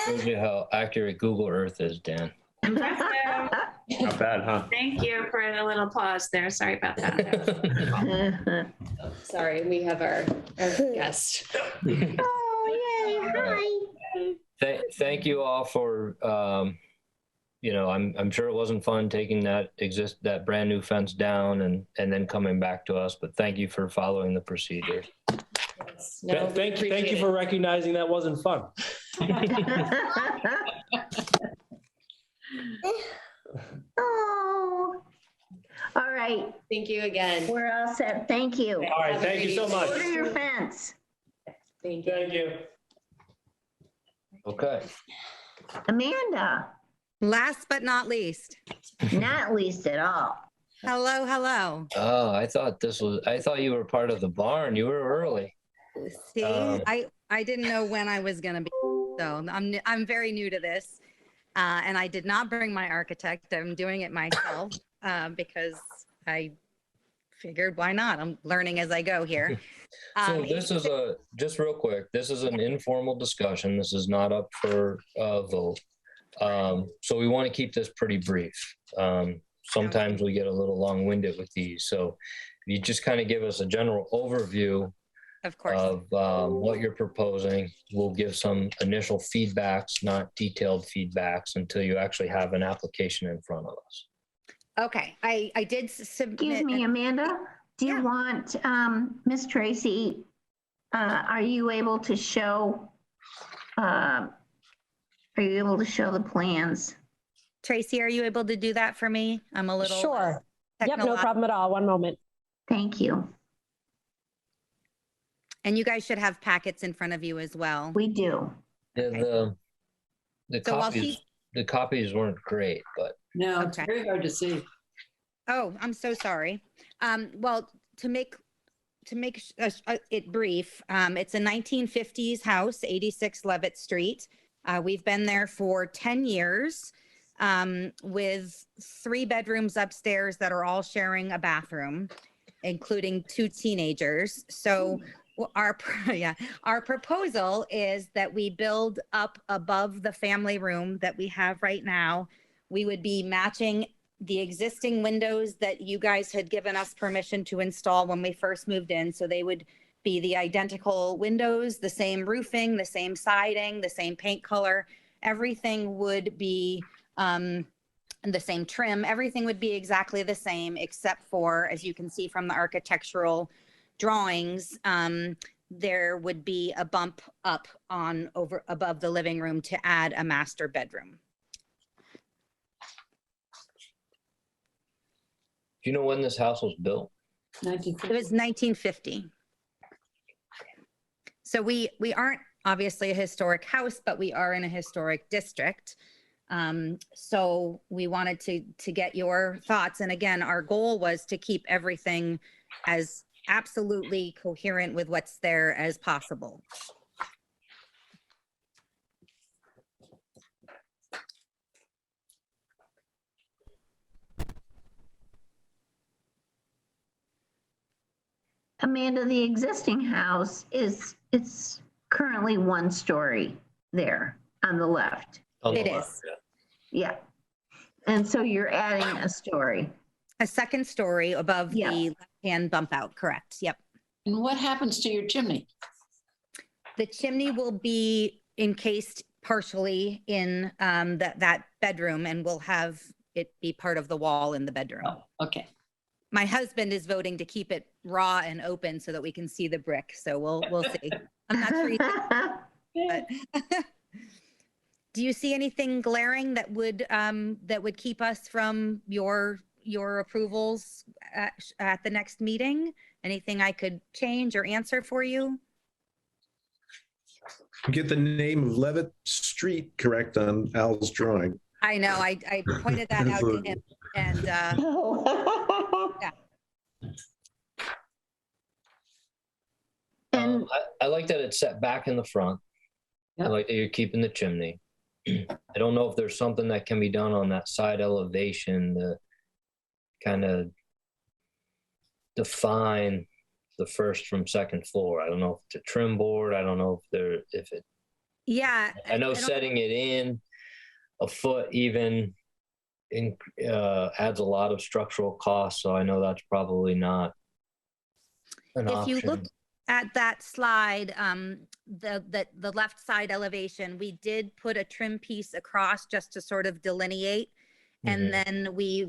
Shows you how accurate Google Earth is, Dan. Not bad, huh? Thank you for a little pause there. Sorry about that. Sorry, we have our guest. Oh, yay. Hi. Thank you all for, I'm sure it wasn't fun taking that brand new fence down and then coming back to us, but thank you for following the procedure. No, thank you for recognizing that wasn't fun. Oh, all right. Thank you again. We're all set. Thank you. All right, thank you so much. Order your fence. Thank you. Thank you. Okay. Amanda. Last but not least. Not least at all. Hello, hello. Oh, I thought you were part of the barn. You were early. See, I didn't know when I was going to be, so I'm very new to this. And I did not bring my architect. I'm doing it myself because I figured why not? I'm learning as I go here. So this is just real quick, this is an informal discussion. This is not up for a vote. So we want to keep this pretty brief. Sometimes we get a little long-winded with these. So you just kind of give us a general overview of what you're proposing. We'll give some initial feedbacks, not detailed feedbacks, until you actually have an application in front of us. Okay, I did submit. Excuse me, Amanda, do you want Miss Tracy Are you able to show, the plans? Tracy, are you able to do that for me? I'm a little. Sure. Yep, no problem at all. One moment. Thank you. And you guys should have packets in front of you as well. We do. Yeah, the So while copies weren't great, but No, it's very hard to see. Oh, I'm so sorry. Well, to make it brief, it's a 1950s house, 86 Levitt Street. We've been there for 10 years with 3 bedrooms upstairs that are all sharing a bathroom, including 2 teenagers. So our proposal is that we build up above the family room that we have right now. We would be matching the existing windows that you guys had given us permission to install when we first moved in. So they would be the identical windows, the same roofing, the same siding, the same paint color. Everything would be the same trim. Everything would be exactly the same, except for, as you can see from the architectural drawings, there would be a bump up above the living room to add a master bedroom. do you know when this house was built? It was 1950. So we aren't obviously a historic house, but we are in a historic district. So we wanted to get your thoughts. And again, our goal was to keep everything as absolutely coherent with what's there as possible. Amanda, the existing house it's currently 1 story there on the left. It is. Yeah. And so you're adding a story. A second story above the left-hand bump out, correct? Yep. And what happens to your chimney? The chimney will be encased partially in that bedroom, and we'll have it be part of the wall in the bedroom. Oh, okay. My husband is voting to keep it raw and open so that we can see the brick. So we'll see. I'm not sure. But do you see anything glaring that would keep us from your approvals at the next meeting? Anything I could change or answer for you? Get the name of Levitt Street correct on Al's drawing. I know. I pointed that out to him, and yeah. I like that it's set back in the front. I like that you're keeping the chimney. I don't know if there's something that can be done on that side elevation to kind of define the first from second floor. I don't know if it's a trim board. I don't know if it. Yeah. I know setting it in a foot even adds a lot of structural costs. So I know that's probably not an option. If you look at that slide, the left side elevation, we did put a trim piece across just to sort of delineate. And then we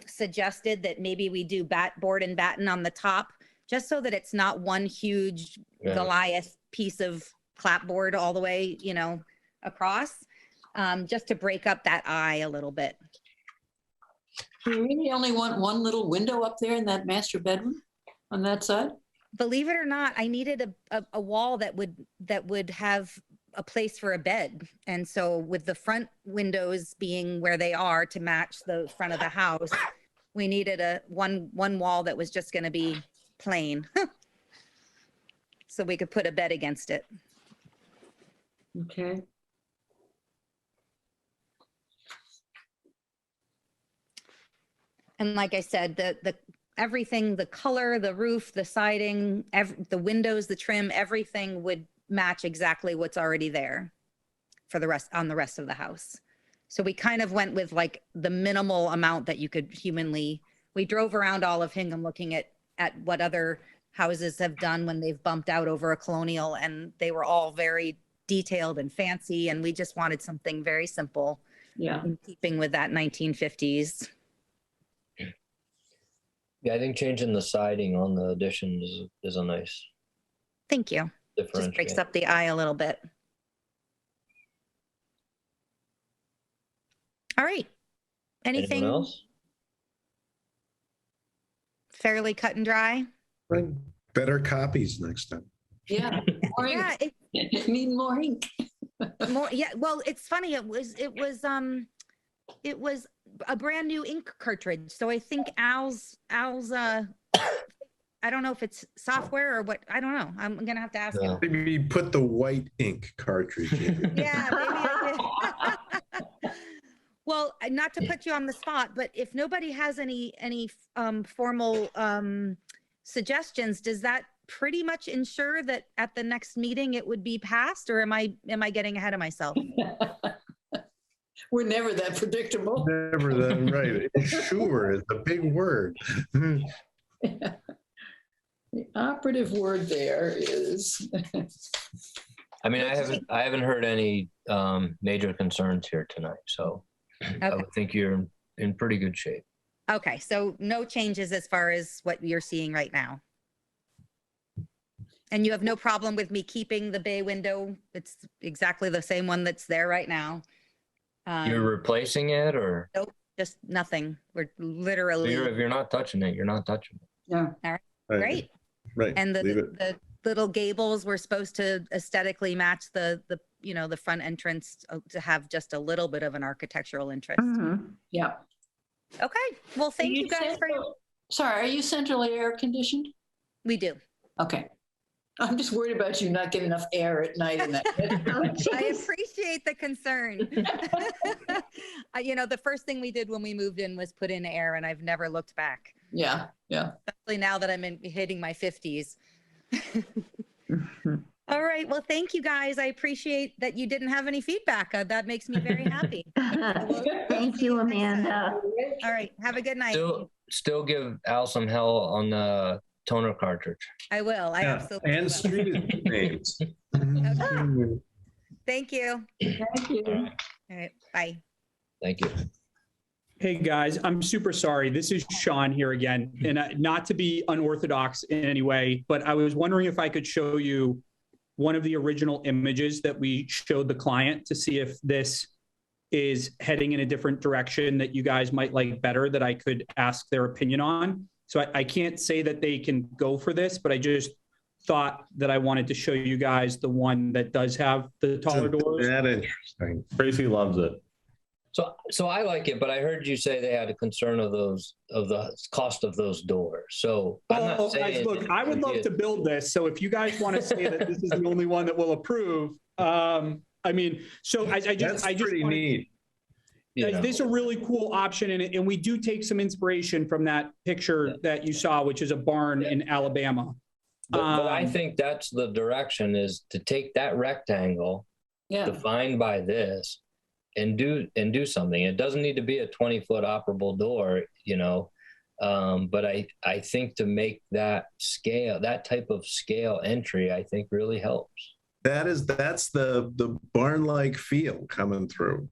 suggested that maybe we do board and batten on the top, just so that it's not one huge Goliath piece of clapboard all the way, across, just to break up that eye a little bit. Do you really only want one little window up there in that master bedroom on that side? Believe it or not, I needed a wall that would have a place for a bed. And so with the front windows being where they are to match the front of the house, we needed one wall that was just going to be plain. So we could put a bed against it. Okay. And like I said, the everything, the color, the roof, the siding, the windows, the trim, everything would match exactly what's already there for the rest of the house. So we kind of went with like the minimal amount that you could humanly. We drove around all of Hingham looking at what other houses have done when they've bumped out over a colonial, and they were all very detailed and fancy, and we just wanted something very simple, in keeping with that 1950s. Yeah, I think changing the siding on the addition is a nice Thank you. Just breaks differentiate. up the eye a little bit. All right. Anything Anyone else? fairly cut and dry? Bring better copies next time. Yeah. Yeah, It need more ink. more. Yeah. Well, it's funny. It was a brand new ink cartridge. So I think Al's I don't know if it's software or what. I don't know. I'm gonna have to ask him. Maybe you put the white ink cartridge in. Yeah, maybe I did. Well, not to put you on the spot, but if nobody has any formal suggestions, does that pretty much ensure that at the next meeting it would be passed, or am I getting ahead of myself? We're never that predictable. Never that right. Sure is a big word. The operative word there is. I mean, I haven't heard any major concerns here tonight, so I would think you're in pretty good shape. Okay, so no changes as far as what you're seeing right now. And you have no problem with me keeping the bay window? It's exactly the same one that's there right now. You're replacing it, or? Nope, just nothing. We're literally. If you're not touching it, you're not touching it. Yeah. All right, Right. great. Right. And the little gables were supposed to aesthetically match the front entrance to have just a little bit of an architectural interest. Yeah. Okay. Well, thank you guys for. Sorry, are you centrally air conditioned? We do. Okay. I'm just worried about you not getting enough air at night in that. I appreciate the concern. The first thing we did when we moved in was put in air, and I've never looked back. Yeah, yeah. Especially now that I'm hitting my 50s. All right. Well, thank you guys. I appreciate that you didn't have any feedback. That makes me very happy. Thank you, Amanda. All right. Have a good night. Still give Al some hell on the toner cartridge. I will. I absolutely and will. street names. Thank you. Thank you. All right. Bye. Thank you. Hey guys, I'm super sorry. This is Sean here again, and not to be unorthodox in any way, but I was wondering if I could show you one of the original images that we showed the client to see if this is heading in a different direction that you guys might like better, that I could ask their opinion on. So I can't say that they can go for this, but I just thought that I wanted to show you guys the one that does have the taller doors. That interesting. Tracy loves it. So I like it, but I heard you say they had a concern of the cost of those doors. So I'm not saying. Guys, look, I would love to build this. So if you guys want to say that this is the only one that will approve, I mean, so I just pretty neat. This is a really cool option, and we do take some inspiration from that picture that you saw, which is a barn in Alabama. But I think that's the direction, is to take that rectangle defined by this and do something. It doesn't need to be a 20-foot operable door, but I think to make that type of scale entry, I think really helps. That's the barn-like feel coming through.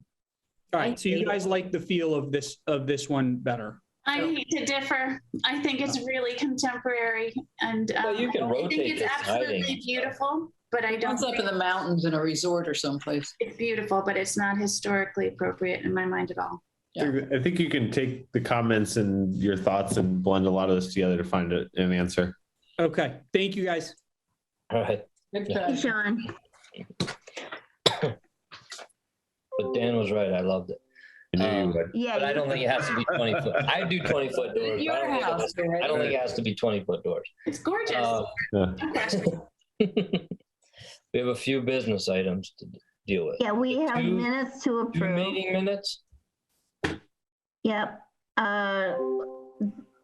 All right, so you guys like the feel of this one better? I hate to differ. I think it's really contemporary, and you can I think rotate it's this absolutely siding. beautiful. But I don't. It's up in the mountains in a resort or someplace. It's beautiful, but it's not historically appropriate in my mind at all. I think you can take the comments and your thoughts and blend a lot of this together to find an answer. Okay, thank you guys. All right. Thank you, Sean. But Dan was right. I loved it. Yeah, but I don't think it has to be 20 foot. I do 20-foot doors. I don't think it has to be 20-foot doors. It's gorgeous. We have a few business items to deal with. Yeah, we have minutes to approve. 2 meeting minutes? Yep.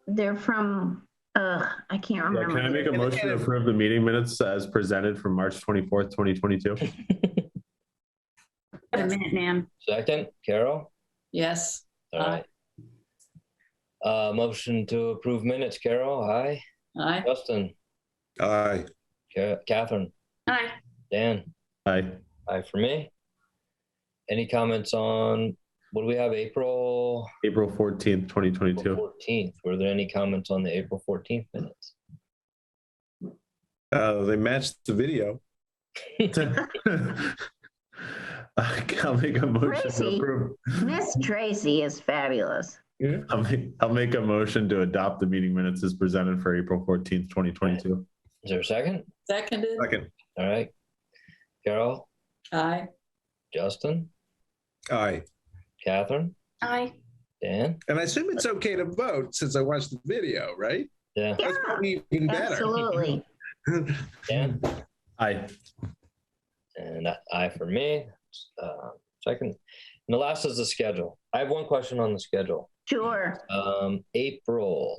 They're from, I can't remember. Can I make a motion to approve the meeting minutes as presented from March 24th, 2022? A minute, man. Second, Carol? Yes. All right. Motion to approve minutes, Carol. Aye. Aye. Justin? Aye. Catherine? Aye. Dan? Aye. Aye for me. Any comments on, what do we have, April 14th, 2022. 14th. Were there any comments on the April 14th minutes? They matched the video. I'll make a motion to Tracy, approve. Miss Tracy is fabulous. I'll make a motion to adopt the meeting minutes as presented for April 14th, 2022. Is there a second? Seconded. Second. All right. Carol, Aye. Justin, Aye. Catherine, Aye. Dan? And I assume it's okay to vote since I watched the video, right? Yeah. That's probably even better. Absolutely. Dan? Aye. And aye for me. Second. And the last is the schedule. I have one question on the schedule. Sure. April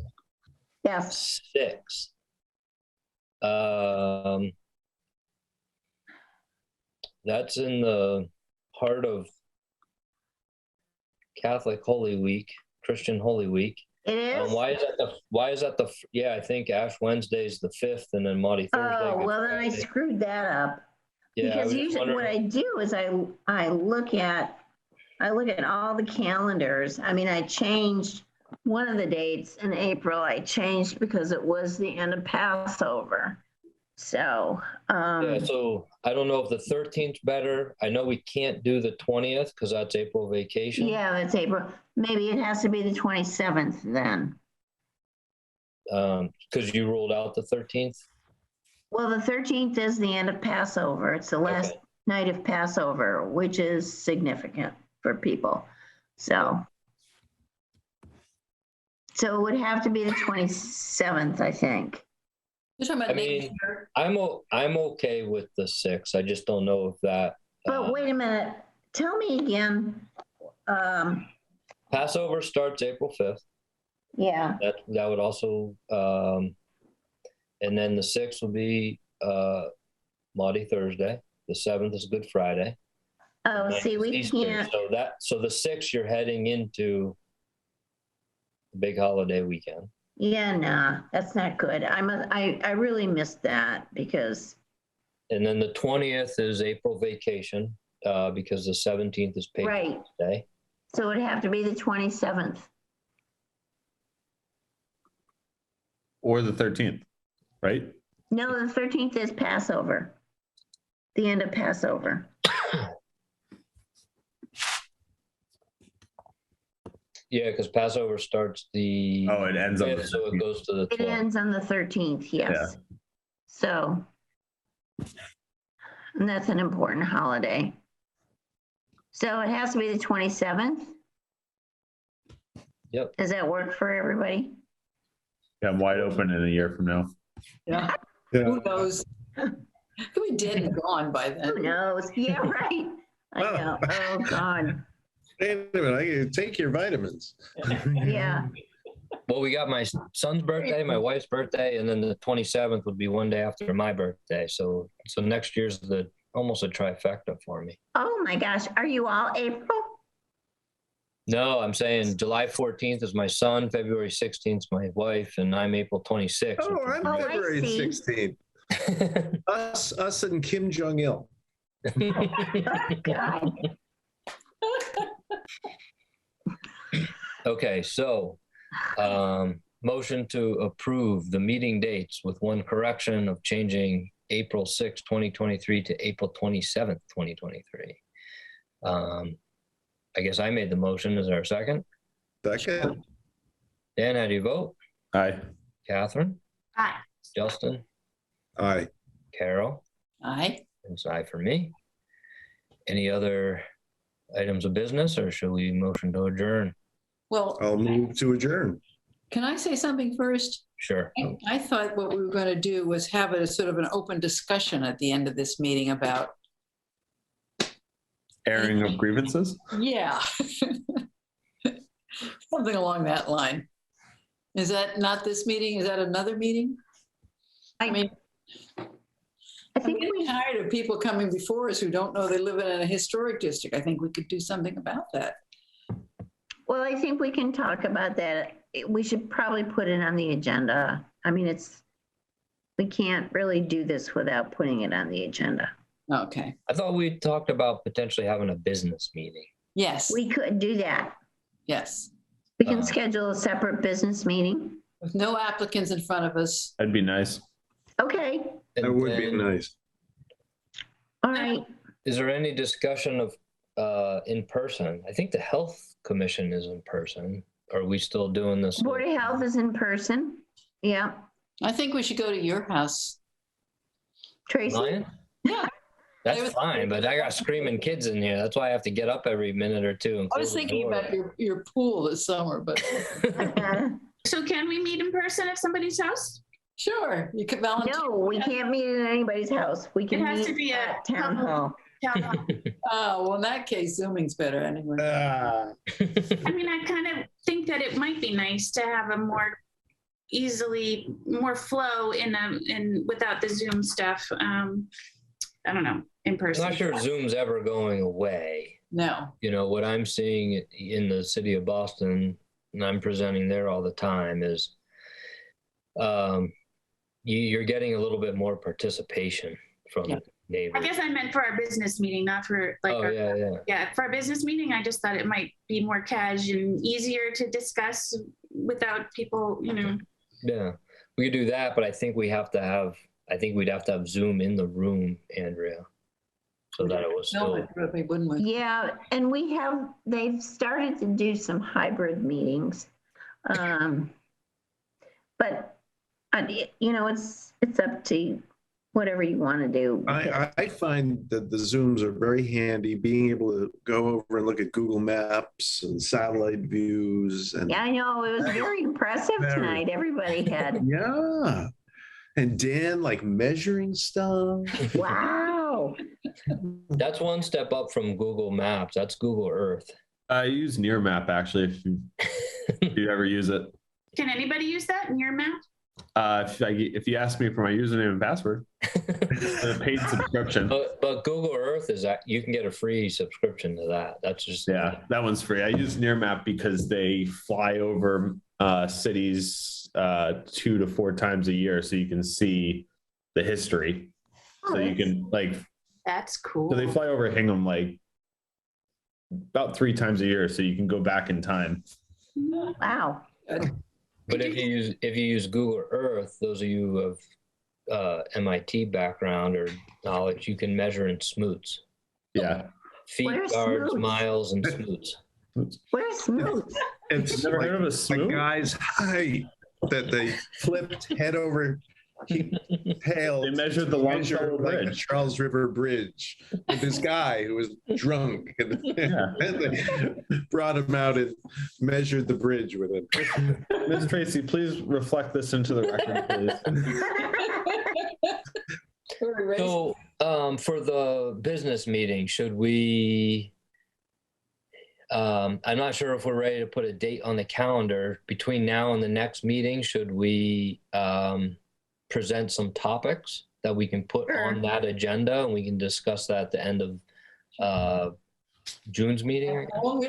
Yes. 6th. That's in the heart of Catholic Holy Week, Christian Holy Week. It is? Why is that the, yeah, I think Ash Wednesday is the 5th and then Maundy Thursday. Oh, well, then I screwed that up. Yeah, Because usually what I do is I look at all the calendars. I mean, I changed one of the dates in April. I changed because it was the end of Passover. So, yeah, so I don't know if the 13th better. I know we can't do the 20th because that's April vacation. yeah, that's April. Maybe it has to be the 27th then. Because you ruled out the 13th. Well, the 13th is the end of Passover. It's the last night of Passover, which is significant for people. So it would have to be the 27th, I think. I mean, I'm okay with the 6th. I just don't know if that. But wait a minute. Tell me again. Passover starts April 5th. Yeah. That would also, and then the 6th will be Maundy Thursday. The 7th is Good Friday. Oh, see, we Easter. can't. So the 6th, you're heading into the big holiday weekend. Yeah, nah, that's not good. I really missed that because. And then the 20th is April vacation because the 17th is Patriots Day. So it'd have to be the 27th. Or the 13th, right? No, the 13th is Passover. The end of Passover. Yeah, because Passover starts the. Oh, it ends on the 13th. So it goes to the 12th. It ends on the 13th, yes. Yeah. So, and that's an important holiday. So it has to be the 27th? Yep. Does that work for everybody? Yeah, I'm wide open in a year from now. Yeah. Who knows? Could be dead and gone by then. Who knows? Yeah, right. I know. Oh, God. Wait a minute, I can take your vitamins. Yeah. Well, we got my son's birthday, my wife's birthday, and then the 27th would be one day after my birthday. So next year's almost a trifecta for me. Oh my gosh, are you all April? No, I'm saying July 14th is my son, February 16th is my wife, and I'm April 26th. Oh, I'm February 16th. Us and Kim Jong-il. Okay, so motion to approve the meeting dates with one correction of changing April 6, 2023 to April 27th, 2023. I guess I made the motion. Is there a second? Second. Dan, how do you vote? Aye. Catherine? Aye. Justin? Aye. Carol? Aye. It's aye for me. Any other items of business, or should we motion to adjourn? Well, I'll move to adjourn. Can I say something first? Sure. I thought what we were going to do was have a sort of an open discussion at the end of this meeting about. Airing of grievances? Yeah. Something along that line. Is that not this meeting? Is that another meeting? I mean, I think we're tired of people coming before us who don't know they live in a historic district. I think we could do something about that. Well, I think we can talk about that. We should probably put it on the agenda. I mean, we can't really do this without putting it on the agenda. Okay. I thought we talked about potentially having a business meeting. Yes. We could do that. Yes. We can schedule a separate business meeting. With no applicants in front of us. That'd be nice. Okay. That would be nice. All right. Is there any discussion of in person? I think the Health Commission is in person. Are we still doing this? Board of Health is in person. Yeah. I think we should go to your house. Tracy? Mine? Yeah. That's fine, but I got screaming kids in here. That's why I have to get up every minute or two. And I was close the thinking door. about your pool this summer, but. So can we meet in person at somebody's house? Sure, you can volunteer. No, we can't meet at anybody's house. We can It has meet to be at a town hall. Town hall. Oh, well, in that case, Zooming's better anyway. I mean, I kind of think that it might be nice to have a more flow in without the Zoom stuff. I don't know, in person. I'm not sure Zoom's ever going away. No. You know, what I'm seeing in the city of Boston, and I'm presenting there all the time, is you're getting a little bit more participation from neighbors. I guess I meant for our business meeting, not for like for our business meeting. I just thought it might be more cash and easier to discuss without people, you know. Yeah, we could do that, but I think we'd have to have Zoom in the room, Andrea, so that it was still. Wouldn't we? Yeah, and they've started to do some hybrid meetings. But it's up to whatever you want to do. I find that the Zooms are very handy, being able to go over and look at Google Maps and satellite views. And Yeah, I know. It was very impressive tonight. Everybody had. Yeah. And Dan, like, measuring stuff. Wow. That's one step up from Google Maps. That's Google Earth. I use Near Map, actually, if you ever use it. Can anybody use that in your map? If you ask me for my username and password, it's a paid subscription. But Google Earth you can get a free subscription to that. That's just that one's free. I use Near Map because they fly over cities 2 to 4 times a year, so you can see the history. So you can That's cool. So they fly over Hingham like about 3 times a year, so you can go back in time. Wow. But if you use Google Earth, those of you who have MIT background or knowledge, you can measure in smoots. Yeah. Feet, Where's yards, smoots? miles, and smoots. Where's Smooth? It's Never like heard of a a smoot? guy's height that they flipped head over tail. They measured the Longfellow like the Bridge. Charles River Bridge with this guy who was drunk. And they brought him out and measured the bridge with him. Ms. Tracy, please reflect this into the record, please. So for the business meeting, should we, I'm not sure if we're ready to put a date on the calendar. Between now and the next meeting, should we present some topics that we can put on that agenda, and we can discuss that at the end of June's meeting? I'll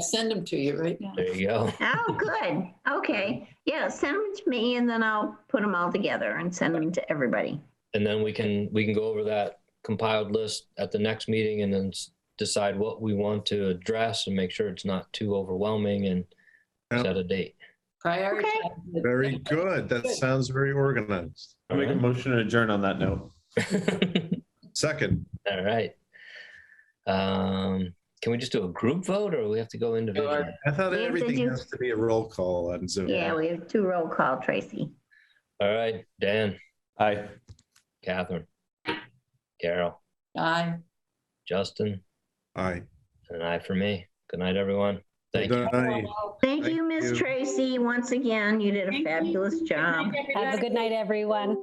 send them to you right now. There you go. Oh, good. Okay. Yeah, send them to me and then I'll put them all together and send them to everybody. And then we can go over that compiled list at the next meeting, and then decide what we want to address and make sure it's not too overwhelming, and set a date. Prioritize. Okay. Very good. That sounds very organized. I'll make a motion to adjourn on that note. Second. All right. Can we just do a group vote, or we have to go individually? I thought We have to everything do- has to be a roll call on Zoom. Yeah, we have 2 roll call, Tracy. All right, Dan, Aye. Catherine, Carol, Aye. Justin, Aye. and an aye for me. Good night, everyone. Thank you. Thank you, Miss Tracy. Once again, you did a fabulous job. Have a good night, everyone.